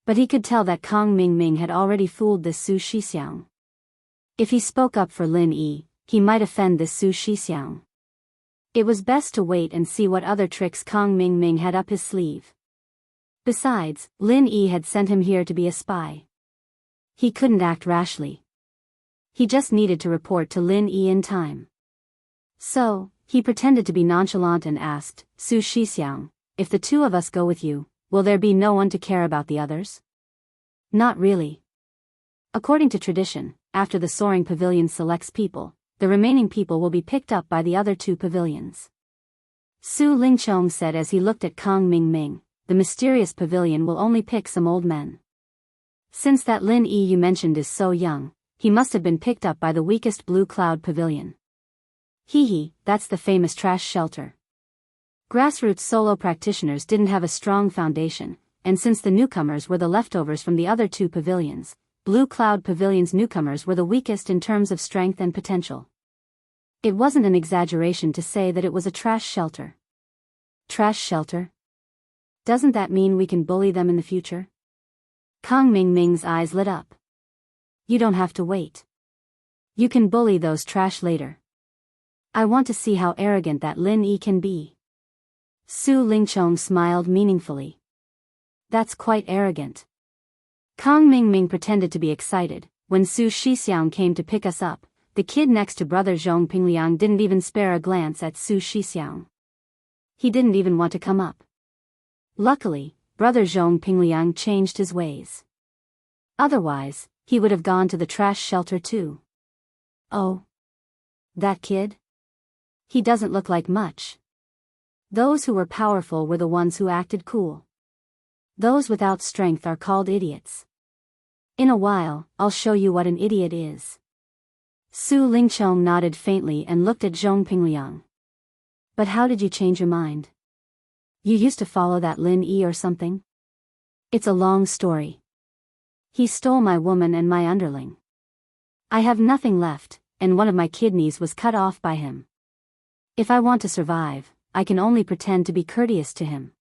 But he could tell that Kong Mingming had already fooled this Su Shixiang. If he spoke up for Lin Yi, he might offend this Su Shixiang. It was best to wait and see what other tricks Kong Mingming had up his sleeve. Besides, Lin Yi had sent him here to be a spy. He couldn't act rashly. He just needed to report to Lin Yi in time. So, he pretended to be nonchalant and asked, Su Shixiang, if the two of us go with you, will there be no one to care about the others? Not really. According to tradition, after the soaring pavilion selects people, the remaining people will be picked up by the other two pavilions. Su Lingchong said as he looked at Kong Mingming, the mysterious pavilion will only pick some old men. Since that Lin Yi you mentioned is so young, he must have been picked up by the weakest Blue Cloud Pavilion. That's the famous trash shelter. Grassroots solo practitioners didn't have a strong foundation, and since the newcomers were the leftovers from the other two pavilions, Blue Cloud Pavilion's newcomers were the weakest in terms of strength and potential. It wasn't an exaggeration to say that it was a trash shelter. Trash shelter? Doesn't that mean we can bully them in the future? Kang Ming's eyes lit up. You don't have to wait. You can bully those trash later. I want to see how arrogant that Lin Yi can be. Su Lingchong smiled meaningfully. That's quite arrogant. Kang Ming pretended to be excited. When Su Shixiang came to pick us up, the kid next to brother Zhong Pingliang didn't even spare a glance at Su Shixiang. He didn't even want to come up. Luckily, brother Zhong Pingliang changed his ways. Otherwise, he would have gone to the trash shelter too. Oh. That kid? He doesn't look like much. Those who were powerful were the ones who acted cool. Those without strength are called idiots. In a while, I'll show you what an idiot is. Su Lingchong nodded faintly and looked at Zhong Pingliang. But how did you change your mind? You used to follow that Lin Yi or something? It's a long story. He stole my woman and my underling. I have nothing left, and one of my kidneys was cut off by him. If I want to survive, I can only pretend to be courteous to him.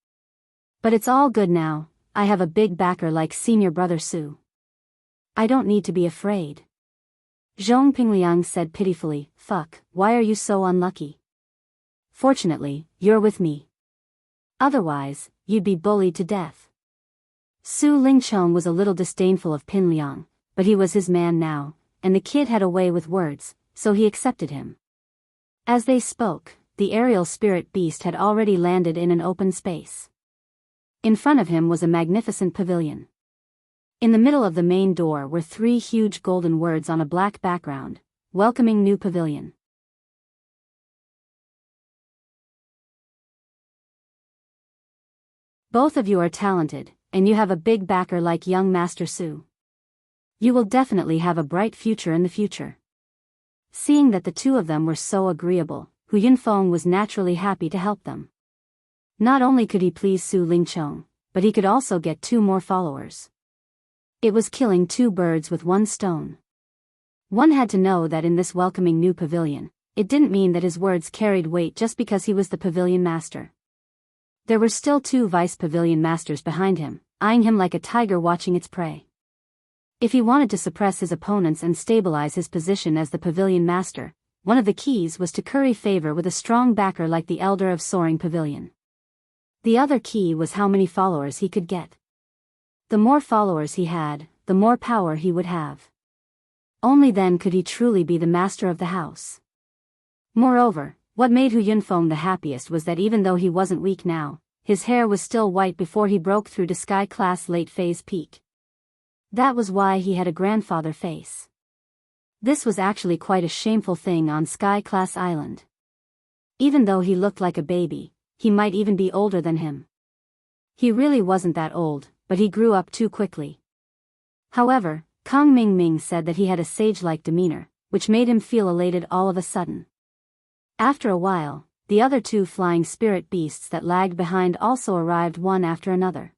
But it's all good now, I have a big backer like senior brother Su. I don't need to be afraid. Zhong Pingliang said pitifully, fuck, why are you so unlucky? Fortunately, you're with me. Otherwise, you'd be bullied to death. Su Lingchong was a little disdainful of Pinliang, but he was his man now, and the kid had a way with words, so he accepted him. As they spoke, the aerial spirit beast had already landed in an open space. In front of him was a magnificent pavilion. In the middle of the main door were 3 huge golden words on a black background, welcoming new pavilion. Both of you are talented, and you have a big backer like young Master Su. You will definitely have a bright future in the future. Seeing that the two of them were so agreeable, Hu Yunfeng was naturally happy to help them. Not only could he please Su Lingchong, but he could also get 2 more followers. It was killing 2 birds with 1 stone. One had to know that in this welcoming new pavilion, it didn't mean that his words carried weight just because he was the pavilion master. There were still 2 vice pavilion masters behind him, eyeing him like a tiger watching its prey. If he wanted to suppress his opponents and stabilize his position as the pavilion master, one of the keys was to curry favor with a strong backer like the elder of Soaring Pavilion. The other key was how many followers he could get. The more followers he had, the more power he would have. Only then could he truly be the master of the house. Moreover, what made Hu Yunfeng the happiest was that even though he wasn't weak now, his hair was still white before he broke through to Sky Class late phase peak. That was why he had a grandfather face. This was actually quite a shameful thing on Sky Class Island. Even though he looked like a baby, he might even be older than him. He really wasn't that old, but he grew up too quickly. However, Kang Ming said that he had a sage-like demeanor, which made him feel elated all of a sudden. After a while, the other 2 flying spirit beasts that lagged behind also arrived one after another.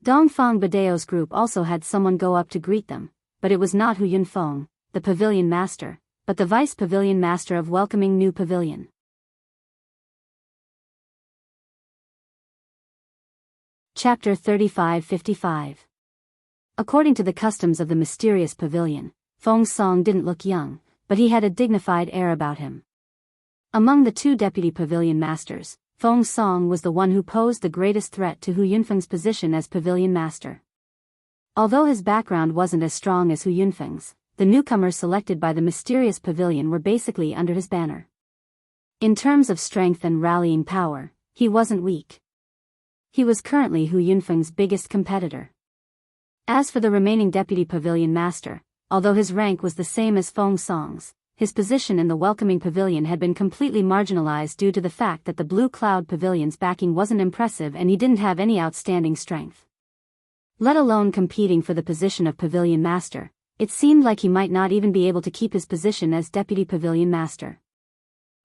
Dongfang Badeo's group also had someone go up to greet them, but it was not Hu Yunfeng, the pavilion master, but the vice pavilion master of welcoming new pavilion. Chapter 35-55. According to the customs of the mysterious pavilion, Feng Song didn't look young, but he had a dignified air about him. Among the 2 deputy pavilion masters, Feng Song was the one who posed the greatest threat to Hu Yunfeng's position as pavilion master. Although his background wasn't as strong as Hu Yunfeng's, the newcomers selected by the mysterious pavilion were basically under his banner. In terms of strength and rallying power, he wasn't weak. He was currently Hu Yunfeng's biggest competitor. As for the remaining deputy pavilion master, although his rank was the same as Feng Song's, his position in the welcoming pavilion had been completely marginalized due to the fact that the Blue Cloud Pavilion's backing wasn't impressive and he didn't have any outstanding strength. Let alone competing for the position of pavilion master, it seemed like he might not even be able to keep his position as deputy pavilion master.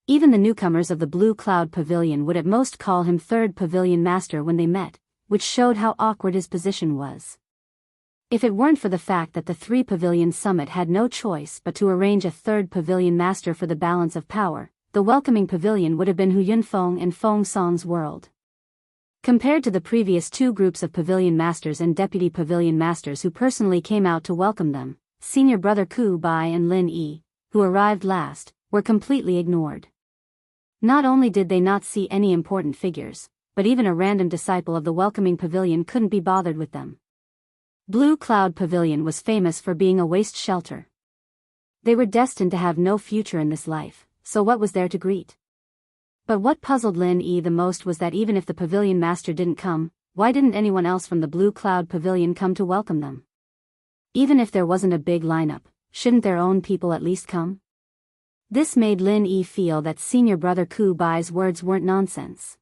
Even the newcomers of the Blue Cloud Pavilion would at most call him third pavilion master when they met, which showed how awkward his position was. If it weren't for the fact that the 3 pavilion summit had no choice but to arrange a third pavilion master for the balance of power, the welcoming pavilion would have been Hu Yunfeng and Feng Song's world. Compared to the previous two groups of pavilion masters and deputy pavilion masters who personally came out to welcome them, Senior Brother Ku Bai and Lin Yi, who arrived last, were completely ignored. Not only did they not see any important figures, but even a random disciple of the welcoming pavilion couldn't be bothered with them. Blue Cloud Pavilion was famous for being a waste shelter. They were destined to have no future in this life, so what was there to greet? But what puzzled Lin Yi the most was that even if the pavilion master didn't come, why didn't anyone else from the Blue Cloud Pavilion come to welcome them? Even if there wasn't a big lineup, shouldn't their own people at least come? This made Lin Yi feel that Senior Brother Ku Bai's words weren't nonsense.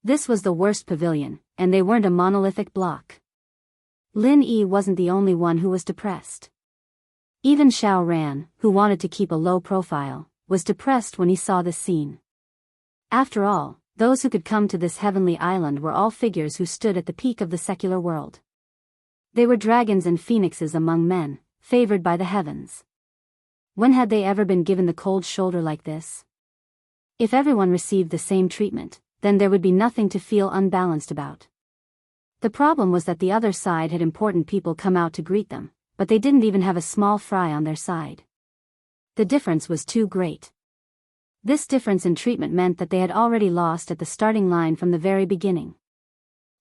This was the worst pavilion, and they weren't a monolithic block. Lin Yi wasn't the only one who was depressed. Even Xiao Ran, who wanted to keep a low profile, was depressed when he saw this scene. After all, those who could come to this heavenly island were all figures who stood at the peak of the secular world. They were dragons and phoenixes among men, favored by the heavens. When had they ever been given the cold shoulder like this? If everyone received the same treatment, then there would be nothing to feel unbalanced about. The problem was that the other side had important people come out to greet them, but they didn't even have a small fry on their side. The difference was too great. This difference in treatment meant that they had already lost at the starting line from the very beginning.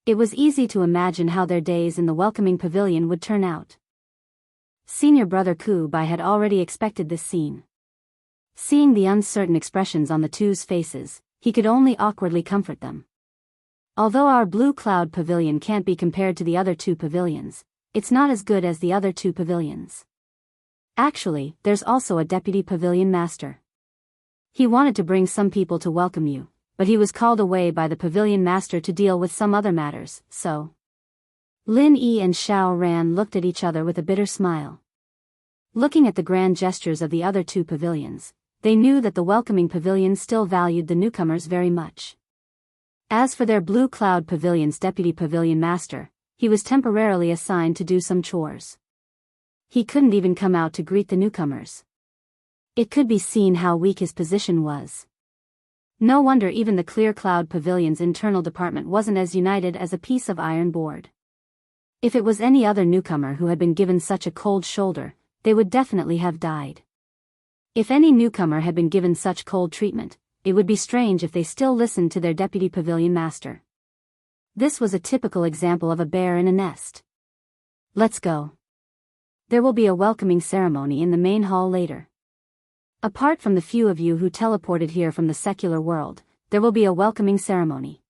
It was easy to imagine how their days in the welcoming pavilion would turn out. Senior Brother Ku Bai had already expected this scene. Seeing the uncertain expressions on the two's faces, he could only awkwardly comfort them. Although our Blue Cloud Pavilion can't be compared to the other two pavilions, it's not as good as the other two pavilions. Actually, there's also a deputy pavilion master. He wanted to bring some people to welcome you, but he was called away by the pavilion master to deal with some other matters, so. Lin Yi and Xiao Ran looked at each other with a bitter smile. Looking at the grand gestures of the other two pavilions, they knew that the welcoming pavilion still valued the newcomers very much. As for their Blue Cloud Pavilion's deputy pavilion master, he was temporarily assigned to do some chores. He couldn't even come out to greet the newcomers. It could be seen how weak his position was. No wonder even the Clear Cloud Pavilion's internal department wasn't as united as a piece of iron board. If it was any other newcomer who had been given such a cold shoulder, they would definitely have died. If any newcomer had been given such cold treatment, it would be strange if they still listened to their deputy pavilion master. This was a typical example of a bear in a nest. Let's go. There will be a welcoming ceremony in the main hall later. Apart from the few of you who teleported here from the secular world, there will be a welcoming ceremony.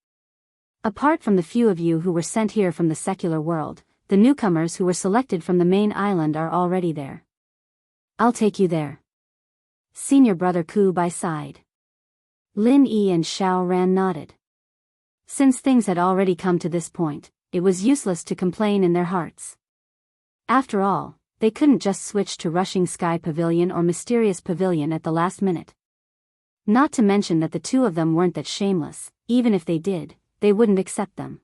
Apart from the few of you who were sent here from the secular world, the newcomers who were selected from the main island are already there. I'll take you there. Senior Brother Ku Bai sighed. Lin Yi and Xiao Ran nodded. Since things had already come to this point, it was useless to complain in their hearts. After all, they couldn't just switch to Rushing Sky Pavilion or Mysterious Pavilion at the last minute. Not to mention that the two of them weren't that shameless, even if they did, they wouldn't accept them.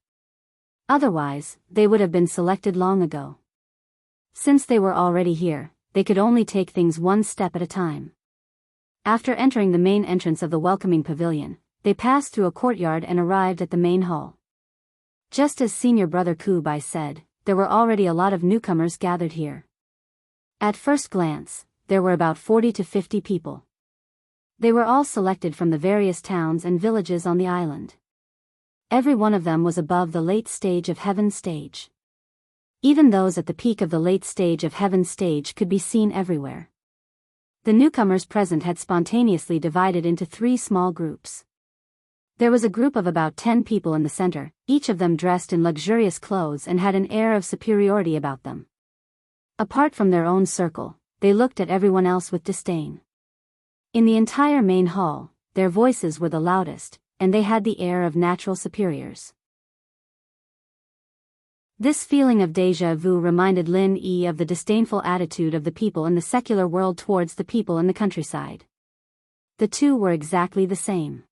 Otherwise, they would have been selected long ago. Since they were already here, they could only take things one step at a time. After entering the main entrance of the welcoming pavilion, they passed through a courtyard and arrived at the main hall. Just as Senior Brother Ku Bai said, there were already a lot of newcomers gathered here. At first glance, there were about 40 to 50 people. They were all selected from the various towns and villages on the island. Every one of them was above the late stage of Heaven stage. Even those at the peak of the late stage of Heaven stage could be seen everywhere. The newcomers present had spontaneously divided into 3 small groups. There was a group of about 10 people in the center, each of them dressed in luxurious clothes and had an air of superiority about them. Apart from their own circle, they looked at everyone else with disdain. In the entire main hall, their voices were the loudest, and they had the air of natural superiors. This feeling of déjà vu reminded Lin Yi of the disdainful attitude of the people in the secular world towards the people in the countryside. The two were exactly the same.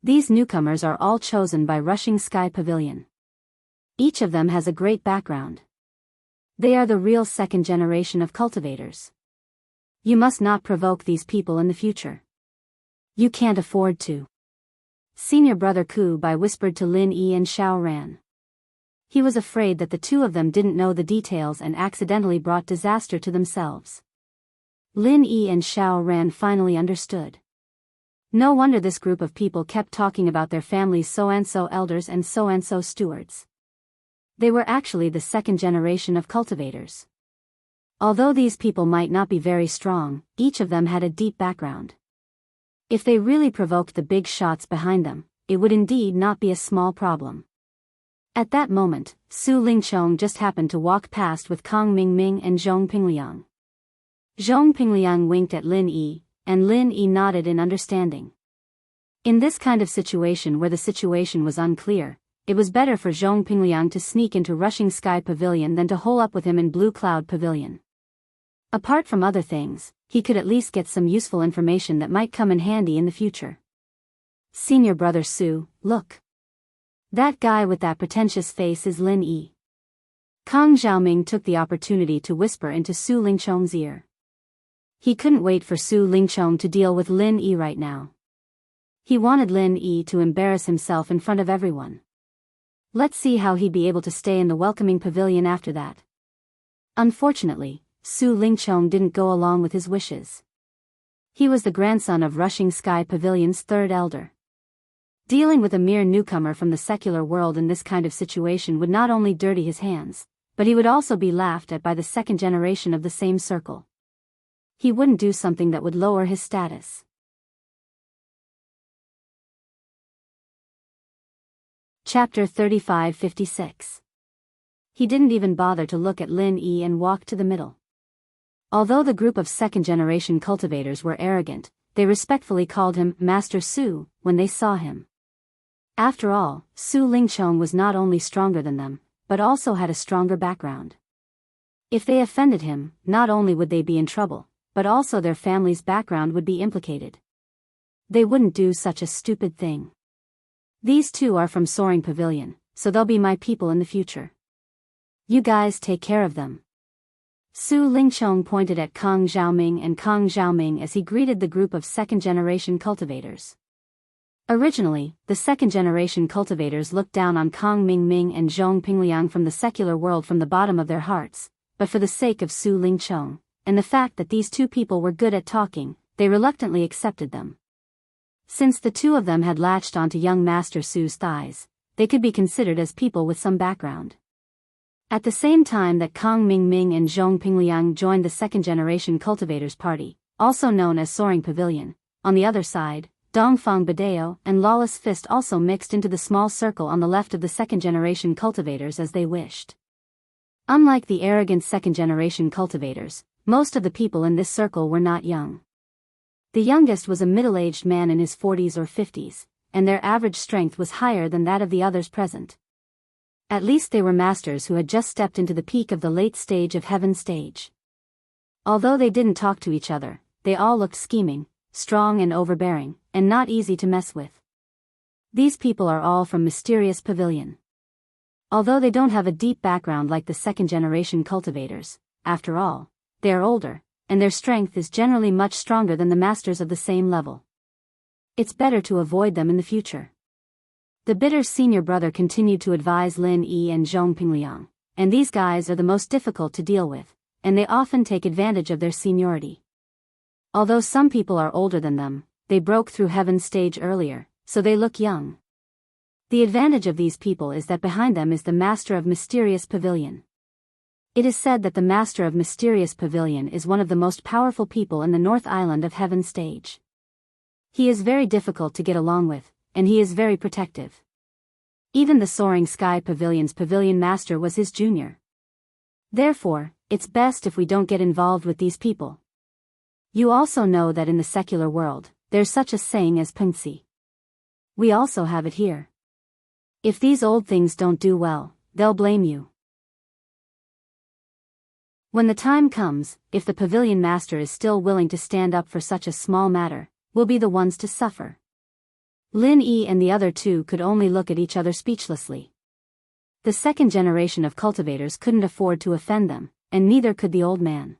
These newcomers are all chosen by Rushing Sky Pavilion. Each of them has a great background. They are the real second generation of cultivators. You must not provoke these people in the future. You can't afford to. Senior brother Ku Bai whispered to Lin Yi and Xiao Ran. He was afraid that the two of them didn't know the details and accidentally brought disaster to themselves. Lin Yi and Xiao Ran finally understood. No wonder this group of people kept talking about their families' so-and-so elders and so-and-so stewards. They were actually the second generation of cultivators. Although these people might not be very strong, each of them had a deep background. If they really provoked the big shots behind them, it would indeed not be a small problem. At that moment, Su Lingchong just happened to walk past with Kang Mingming and Zhong Pingliang. Zhong Pingliang winked at Lin Yi, and Lin Yi nodded in understanding. In this kind of situation where the situation was unclear, it was better for Zhong Pingliang to sneak into Rushing Sky Pavilion than to hole up with him in Blue Cloud Pavilion. Apart from other things, he could at least get some useful information that might come in handy in the future. Senior brother Su, look. That guy with that pretentious face is Lin Yi. Kang Xiaoming took the opportunity to whisper into Su Lingchong's ear. He couldn't wait for Su Lingchong to deal with Lin Yi right now. He wanted Lin Yi to embarrass himself in front of everyone. Let's see how he'd be able to stay in the welcoming pavilion after that. Unfortunately, Su Lingchong didn't go along with his wishes. He was the grandson of Rushing Sky Pavilion's third elder. Dealing with a mere newcomer from the secular world in this kind of situation would not only dirty his hands, but he would also be laughed at by the second generation of the same circle. He wouldn't do something that would lower his status. Chapter 35-56. He didn't even bother to look at Lin Yi and walked to the middle. Although the group of second-generation cultivators were arrogant, they respectfully called him Master Su when they saw him. After all, Su Lingchong was not only stronger than them, but also had a stronger background. If they offended him, not only would they be in trouble, but also their family's background would be implicated. They wouldn't do such a stupid thing. These two are from Soaring Pavilion, so they'll be my people in the future. You guys take care of them. Su Lingchong pointed at Kang Xiaoming and Kang Xiaoming as he greeted the group of second-generation cultivators. Originally, the second-generation cultivators looked down on Kang Mingming and Zhong Pingliang from the secular world from the bottom of their hearts, but for the sake of Su Lingchong, and the fact that these two people were good at talking, they reluctantly accepted them. Since the two of them had latched onto young Master Su's thighs, they could be considered as people with some background. At the same time that Kang Mingming and Zhong Pingliang joined the second-generation cultivators party, also known as Soaring Pavilion, on the other side, Dongfang Badeo and Lawless Fist also mixed into the small circle on the left of the second-generation cultivators as they wished. Unlike the arrogant second-generation cultivators, most of the people in this circle were not young. The youngest was a middle-aged man in his 40s or 50s, and their average strength was higher than that of the others present. At least they were masters who had just stepped into the peak of the late stage of Heaven stage. Although they didn't talk to each other, they all looked scheming, strong and overbearing, and not easy to mess with. These people are all from Mysterious Pavilion. Although they don't have a deep background like the second-generation cultivators, after all, they are older, and their strength is generally much stronger than the masters of the same level. It's better to avoid them in the future. The bitter senior brother continued to advise Lin Yi and Zhong Pingliang, and these guys are the most difficult to deal with, and they often take advantage of their seniority. Although some people are older than them, they broke through Heaven stage earlier, so they look young. The advantage of these people is that behind them is the Master of Mysterious Pavilion. It is said that the Master of Mysterious Pavilion is one of the most powerful people in the North Island of Heaven stage. He is very difficult to get along with, and he is very protective. Even the Soaring Sky Pavilion's Pavilion Master was his junior. Therefore, it's best if we don't get involved with these people. You also know that in the secular world, there's such a saying as pengsi. We also have it here. If these old things don't do well, they'll blame you. When the time comes, if the Pavilion Master is still willing to stand up for such a small matter, we'll be the ones to suffer. Lin Yi and the other two could only look at each other speechlessly. The second generation of cultivators couldn't afford to offend them, and neither could the old man.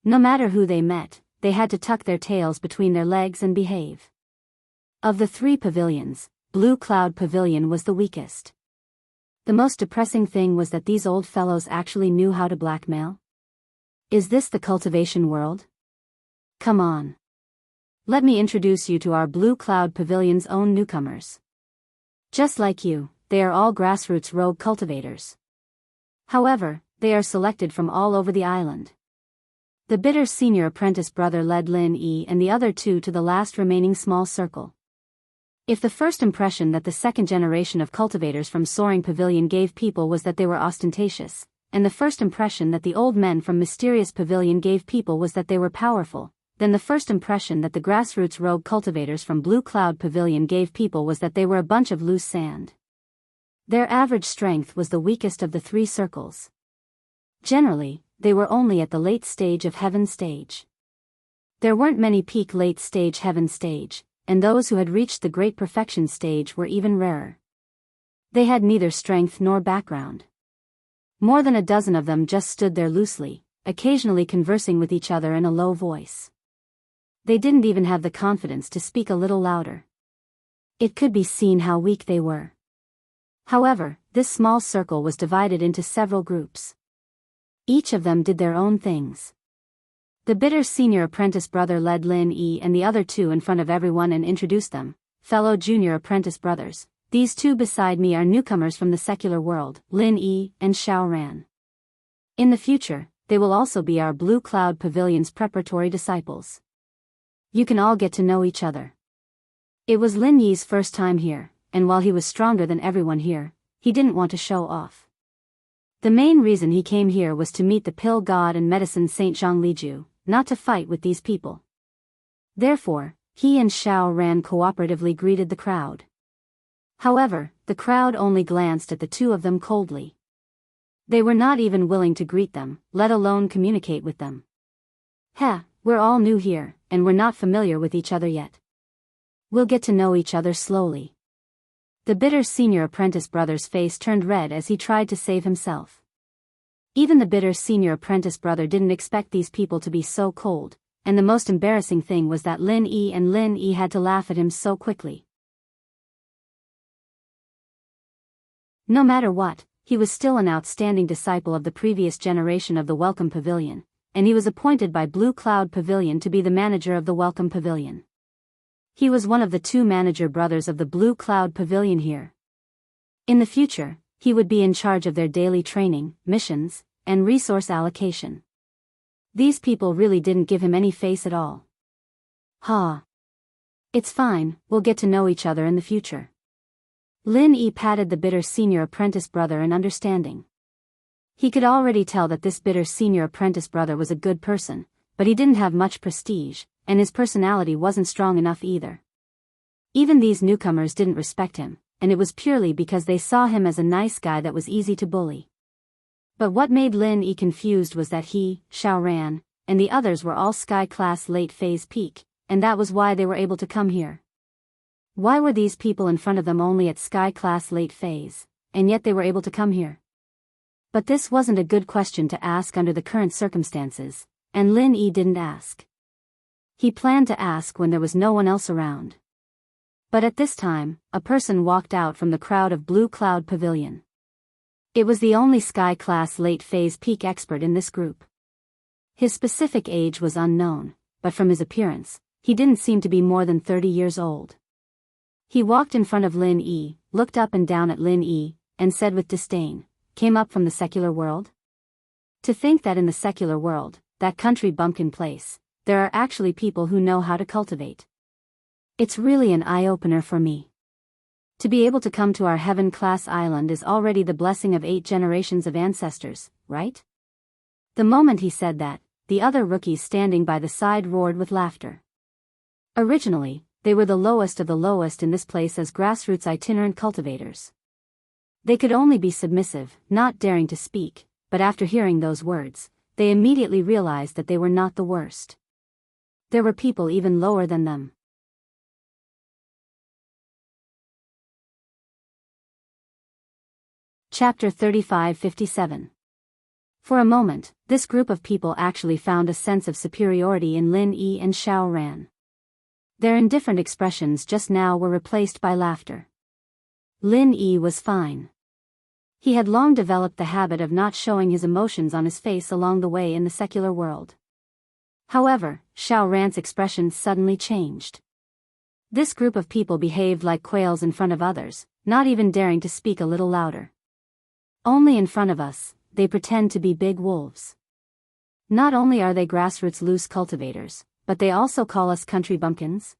No matter who they met, they had to tuck their tails between their legs and behave. Of the three pavilions, Blue Cloud Pavilion was the weakest. The most depressing thing was that these old fellows actually knew how to blackmail. Is this the cultivation world? Come on. Let me introduce you to our Blue Cloud Pavilion's own newcomers. Just like you, they are all grassroots rogue cultivators. However, they are selected from all over the island. The bitter senior apprentice brother led Lin Yi and the other two to the last remaining small circle. If the first impression that the second generation of cultivators from Soaring Pavilion gave people was that they were ostentatious, and the first impression that the old men from Mysterious Pavilion gave people was that they were powerful, then the first impression that the grassroots rogue cultivators from Blue Cloud Pavilion gave people was that they were a bunch of loose sand. Their average strength was the weakest of the three circles. Generally, they were only at the late stage of Heaven stage. There weren't many peak late stage Heaven stage, and those who had reached the Great Perfection stage were even rarer. They had neither strength nor background. More than a dozen of them just stood there loosely, occasionally conversing with each other in a low voice. They didn't even have the confidence to speak a little louder. It could be seen how weak they were. However, this small circle was divided into several groups. Each of them did their own things. The bitter senior apprentice brother led Lin Yi and the other two in front of everyone and introduced them, fellow junior apprentice brothers. These two beside me are newcomers from the secular world, Lin Yi and Xiao Ran. In the future, they will also be our Blue Cloud Pavilion's preparatory disciples. You can all get to know each other. It was Lin Yi's first time here, and while he was stronger than everyone here, he didn't want to show off. The main reason he came here was to meet the pill god and medicine Saint Zhang Liju, not to fight with these people. Therefore, he and Xiao Ran cooperatively greeted the crowd. However, the crowd only glanced at the two of them coldly. They were not even willing to greet them, let alone communicate with them. Heh, we're all new here, and we're not familiar with each other yet. We'll get to know each other slowly. The bitter senior apprentice brother's face turned red as he tried to save himself. Even the bitter senior apprentice brother didn't expect these people to be so cold, and the most embarrassing thing was that Lin Yi had to laugh at him so quickly. No matter what, he was still an outstanding disciple of the previous generation of the Welcome Pavilion, and he was appointed by Blue Cloud Pavilion to be the manager of the Welcome Pavilion. He was one of the two manager brothers of the Blue Cloud Pavilion here. In the future, he would be in charge of their daily training, missions, and resource allocation. These people really didn't give him any face at all. Ha! It's fine, we'll get to know each other in the future. Lin Yi patted the bitter senior apprentice brother in understanding. He could already tell that this bitter senior apprentice brother was a good person, but he didn't have much prestige, and his personality wasn't strong enough either. Even these newcomers didn't respect him, and it was purely because they saw him as a nice guy that was easy to bully. But what made Lin Yi confused was that he, Xiao Ran, and the others were all Sky Class Late Phase Peak, and that was why they were able to come here. Why were these people in front of them only at Sky Class Late Phase, and yet they were able to come here? But this wasn't a good question to ask under the current circumstances, and Lin Yi didn't ask. He planned to ask when there was no one else around. But at this time, a person walked out from the crowd of Blue Cloud Pavilion. It was the only Sky Class Late Phase Peak expert in this group. His specific age was unknown, but from his appearance, he didn't seem to be more than 30 years old. He walked in front of Lin Yi, looked up and down at Lin Yi, and said with disdain, "Came up from the secular world? To think that in the secular world, that country bumpkin place, there are actually people who know how to cultivate. It's really an eye-opener for me. To be able to come to our heaven-class island is already the blessing of 8 generations of ancestors, right?" The moment he said that, the other rookies standing by the side roared with laughter. Originally, they were the lowest of the lowest in this place as grassroots itinerant cultivators. They could only be submissive, not daring to speak, but after hearing those words, they immediately realized that they were not the worst. There were people even lower than them. Chapter 35-57. For a moment, this group of people actually found a sense of superiority in Lin Yi and Xiao Ran. Their indifferent expressions just now were replaced by laughter. Lin Yi was fine. He had long developed the habit of not showing his emotions on his face along the way in the secular world. However, Xiao Ran's expression suddenly changed. This group of people behaved like quails in front of others, not even daring to speak a little louder. Only in front of us, they pretend to be big wolves. Not only are they grassroots loose cultivators, but they also call us country bumpkins.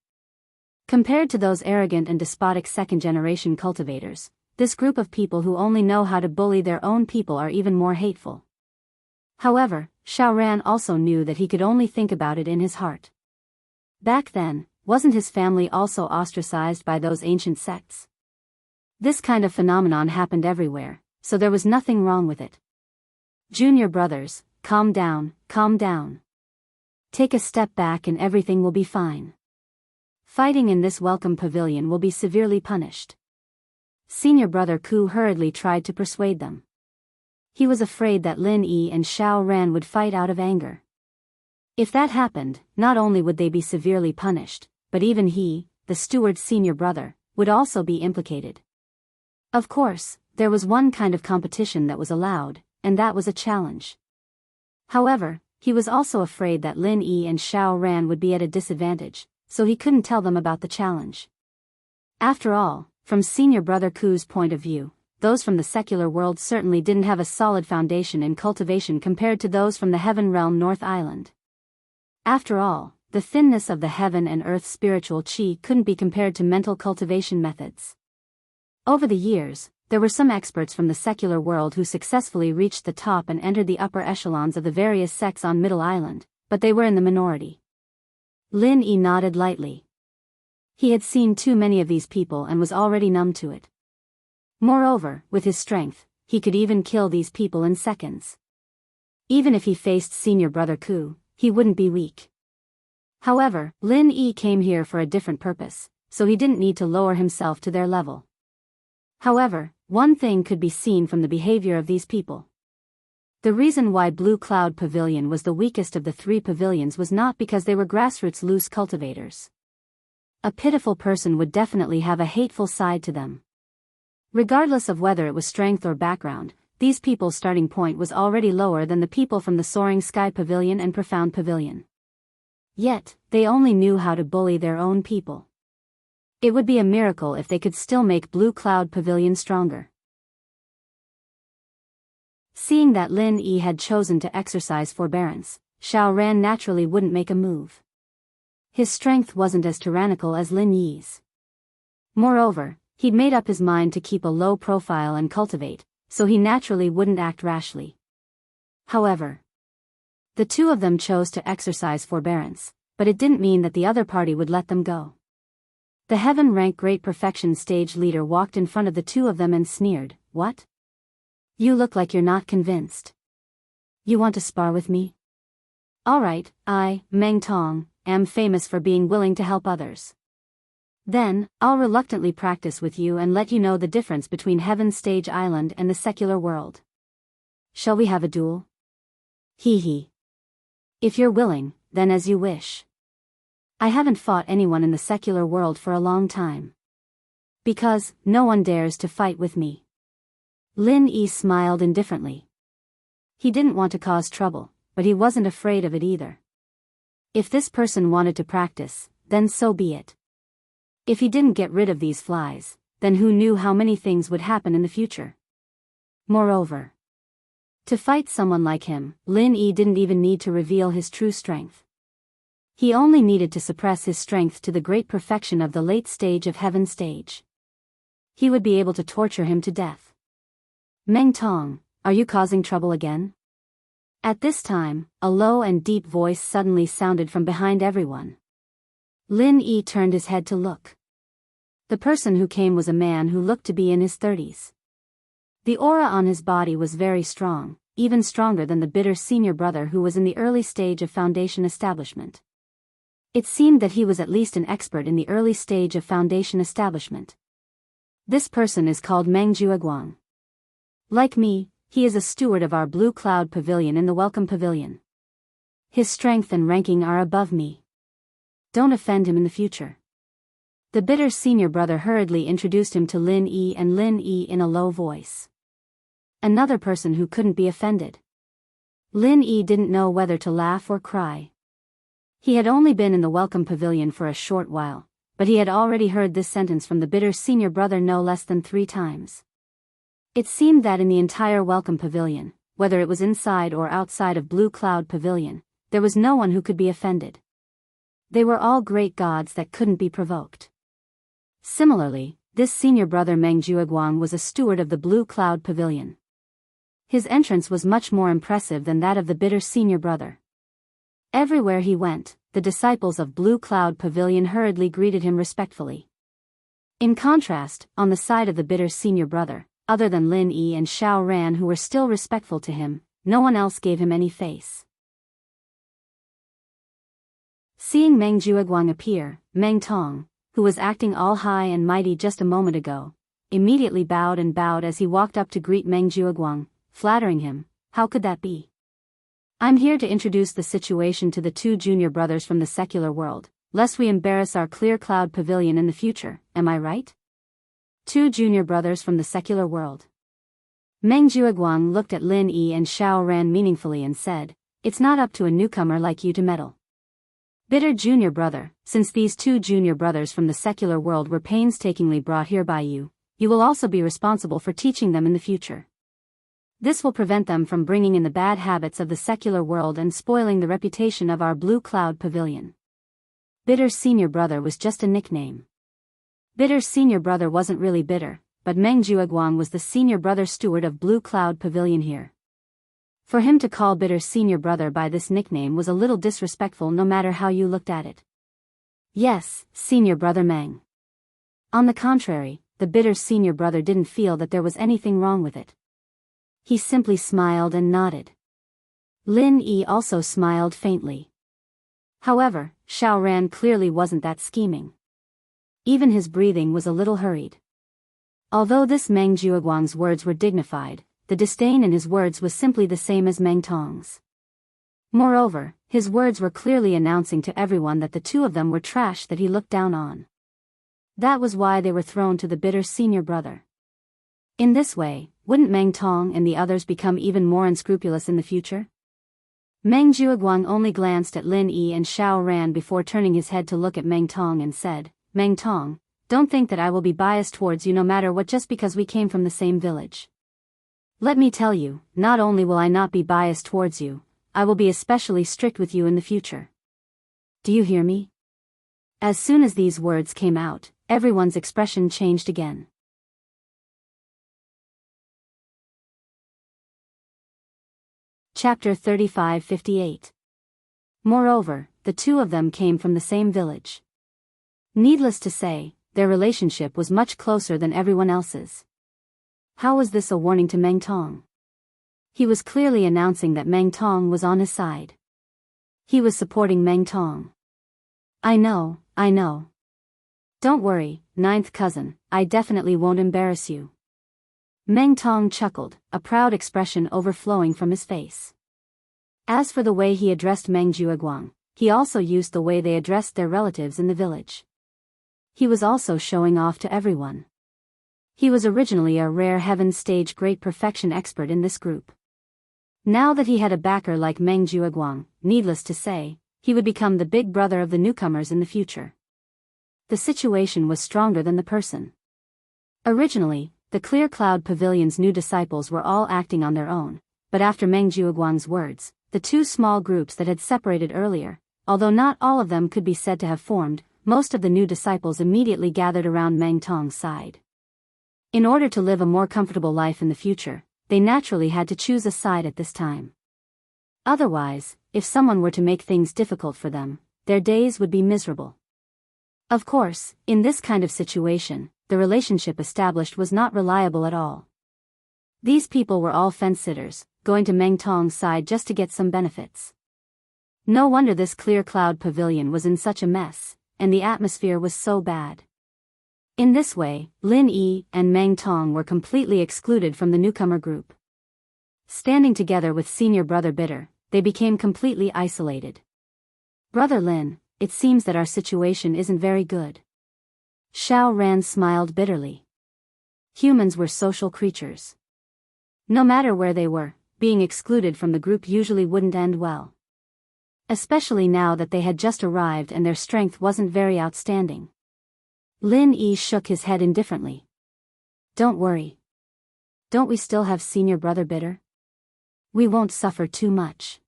Compared to those arrogant and despotic second-generation cultivators, this group of people who only know how to bully their own people are even more hateful. However, Xiao Ran also knew that he could only think about it in his heart. Back then, wasn't his family also ostracized by those ancient sects? This kind of phenomenon happened everywhere, so there was nothing wrong with it. Junior brothers, calm down, calm down. Take a step back and everything will be fine. Fighting in this welcome pavilion will be severely punished. Senior brother Ku hurriedly tried to persuade them. He was afraid that Lin Yi and Xiao Ran would fight out of anger. If that happened, not only would they be severely punished, but even he, the steward's senior brother, would also be implicated. Of course, there was one kind of competition that was allowed, and that was a challenge. However, he was also afraid that Lin Yi and Xiao Ran would be at a disadvantage, so he couldn't tell them about the challenge. After all, from senior brother Ku's point of view, those from the secular world certainly didn't have a solid foundation in cultivation compared to those from the Heaven Realm North Island. After all, the thinness of the heaven and earth spiritual qi couldn't be compared to mental cultivation methods. Over the years, there were some experts from the secular world who successfully reached the top and entered the upper echelons of the various sects on Middle Island, but they were in the minority. Lin Yi nodded lightly. He had seen too many of these people and was already numb to it. Moreover, with his strength, he could even kill these people in seconds. Even if he faced senior brother Ku, he wouldn't be weak. However, Lin Yi came here for a different purpose, so he didn't need to lower himself to their level. However, one thing could be seen from the behavior of these people. The reason why Blue Cloud Pavilion was the weakest of the three pavilions was not because they were grassroots loose cultivators. A pitiful person would definitely have a hateful side to them. Regardless of whether it was strength or background, these people's starting point was already lower than the people from the Soaring Sky Pavilion and Profound Pavilion. Yet, they only knew how to bully their own people. It would be a miracle if they could still make Blue Cloud Pavilion stronger. Seeing that Lin Yi had chosen to exercise forbearance, Xiao Ran naturally wouldn't make a move. His strength wasn't as tyrannical as Lin Yi's. Moreover, he'd made up his mind to keep a low profile and cultivate, so he naturally wouldn't act rashly. However, the two of them chose to exercise forbearance, but it didn't mean that the other party would let them go. The heaven-rank Great Perfection stage leader walked in front of the two of them and sneered, "What? You look like you're not convinced. You want to spar with me? Alright, I, Meng Tong, am famous for being willing to help others. Then, I'll reluctantly practice with you and let you know the difference between Heaven's Stage Island and the secular world. Shall we have a duel? Hee hee. If you're willing, then as you wish. I haven't fought anyone in the secular world for a long time. Because, no one dares to fight with me." Lin Yi smiled indifferently. He didn't want to cause trouble, but he wasn't afraid of it either. If this person wanted to practice, then so be it. If he didn't get rid of these flies, then who knew how many things would happen in the future. Moreover, to fight someone like him, Lin Yi didn't even need to reveal his true strength. He only needed to suppress his strength to the great perfection of the late stage of Heaven Stage. He would be able to torture him to death. "Meng Tong, are you causing trouble again?" At this time, a low and deep voice suddenly sounded from behind everyone. Lin Yi turned his head to look. The person who came was a man who looked to be in his 30s. The aura on his body was very strong, even stronger than the bitter senior brother who was in the early stage of foundation establishment. It seemed that he was at least an expert in the early stage of foundation establishment. This person is called Meng Jueguang. Like me, he is a steward of our Blue Cloud Pavilion in the Welcome Pavilion. His strength and ranking are above me. don't offend him in the future. The bitter senior brother hurriedly introduced him to Lin Yi and Lin Yi in a low voice. Another person who couldn't be offended. Lin Yi didn't know whether to laugh or cry. He had only been in the welcome pavilion for a short while, but he had already heard this sentence from the bitter senior brother no less than 3 times. It seemed that in the entire welcome pavilion, whether it was inside or outside of Blue Cloud Pavilion, there was no one who could be offended. They were all great gods that couldn't be provoked. Similarly, this senior brother Meng Jueguang was a steward of the Blue Cloud Pavilion. His entrance was much more impressive than that of the bitter senior brother. Everywhere he went, the disciples of Blue Cloud Pavilion hurriedly greeted him respectfully. In contrast, on the side of the bitter senior brother, other than Lin Yi and Xiao Ran who were still respectful to him, no one else gave him any face. Seeing Meng Jueguang appear, Meng Tong, who was acting all high and mighty just a moment ago, immediately bowed as he walked up to greet Meng Jueguang, flattering him. How could that be? I'm here to introduce the situation to the 2 junior brothers from the secular world, lest we embarrass our Clear Cloud Pavilion in the future, am I right? 2 junior brothers from the secular world. Meng Jueguang looked at Lin Yi and Xiao Ran meaningfully and said, it's not up to a newcomer like you to meddle. Bitter junior brother, since these 2 junior brothers from the secular world were painstakingly brought here by you, you will also be responsible for teaching them in the future. This will prevent them from bringing in the bad habits of the secular world and spoiling the reputation of our Blue Cloud Pavilion. Bitter senior brother was just a nickname. Bitter senior brother wasn't really bitter, but Meng Jueguang was the senior brother steward of Blue Cloud Pavilion here. For him to call bitter senior brother by this nickname was a little disrespectful no matter how you looked at it. Yes, senior brother Meng. On the contrary, the bitter senior brother didn't feel that there was anything wrong with it. He simply smiled and nodded. Lin Yi also smiled faintly. However, Xiao Ran clearly wasn't that scheming. Even his breathing was a little hurried. Although this Meng Jueguang's words were dignified, the disdain in his words was simply the same as Meng Tong's. Moreover, his words were clearly announcing to everyone that the 2 of them were trash that he looked down on. That was why they were thrown to the bitter senior brother. In this way, wouldn't Meng Tong and the others become even more unscrupulous in the future? Meng Jueguang only glanced at Lin Yi and Xiao Ran before turning his head to look at Meng Tong and said, Meng Tong, don't think that I will be biased towards you no matter what just because we came from the same village. Let me tell you, not only will I not be biased towards you, I will be especially strict with you in the future. Do you hear me? As soon as these words came out, everyone's expression changed again. Chapter 35-58. Moreover, the 2 of them came from the same village. Needless to say, their relationship was much closer than everyone else's. How was this a warning to Meng Tong? He was clearly announcing that Meng Tong was on his side. He was supporting Meng Tong. I know. Don't worry, 9th cousin, I definitely won't embarrass you. Meng Tong chuckled, a proud expression overflowing from his face. As for the way he addressed Meng Jueguang, he also used the way they addressed their relatives in the village. He was also showing off to everyone. He was originally a rare heaven stage great perfection expert in this group. Now that he had a backer like Meng Jueguang, needless to say, he would become the big brother of the newcomers in the future. The situation was stronger than the person. Originally, the Clear Cloud Pavilion's new disciples were all acting on their own, but after Meng Jueguang's words, the 2 small groups that had separated earlier, although not all of them could be said to have formed, most of the new disciples immediately gathered around Meng Tong's side. In order to live a more comfortable life in the future, they naturally had to choose a side at this time. Otherwise, if someone were to make things difficult for them, their days would be miserable. Of course, in this kind of situation, the relationship established was not reliable at all. These people were all fence-sitters, going to Meng Tong's side just to get some benefits. No wonder this Clear Cloud Pavilion was in such a mess, and the atmosphere was so bad. In this way, Lin Yi and Meng Tong were completely excluded from the newcomer group. Standing together with senior brother Bitter, they became completely isolated. Brother Lin, it seems that our situation isn't very good. Xiao Ran smiled bitterly. Humans were social creatures. No matter where they were, being excluded from the group usually wouldn't end well. Especially now that they had just arrived and their strength wasn't very outstanding. Lin Yi shook his head indifferently. Don't worry. Don't we still have senior brother Bitter? We won't suffer too much.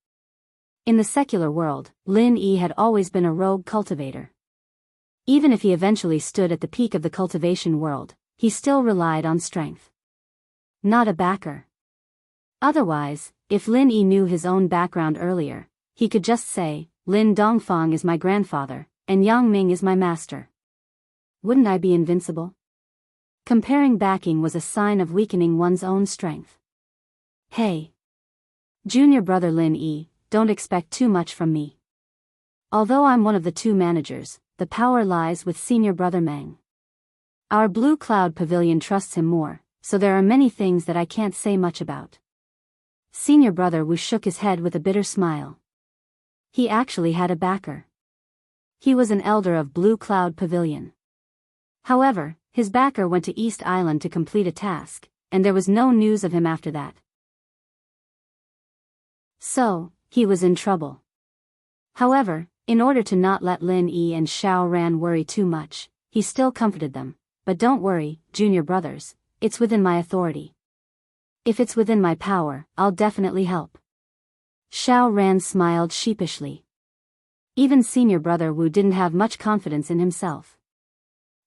In the secular world, Lin Yi had always been a rogue cultivator. Even if he eventually stood at the peak of the cultivation world, he still relied on strength. Not a backer. Otherwise, if Lin Yi knew his own background earlier, he could just say, Lin Dongfang is my grandfather, and Yang Ming is my master. Wouldn't I be invincible? Comparing backing was a sign of weakening one's own strength. Hey! Junior brother Lin Yi, don't expect too much from me. Although I'm one of the two managers, the power lies with senior brother Meng. Our Blue Cloud Pavilion trusts him more, so there are many things that I can't say much about. Senior brother Wu shook his head with a bitter smile. He actually had a backer. He was an elder of Blue Cloud Pavilion. However, his backer went to East Island to complete a task, and there was no news of him after that. So, he was in trouble. However, in order to not let Lin Yi and Xiao Ran worry too much, he still comforted them. But don't worry, junior brothers, it's within my authority. If it's within my power, I'll definitely help. Xiao Ran smiled sheepishly. Even senior brother Wu didn't have much confidence in himself.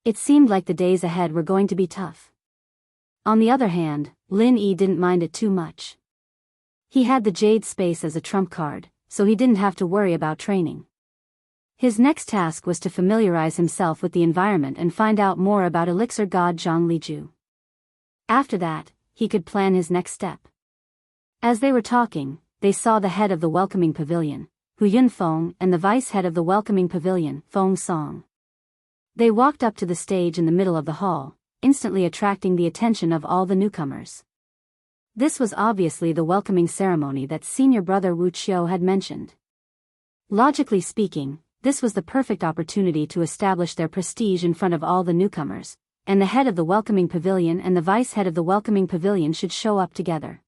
It seemed like the days ahead were going to be tough. On the other hand, Lin Yi didn't mind it too much. He had the Jade Space as a trump card, so he didn't have to worry about training. His next task was to familiarize himself with the environment and find out more about Elixir God Zhang Liju. After that, he could plan his next step. As they were talking, they saw the head of the welcoming pavilion, Hu Yunfeng, and the vice head of the welcoming pavilion, Feng Song. They walked up to the stage in the middle of the hall, instantly attracting the attention of all the newcomers. This was obviously the welcoming ceremony that senior brother Wu Qiu had mentioned. Logically speaking, this was the perfect opportunity to establish their prestige in front of all the newcomers, and the head of the welcoming pavilion and the vice head of the welcoming pavilion should show up together.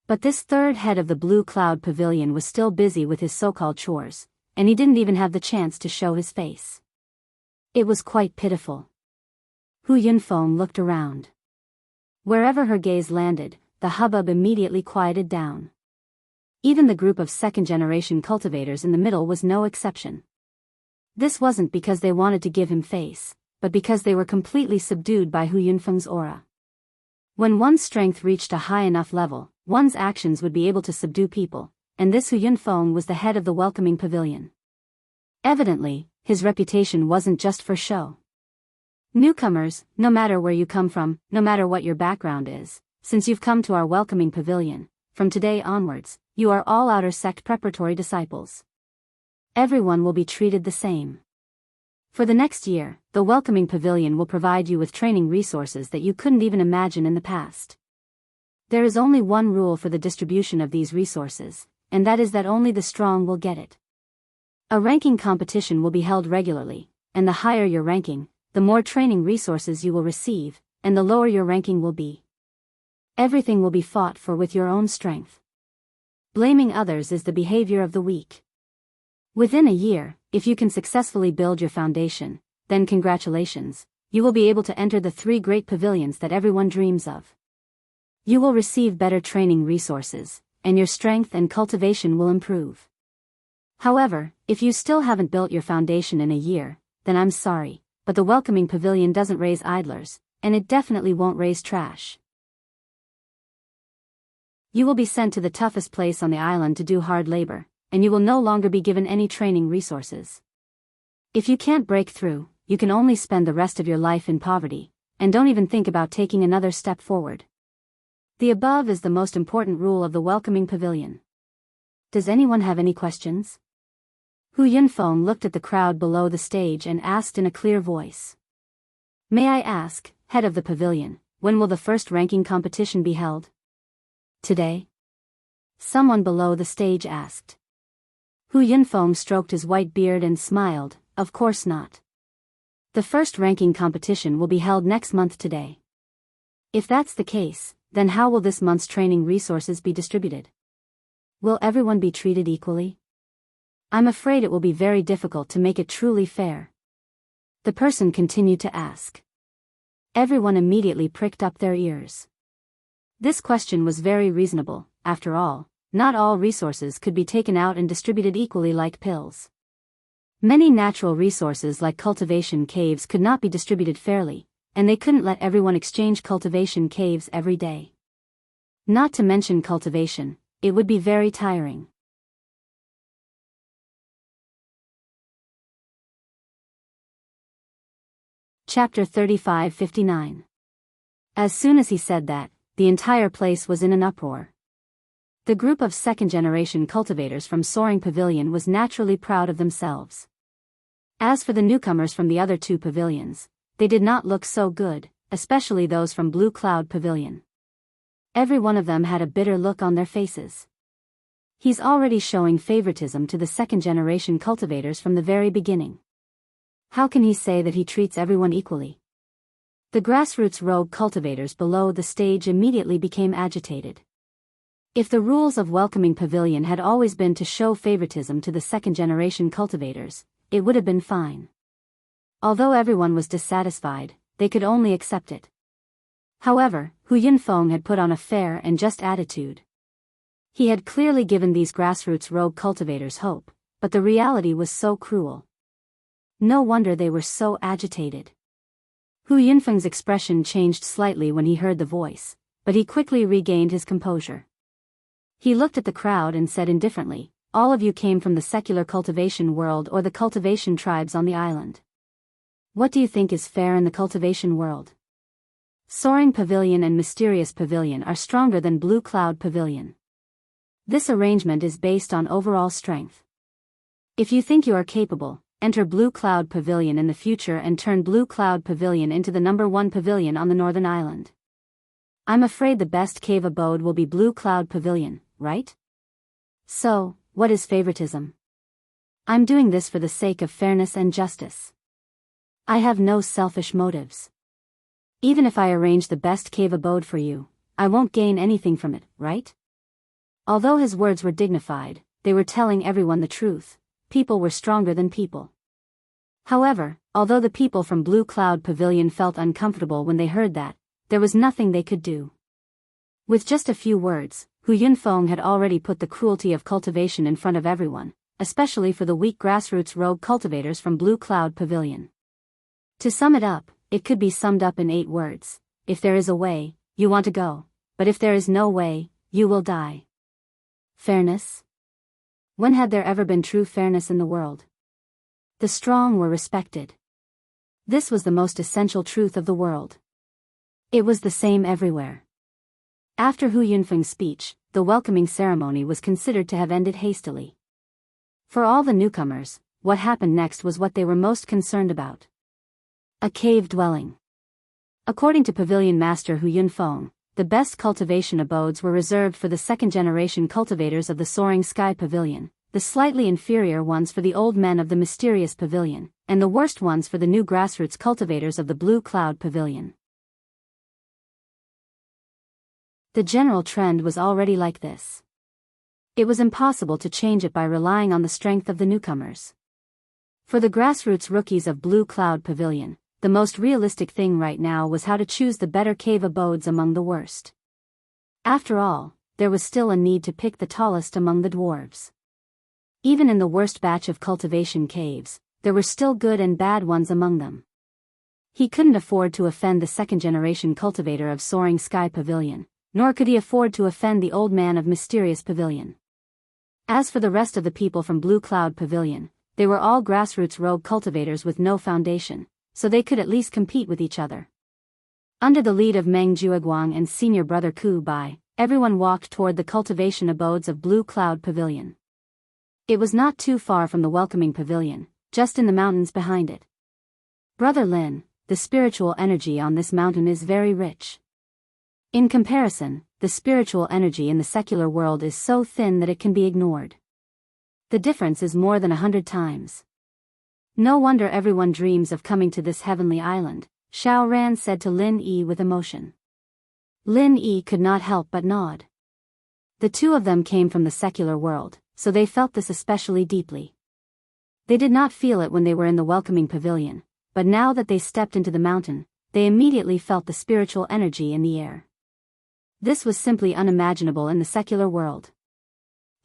But this third head of the Blue Cloud Pavilion was still busy with his so-called chores, and he didn't even have the chance to show his face. It was quite pitiful. Hu Yunfeng looked around. Wherever her gaze landed, the hubbub immediately quieted down. Even the group of second-generation cultivators in the middle was no exception. This wasn't because they wanted to give him face, but because they were completely subdued by Hu Yunfeng's aura. When one's strength reached a high enough level, one's actions would be able to subdue people, and this Hu Yunfeng was the head of the welcoming pavilion. Evidently, his reputation wasn't just for show. Newcomers, no matter where you come from, no matter what your background is, since you've come to our welcoming pavilion, from today onwards, you are all outer sect preparatory disciples. Everyone will be treated the same. For the next year, the welcoming pavilion will provide you with training resources that you couldn't even imagine in the past. There is only one rule for the distribution of these resources, and that is that only the strong will get it. A ranking competition will be held regularly, and the higher your ranking, the more training resources you will receive, and the lower your ranking will be. Everything will be fought for with your own strength. Blaming others is the behavior of the weak. Within a year, if you can successfully build your foundation, then congratulations, you will be able to enter the 3 great pavilions that everyone dreams of. You will receive better training resources, and your strength and cultivation will improve. However, if you still haven't built your foundation in a year, then I'm sorry, but the welcoming pavilion doesn't raise idlers, and it definitely won't raise trash. You will be sent to the toughest place on the island to do hard labor, and you will no longer be given any training resources. If you can't break through, you can only spend the rest of your life in poverty, and don't even think about taking another step forward. The above is the most important rule of the welcoming pavilion. Does anyone have any questions? Hu Yunfeng looked at the crowd below the stage and asked in a clear voice. May I ask, head of the pavilion, when will the first ranking competition be held? Today? Someone below the stage asked. Hu Yunfeng stroked his white beard and smiled. Of course not. The first ranking competition will be held next month today. If that's the case, then how will this month's training resources be distributed? Will everyone be treated equally? I'm afraid it will be very difficult to make it truly fair. The person continued to ask. Everyone immediately pricked up their ears. This question was very reasonable. After all, not all resources could be taken out and distributed equally like pills. Many natural resources like cultivation caves could not be distributed fairly, and they couldn't let everyone exchange cultivation caves every day. Not to mention cultivation, it would be very tiring. Chapter 35-59. As soon as he said that, the entire place was in an uproar. The group of second-generation cultivators from Soaring Pavilion was naturally proud of themselves. As for the newcomers from the other two pavilions, they did not look so good, especially those from Blue Cloud Pavilion. Every one of them had a bitter look on their faces. He's already showing favoritism to the second-generation cultivators from the very beginning. How can he say that he treats everyone equally? The grassroots rogue cultivators below the stage immediately became agitated. If the rules of welcoming pavilion had always been to show favoritism to the second-generation cultivators, it would have been fine. Although everyone was dissatisfied, they could only accept it. However, Hu Yunfeng had put on a fair and just attitude. He had clearly given these grassroots rogue cultivators hope, but the reality was so cruel. No wonder they were so agitated. Hu Yunfeng's expression changed slightly when he heard the voice, but he quickly regained his composure. He looked at the crowd and said indifferently, "All of you came from the secular cultivation world or the cultivation tribes on the island. What do you think is fair in the cultivation world? Soaring Pavilion and Mysterious Pavilion are stronger than Blue Cloud Pavilion. This arrangement is based on overall strength. If you think you are capable, enter Blue Cloud Pavilion in the future and turn Blue Cloud Pavilion into the #1 pavilion on the northern island. I'm afraid the best cave abode will be Blue Cloud Pavilion, right? So, what is favoritism? I'm doing this for the sake of fairness and justice. I have no selfish motives. Even if I arrange the best cave abode for you, I won't gain anything from it, right?" Although his words were dignified, they were telling everyone the truth. People were stronger than people. However, although the people from Blue Cloud Pavilion felt uncomfortable when they heard that, there was nothing they could do. With just a few words, Hu Yunfeng had already put the cruelty of cultivation in front of everyone, especially for the weak grassroots rogue cultivators from Blue Cloud Pavilion. To sum it up, it could be summed up in 8 words. If there is a way, you want to go, but if there is no way, you will die. Fairness? When had there ever been true fairness in the world? The strong were respected. This was the most essential truth of the world. It was the same everywhere. After Hu Yunfeng's speech, the welcoming ceremony was considered to have ended hastily. For all the newcomers, what happened next was what they were most concerned about. A cave dwelling. According to Pavilion Master Hu Yunfeng, the best cultivation abodes were reserved for the second-generation cultivators of the Soaring Sky Pavilion, the slightly inferior ones for the old men of the Mysterious Pavilion, and the worst ones for the new grassroots cultivators of the Blue Cloud Pavilion. The general trend was already like this. It was impossible to change it by relying on the strength of the newcomers. For the grassroots rookies of Blue Cloud Pavilion, the most realistic thing right now was how to choose the better cave abodes among the worst. After all, there was still a need to pick the tallest among the dwarves. Even in the worst batch of cultivation caves, there were still good and bad ones among them. He couldn't afford to offend the second-generation cultivator of Soaring Sky Pavilion, nor could he afford to offend the old man of Mysterious Pavilion. As for the rest of the people from Blue Cloud Pavilion, they were all grassroots rogue cultivators with no foundation, so they could at least compete with each other. Under the lead of Meng Jueguang and senior brother Ku Bai, everyone walked toward the cultivation abodes of Blue Cloud Pavilion. It was not too far from the welcoming pavilion, just in the mountains behind it. Brother Lin, the spiritual energy on this mountain is very rich. In comparison, the spiritual energy in the secular world is so thin that it can be ignored. The difference is more than 100 times. No wonder everyone dreams of coming to this heavenly island, Xiao Ran said to Lin Yi with emotion. Lin Yi could not help but nod. The two of them came from the secular world, so they felt this especially deeply. They did not feel it when they were in the welcoming pavilion, but now that they stepped into the mountain, they immediately felt the spiritual energy in the air. This was simply unimaginable in the secular world.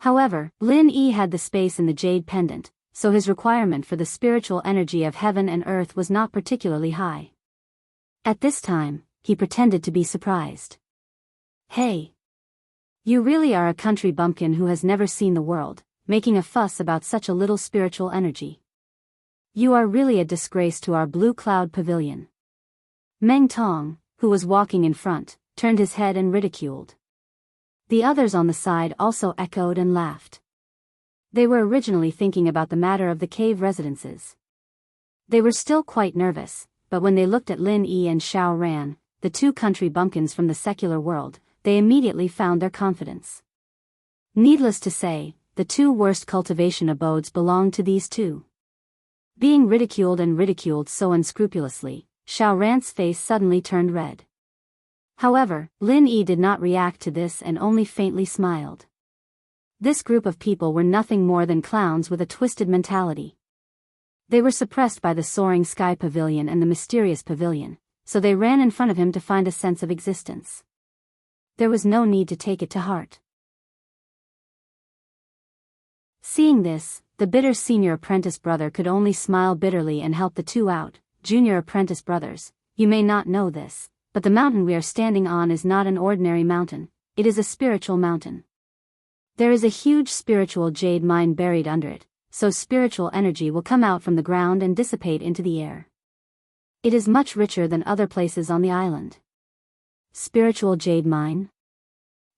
However, Lin Yi had the space in the jade pendant, so his requirement for the spiritual energy of heaven and earth was not particularly high. At this time, he pretended to be surprised. Hey! You really are a country bumpkin who has never seen the world, making a fuss about such a little spiritual energy. You are really a disgrace to our blue cloud pavilion. Meng Tong, who was walking in front, turned his head and ridiculed. The others on the side also echoed and laughed. They were originally thinking about the matter of the cave residences. They were still quite nervous, but when they looked at Lin Yi and Xiao Ran, the two country bumpkins from the secular world, they immediately found their confidence. Needless to say, the two worst cultivation abodes belonged to these two. Being ridiculed and ridiculed so unscrupulously, Xiao Ran's face suddenly turned red. However, Lin Yi did not react to this and only faintly smiled. This group of people were nothing more than clowns with a twisted mentality. They were suppressed by the soaring sky pavilion and the mysterious pavilion, so they ran in front of him to find a sense of existence. There was no need to take it to heart. Seeing this, the bitter senior apprentice brother could only smile bitterly and help the two out. Junior apprentice brothers, you may not know this, but the mountain we are standing on is not an ordinary mountain, it is a spiritual mountain. There is a huge spiritual jade mine buried under it, so spiritual energy will come out from the ground and dissipate into the air. It is much richer than other places on the island. Spiritual jade mine?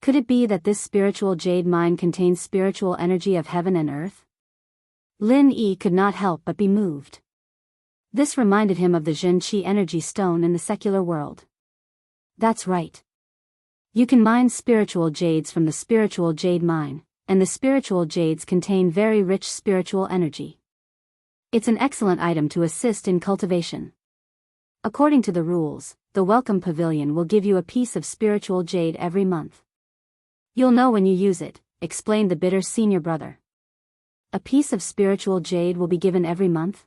Could it be that this spiritual jade mine contains spiritual energy of heaven and earth? Lin Yi could not help but be moved. This reminded him of the Zhen-Qi energy stone in the secular world. That's right. You can mine spiritual jades from the spiritual jade mine, and the spiritual jades contain very rich spiritual energy. It's an excellent item to assist in cultivation. According to the rules, the Welcome Pavilion will give you a piece of spiritual jade every month. You'll know when you use it, explained the bitter senior brother. A piece of spiritual jade will be given every month?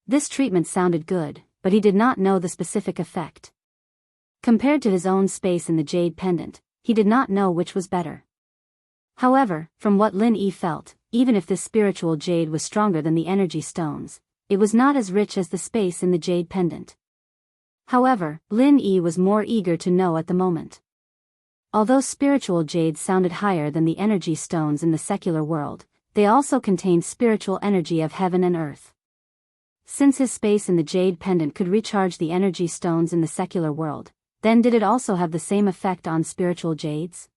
This treatment sounded good, but he did not know the specific effect. Compared to his own space in the jade pendant, he did not know which was better. However, from what Lin Yi felt, even if this spiritual jade was stronger than the energy stones, it was not as rich as the space in the jade pendant. However, Lin Yi was more eager to know at the moment. Although spiritual jades sounded higher than the energy stones in the secular world, they also contained spiritual energy of heaven and earth. Since his space in the jade pendant could recharge the energy stones in the secular world, then did it also have the same effect on spiritual jades?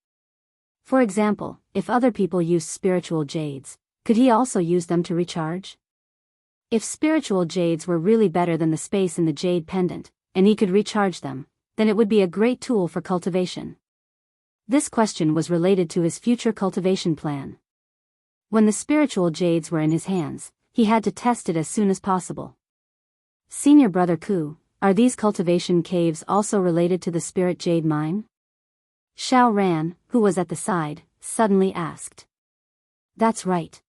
For example, if other people used spiritual jades, could he also use them to recharge? If spiritual jades were really better than the space in the jade pendant, and he could recharge them, then it would be a great tool for cultivation. This question was related to his future cultivation plan. When the spiritual jades were in his hands, he had to test it as soon as possible. Senior brother Ku, are these cultivation caves also related to the spirit jade mine? Xiao Ran, who was at the side, suddenly asked. That's right.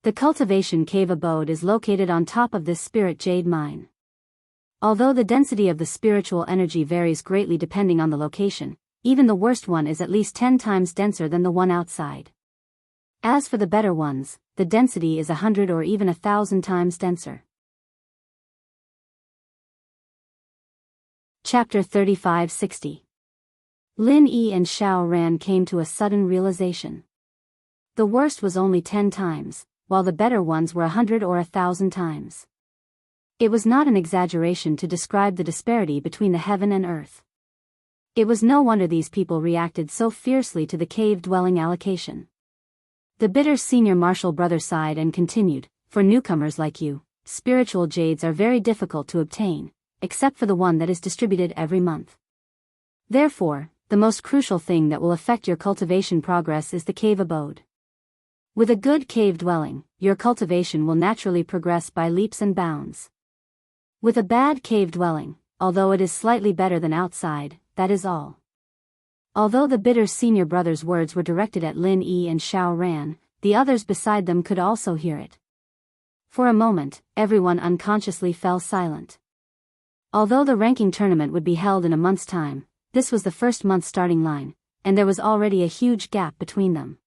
The cultivation cave abode is located on top of this spirit jade mine. Although the density of the spiritual energy varies greatly depending on the location, even the worst one is at least 10 times denser than the one outside. As for the better ones, the density is 100 or even 1,000 times denser. Chapter 3560. Lin Yi and Xiao Ran came to a sudden realization. The worst was only 10 times, while the better ones were 100 or 1,000 times. It was not an exaggeration to describe the disparity between the heaven and earth. It was no wonder these people reacted so fiercely to the cave-dwelling allocation. The bitter senior martial brother sighed and continued, for newcomers like you, spiritual jades are very difficult to obtain, except for the one that is distributed every month. Therefore, the most crucial thing that will affect your cultivation progress is the cave abode. With a good cave dwelling, your cultivation will naturally progress by leaps and bounds. With a bad cave dwelling, although it is slightly better than outside, that is all. Although the bitter senior brother's words were directed at Lin Yi and Xiao Ran, the others beside them could also hear it. For a moment, everyone unconsciously fell silent. Although the ranking tournament would be held in a month's time, this was the first month starting line, and there was already a huge gap between them.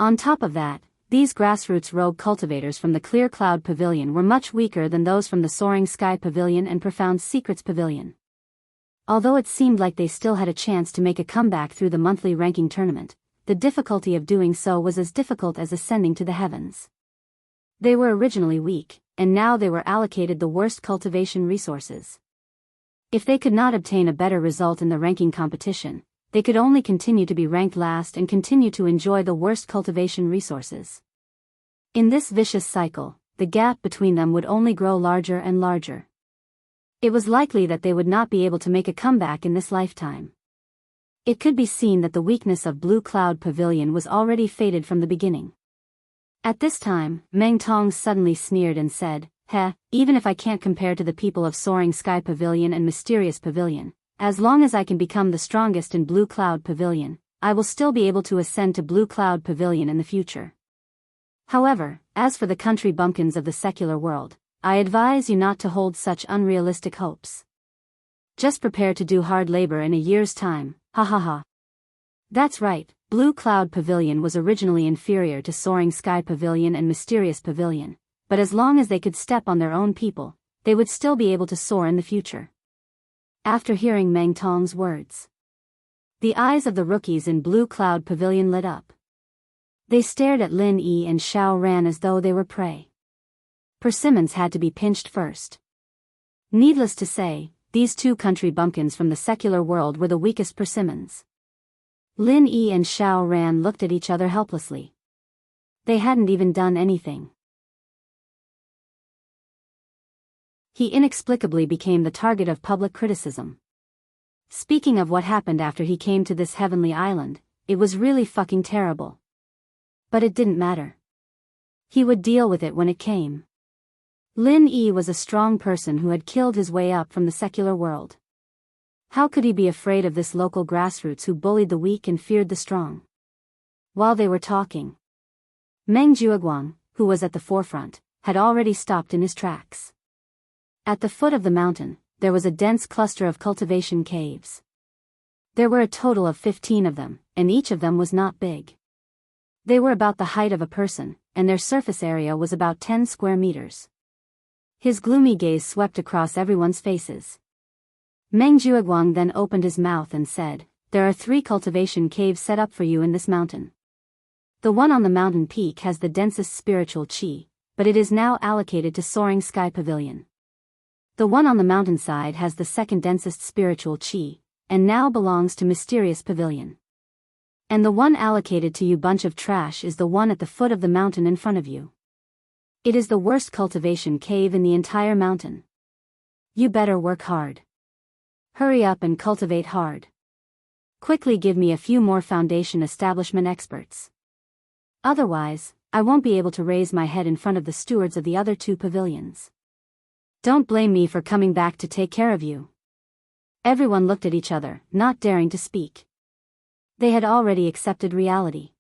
On top of that, these grassroots rogue cultivators from the Clear Cloud Pavilion were much weaker than those from the Soaring Sky Pavilion and Profound Secrets Pavilion. Although it seemed like they still had a chance to make a comeback through the monthly ranking tournament, the difficulty of doing so was as difficult as ascending to the heavens. They were originally weak, and now they were allocated the worst cultivation resources. If they could not obtain a better result in the ranking competition, they could only continue to be ranked last and continue to enjoy the worst cultivation resources. In this vicious cycle, the gap between them would only grow larger and larger. It was likely that they would not be able to make a comeback in this lifetime. It could be seen that the weakness of Blue Cloud Pavilion was already fated from the beginning. At this time, Meng Tong suddenly sneered and said, "Heh, even if I can't compare to the people of Soaring Sky Pavilion and Mysterious Pavilion, as long as I can become the strongest in Blue Cloud Pavilion, I will still be able to ascend to Blue Cloud Pavilion in the future. However, as for the country bumpkins of the secular world, I advise you not to hold such unrealistic hopes. Just prepare to do hard labor in a year's time, ha ha ha." That's right, Blue Cloud Pavilion was originally inferior to Soaring Sky Pavilion and Mysterious Pavilion, but as long as they could step on their own people, they would still be able to soar in the future. After hearing Meng Tong's words, the eyes of the rookies in Blue Cloud Pavilion lit up. They stared at Lin Yi and Xiao Ran as though they were prey. Persimmons had to be pinched first. Needless to say, these two country bumpkins from the secular world were the weakest persimmons. Lin Yi and Xiao Ran looked at each other helplessly. They hadn't even done anything. He inexplicably became the target of public criticism. Speaking of what happened after he came to this heavenly island, it was really fucking terrible. But it didn't matter. He would deal with it when it came. Lin Yi was a strong person who had killed his way up from the secular world. How could he be afraid of this local grassroots who bullied the weak and feared the strong? While they were talking, Meng Jueguang, who was at the forefront, had already stopped in his tracks. At the foot of the mountain, there was a dense cluster of cultivation caves. There were a total of 15 of them, and each of them was not big. They were about the height of a person, and their surface area was about 10 square meters. His gloomy gaze swept across everyone's faces. Meng Jueguang then opened his mouth and said, "There are 3 cultivation caves set up for you in this mountain. The one on the mountain peak has the densest spiritual qi, but it is now allocated to Soaring Sky Pavilion. The one on the mountainside has the second densest spiritual qi, and now belongs to Mysterious Pavilion. And the one allocated to you bunch of trash is the one at the foot of the mountain in front of you. It is the worst cultivation cave in the entire mountain. You better work hard. Hurry up and cultivate hard. Quickly give me a few more foundation establishment experts. Otherwise, I won't be able to raise my head in front of the stewards of the other 2 pavilions. Don't blame me for coming back to take care of you." Everyone looked at each other, not daring to speak. They had already accepted reality.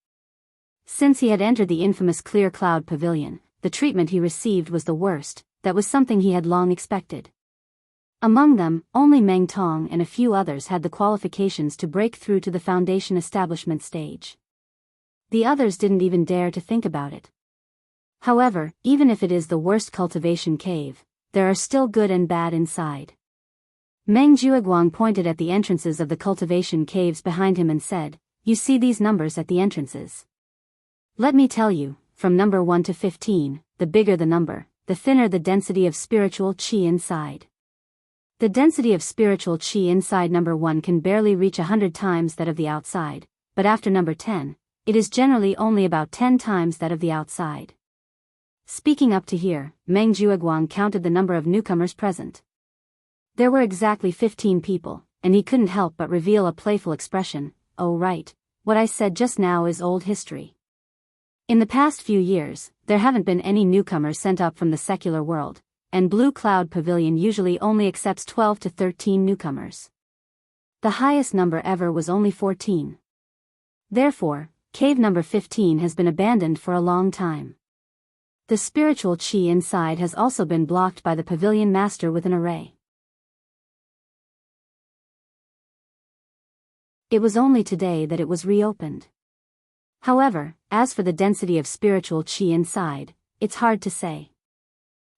Since he had entered the infamous Clear Cloud Pavilion, the treatment he received was the worst. That was something he had long expected. Among them, only Meng Tong and a few others had the qualifications to break through to the foundation establishment stage. The others didn't even dare to think about it. However, even if it is the worst cultivation cave, there are still good and bad inside. Meng Jueguang pointed at the entrances of the cultivation caves behind him and said, "You see these numbers at the entrances? Let me tell you, from number 1 to 15, the bigger the number, the thinner the density of spiritual qi inside. The density of spiritual qi inside number 1 can barely reach 100 times that of the outside, but after number 10, it is generally only about 10 times that of the outside." Speaking up to here, Meng Jueguang counted the number of newcomers present. There were exactly 15 people, and he couldn't help but reveal a playful expression. "Oh right, what I said just now is old history. In the past few years, there haven't been any newcomers sent up from the secular world, and Blue Cloud Pavilion usually only accepts 12 to 13 newcomers. The highest number ever was only 14. Therefore, cave number 15 has been abandoned for a long time. The spiritual chi inside has also been blocked by the pavilion master with an array. It was only today that it was reopened. However, as for the density of spiritual chi inside, it's hard to say.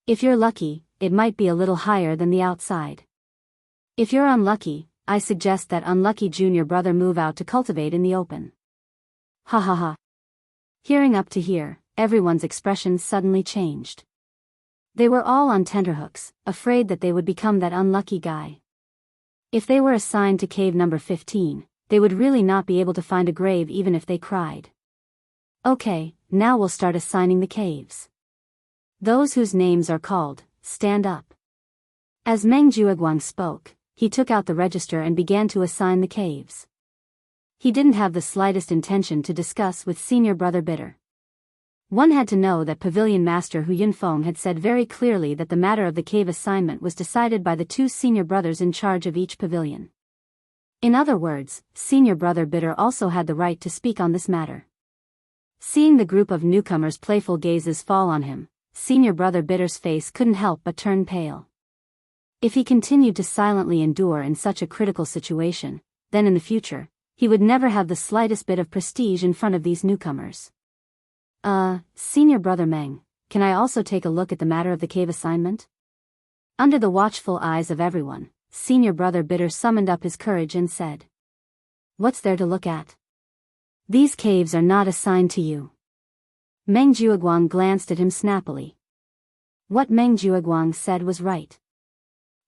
If you're lucky, it might be a little higher than the outside. If you're unlucky, I suggest that unlucky junior brother move out to cultivate in the open. Ha ha ha. Hearing up to here, everyone's expressions suddenly changed. They were all on tenterhooks, afraid that they would become that unlucky guy. If they were assigned to cave number 15, they would really not be able to find a grave even if they cried. Okay, now we'll start assigning the caves. Those whose names are called, stand up. As Meng Jueguang spoke, he took out the register and began to assign the caves. He didn't have the slightest intention to discuss with senior brother Bitter. One had to know that Pavilion Master Hu Yunfeng had said very clearly that the matter of the cave assignment was decided by the two senior brothers in charge of each pavilion. In other words, senior brother Bitter also had the right to speak on this matter. Seeing the group of newcomers' playful gazes fall on him, senior brother Bitter's face couldn't help but turn pale. If he continued to silently endure in such a critical situation, then in the future, he would never have the slightest bit of prestige in front of these newcomers. Senior brother Meng, can I also take a look at the matter of the cave assignment? Under the watchful eyes of everyone, senior brother Bitter summoned up his courage and said. What's there to look at? These caves are not assigned to you. Meng Jueguang glanced at him snappily. What Meng Jueguang said was right.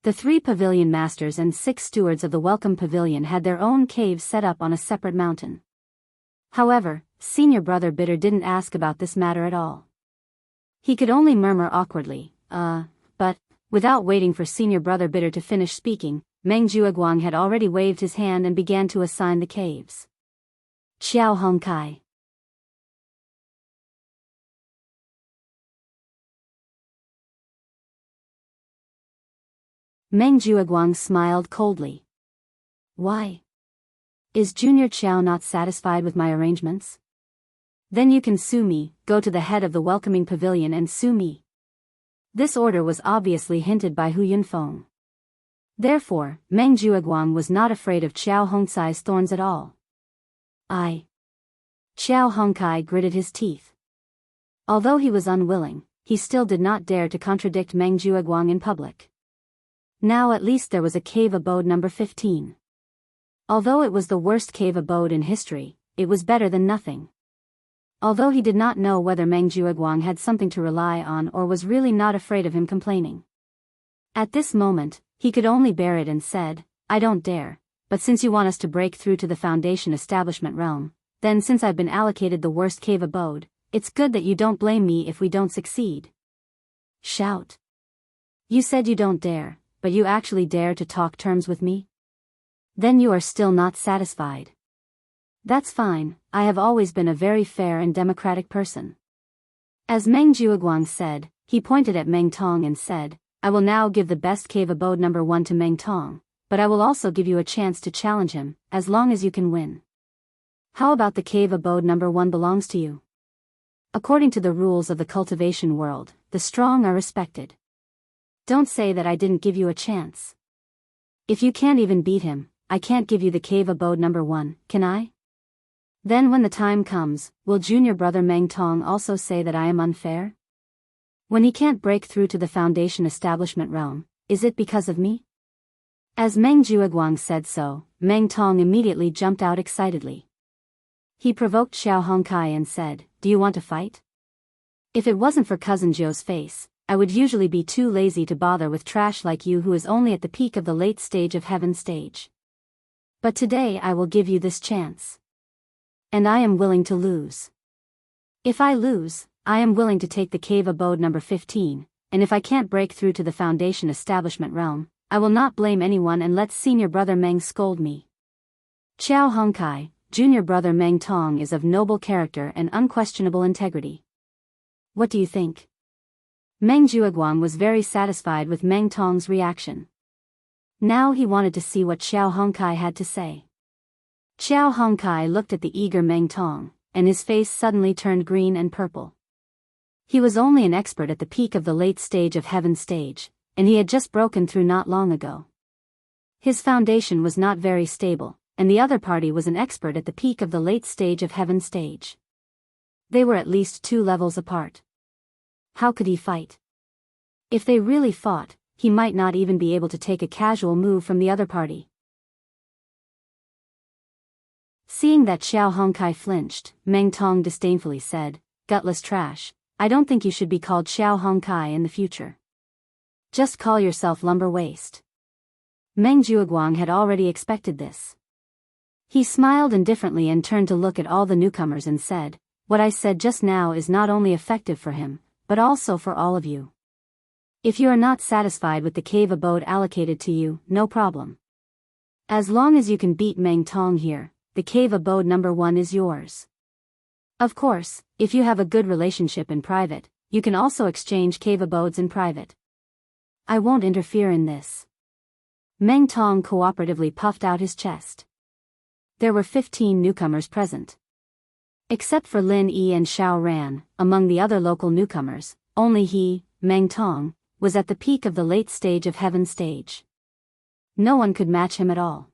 The 3 pavilion masters and 6 stewards of the Welcome Pavilion had their own caves set up on a separate mountain. However, senior brother Bitter didn't ask about this matter at all. He could only murmur awkwardly, but, without waiting for senior brother Bitter to finish speaking, Meng Jueguang had already waved his hand and began to assign the caves. Xiao Hongkai. Meng Jueguang smiled coldly. Why? Is Junior Qiao not satisfied with my arrangements? Then you can sue me, go to the head of the welcoming pavilion and sue me. This order was obviously hinted by Hu Yunfeng. Therefore, Meng Jueguang was not afraid of Qiao Hongcai's thorns at all. Qiao Hongkai gritted his teeth. Although he was unwilling, he still did not dare to contradict Meng Jueguang in public. Now at least there was a cave abode number 15. Although it was the worst cave abode in history, it was better than nothing. Although he did not know whether Meng Jueguang had something to rely on or was really not afraid of him complaining. At this moment, he could only bear it and said, I don't dare, but since you want us to break through to the Foundation establishment realm, then since I've been allocated the worst cave abode, it's good that you don't blame me if we don't succeed. Shout. You said you don't dare, but you actually dare to talk terms with me? Then you are still not satisfied. That's fine, I have always been a very fair and democratic person. As Meng Jueguang said, he pointed at Meng Tong and said, I will now give the best cave abode number 1 to Meng Tong, but I will also give you a chance to challenge him, as long as you can win. How about the cave abode number 1 belongs to you? According to the rules of the cultivation world, the strong are respected. Don't say that I didn't give you a chance. If you can't even beat him, I can't give you the cave abode number 1, can I? Then when the time comes, will junior brother Meng Tong also say that I am unfair? When he can't break through to the Foundation establishment realm, is it because of me? As Meng Jueguang said so, Meng Tong immediately jumped out excitedly. He provoked Xiao Hongkai and said, do you want to fight? If it wasn't for Cousin Zhou's face, I would usually be too lazy to bother with trash like you who is only at the peak of the late stage of heaven stage. But today I will give you this chance. And I am willing to lose. If I lose, I am willing to take the cave abode number 15, and if I can't break through to the Foundation establishment realm, I will not blame anyone and let senior brother Meng scold me. Qiao Hongkai, junior brother Meng Tong is of noble character and unquestionable integrity. What do you think? Meng Jueguang was very satisfied with Meng Tong's reaction. Now he wanted to see what Xiao Hongkai had to say. Xiao Hongkai looked at the eager Meng Tong, and his face suddenly turned green and purple. He was only an expert at the peak of the late stage of Heaven stage, and he had just broken through not long ago. His foundation was not very stable, and the other party was an expert at the peak of the late stage of Heaven stage. They were at least 2 levels apart. How could he fight? If they really fought, he might not even be able to take a casual move from the other party. Seeing that Xiao Hongkai flinched, Meng Tong disdainfully said, "Gutless trash, I don't think you should be called Xiao Hongkai in the future. Just call yourself Lumber Waste." Meng Jueguang had already expected this. He smiled indifferently and turned to look at all the newcomers and said, "What I said just now is not only effective for him, but also for all of you. If you are not satisfied with the cave abode allocated to you, no problem. As long as you can beat Meng Tong here, the cave abode number 1 is yours. Of course, if you have a good relationship in private, you can also exchange cave abodes in private. I won't interfere in this." Meng Tong cooperatively puffed out his chest. There were 15 newcomers present. Except for Lin Yi and Xiao Ran, among the other local newcomers, only he, Meng Tong, was at the peak of the late stage of Heaven stage. No one could match him at all.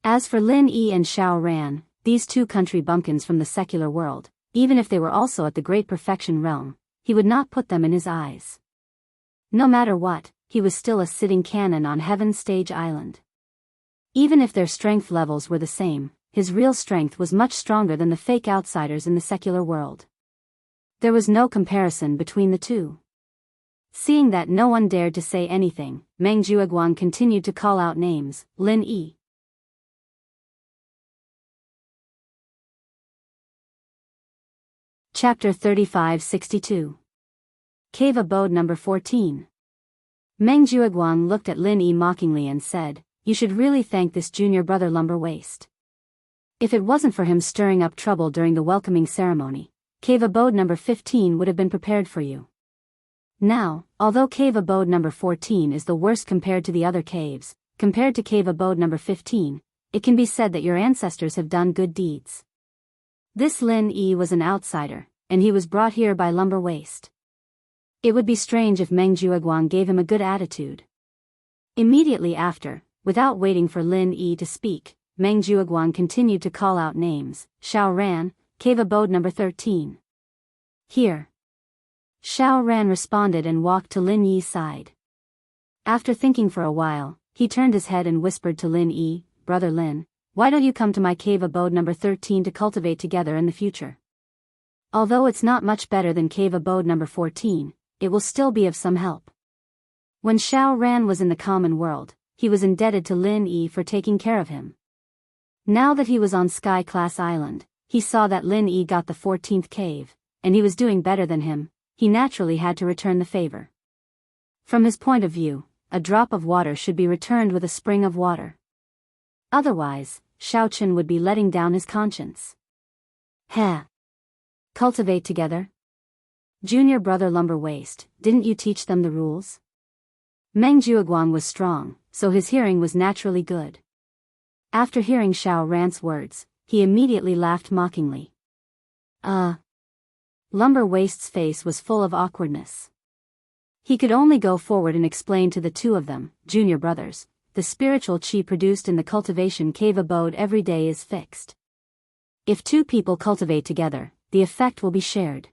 As for Lin Yi and Xiao Ran, these 2 country bumpkins from the secular world, even if they were also at the great perfection realm, he would not put them in his eyes. No matter what, he was still a sitting cannon on Heaven stage island. Even if their strength levels were the same, his real strength was much stronger than the fake outsiders in the secular world. There was no comparison between the 2. Seeing that no one dared to say anything, Meng Jueguang continued to call out names. Lin Yi. Chapter 3562. Cave Abode number 14. Meng Jueguang looked at Lin Yi mockingly and said, "You should really thank this junior brother Lumber Waste. If it wasn't for him stirring up trouble during the welcoming ceremony, Cave Abode number 15 would have been prepared for you. Now, although Cave Abode number 14 is the worst compared to the other caves, compared to Cave Abode number 15, it can be said that your ancestors have done good deeds." This Lin Yi was an outsider, and he was brought here by Lumber Waste. It would be strange if Meng Jueguang gave him a good attitude. Immediately after, without waiting for Lin Yi to speak, Meng Jueguang continued to call out names. Xiao Ran, Cave Abode number 13. Here. Xiao Ran responded and walked to Lin Yi's side. After thinking for a while, he turned his head and whispered to Lin Yi, "Brother Lin, why don't you come to my Cave Abode number 13 to cultivate together in the future? Although it's not much better than Cave Abode number 14, it will still be of some help." When Xiao Ran was in the common world, he was indebted to Lin Yi for taking care of him. Now that he was on Sky Class Island, he saw that Lin Yi got the 14th cave, and he was doing better than him. He naturally had to return the favor. From his point of view, a drop of water should be returned with a spring of water. Otherwise, Xiao Chen would be letting down his conscience. Heh. Cultivate together? Junior brother Lumber Waste, didn't you teach them the rules? Meng Jueguang was strong, so his hearing was naturally good. After hearing Xiao Ran's words, he immediately laughed mockingly. Lumber Waste's face was full of awkwardness. He could only go forward and explain to the 2 of them, junior brothers, the spiritual chi produced in the cultivation cave abode every day is fixed. If 2 people cultivate together, the effect will be shared.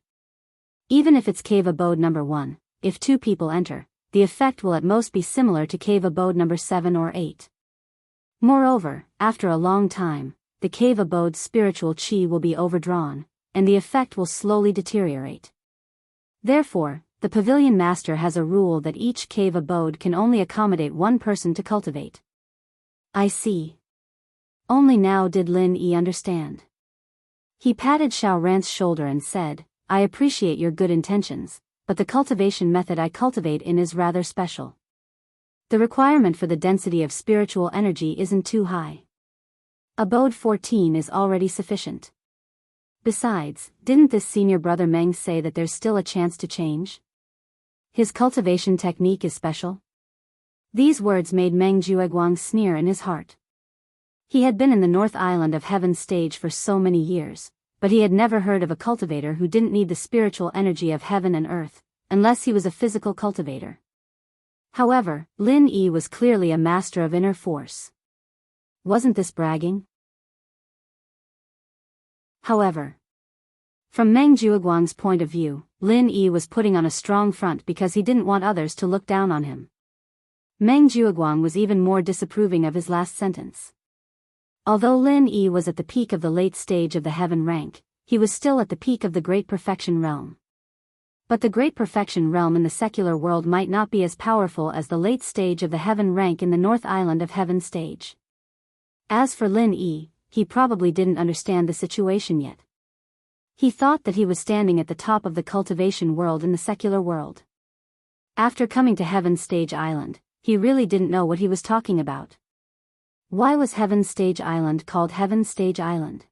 Even if it's cave abode number 1, if 2 people enter, the effect will at most be similar to cave abode number 7 or 8. Moreover, after a long time, the cave abode's spiritual chi will be overdrawn, and the effect will slowly deteriorate. Therefore, the pavilion master has a rule that each cave abode can only accommodate 1 person to cultivate. I see. Only now did Lin Yi understand. He patted Xiao Ran's shoulder and said, "I appreciate your good intentions, but the cultivation method I cultivate in is rather special. The requirement for the density of spiritual energy isn't too high. Abode 14 is already sufficient. Besides, didn't this senior brother Meng say that there's still a chance to change? His cultivation technique is special? These words made Meng Jueguang sneer in his heart. He had been in the North Island of Heaven stage for so many years, but he had never heard of a cultivator who didn't need the spiritual energy of heaven and earth, unless he was a physical cultivator. However, Lin Yi was clearly a master of inner force. Wasn't this bragging? However, from Meng Jueguang's point of view, Lin Yi was putting on a strong front because he didn't want others to look down on him. Meng Jueguang was even more disapproving of his last sentence. Although Lin Yi was at the peak of the late stage of the heaven rank, he was still at the peak of the Great Perfection realm. But the Great Perfection realm in the secular world might not be as powerful as the late stage of the heaven rank in the North Island of Heaven stage. As for Lin Yi, he probably didn't understand the situation yet. He thought that he was standing at the top of the cultivation world in the secular world. After coming to Heaven Stage Island, he really didn't know what he was talking about. Why was Heaven Stage Island called Heaven Stage Island?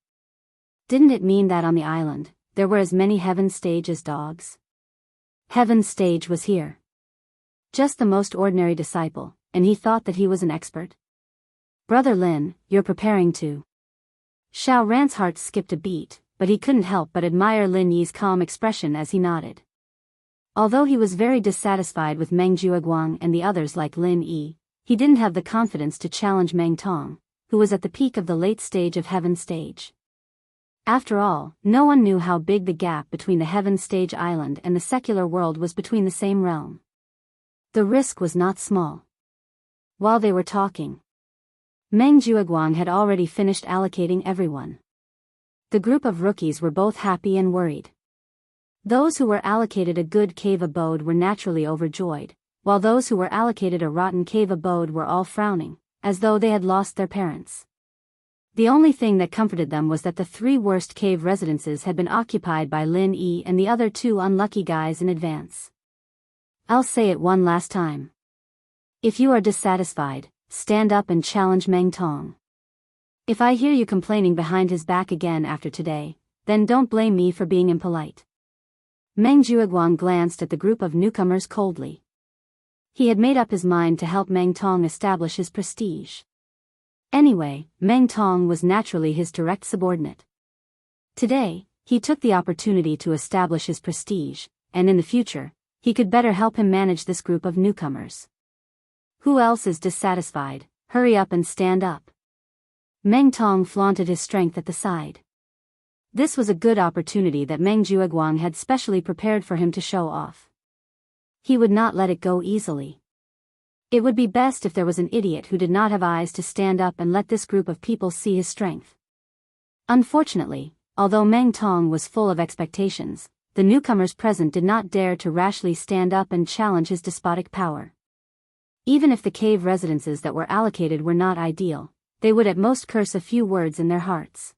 Didn't it mean that on the island, there were as many Heaven Stage as dogs? Heaven Stage was here. Just the most ordinary disciple, and he thought that he was an expert. Brother Lin, you're preparing to. Xiao Ran's heart skipped a beat, but he couldn't help but admire Lin Yi's calm expression as he nodded. Although he was very dissatisfied with Meng Jueguang and the others like Lin Yi, he didn't have the confidence to challenge Meng Tong, who was at the peak of the late stage of Heaven stage. After all, no one knew how big the gap between the Heaven Stage Island and the secular world was between the same realm. The risk was not small. While they were talking, Meng Jueguang had already finished allocating everyone. The group of rookies were both happy and worried. Those who were allocated a good cave abode were naturally overjoyed, while those who were allocated a rotten cave abode were all frowning, as though they had lost their parents. The only thing that comforted them was that the 3 worst cave residences had been occupied by Lin Yi and the other 2 unlucky guys in advance. I'll say it one last time. If you are dissatisfied, stand up and challenge Meng Tong. If I hear you complaining behind his back again after today, then don't blame me for being impolite. Meng Jueguang glanced at the group of newcomers coldly. He had made up his mind to help Meng Tong establish his prestige. Anyway, Meng Tong was naturally his direct subordinate. Today, he took the opportunity to establish his prestige, and in the future, he could better help him manage this group of newcomers. Who else is dissatisfied? Hurry up and stand up. Meng Tong flaunted his strength at the side. This was a good opportunity that Meng Jueguang had specially prepared for him to show off. He would not let it go easily. It would be best if there was an idiot who did not have eyes to stand up and let this group of people see his strength. Unfortunately, although Meng Tong was full of expectations, the newcomers present did not dare to rashly stand up and challenge his despotic power. Even if the cave residences that were allocated were not ideal, they would at most curse a few words in their hearts.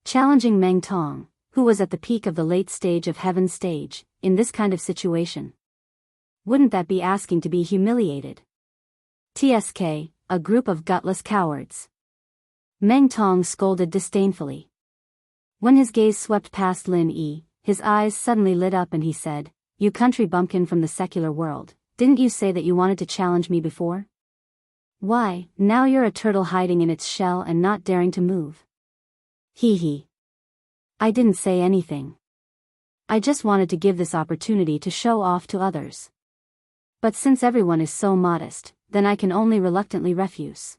Challenging Meng Tong, who was at the peak of the late stage of Heaven stage, in this kind of situation. Wouldn't that be asking to be humiliated? TSK, a group of gutless cowards. Meng Tong scolded disdainfully. When his gaze swept past Lin Yi, his eyes suddenly lit up and he said, "You country bumpkin from the secular world, didn't you say that you wanted to challenge me before? Why, now you're a turtle hiding in its shell and not daring to move." Hee hee. I didn't say anything. I just wanted to give this opportunity to show off to others. But since everyone is so modest, then I can only reluctantly refuse.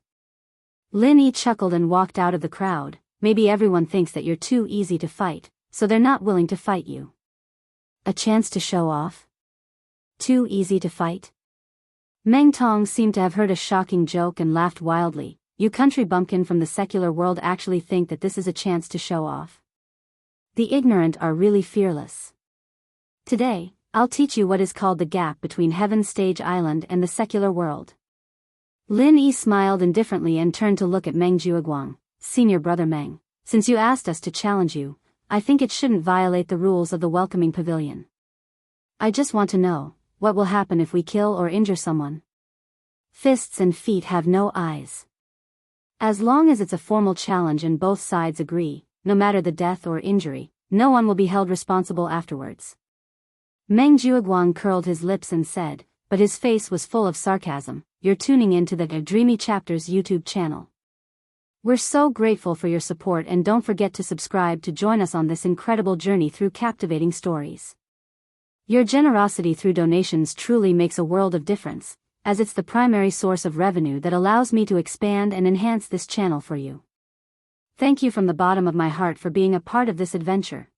Lin Yi chuckled and walked out of the crowd. Maybe everyone thinks that you're too easy to fight, so they're not willing to fight you. A chance to show off? Too easy to fight? Meng Tong seemed to have heard a shocking joke and laughed wildly. You country bumpkin from the secular world actually think that this is a chance to show off? The ignorant are really fearless. Today, I'll teach you what is called the gap between Heaven Stage Island and the secular world. Lin Yi smiled indifferently and turned to look at Meng Jueguang. Senior brother Meng, since you asked us to challenge you, I think it shouldn't violate the rules of the welcoming pavilion. I just want to know, what will happen if we kill or injure someone? fists and feet have no eyes. As long as it's a formal challenge and both sides agree, no matter the death or injury, no one will be held responsible afterwards. Meng Jiuguang curled his lips and said, but his face was full of sarcasm, "You're tuning into the Dreamy Chapters YouTube channel. We're so grateful for your support, and don't forget to subscribe to join us on this incredible journey through captivating stories. Your generosity through donations truly makes a world of difference, as it's the primary source of revenue that allows me to expand and enhance this channel for you. Thank you from the bottom of my heart for being a part of this adventure."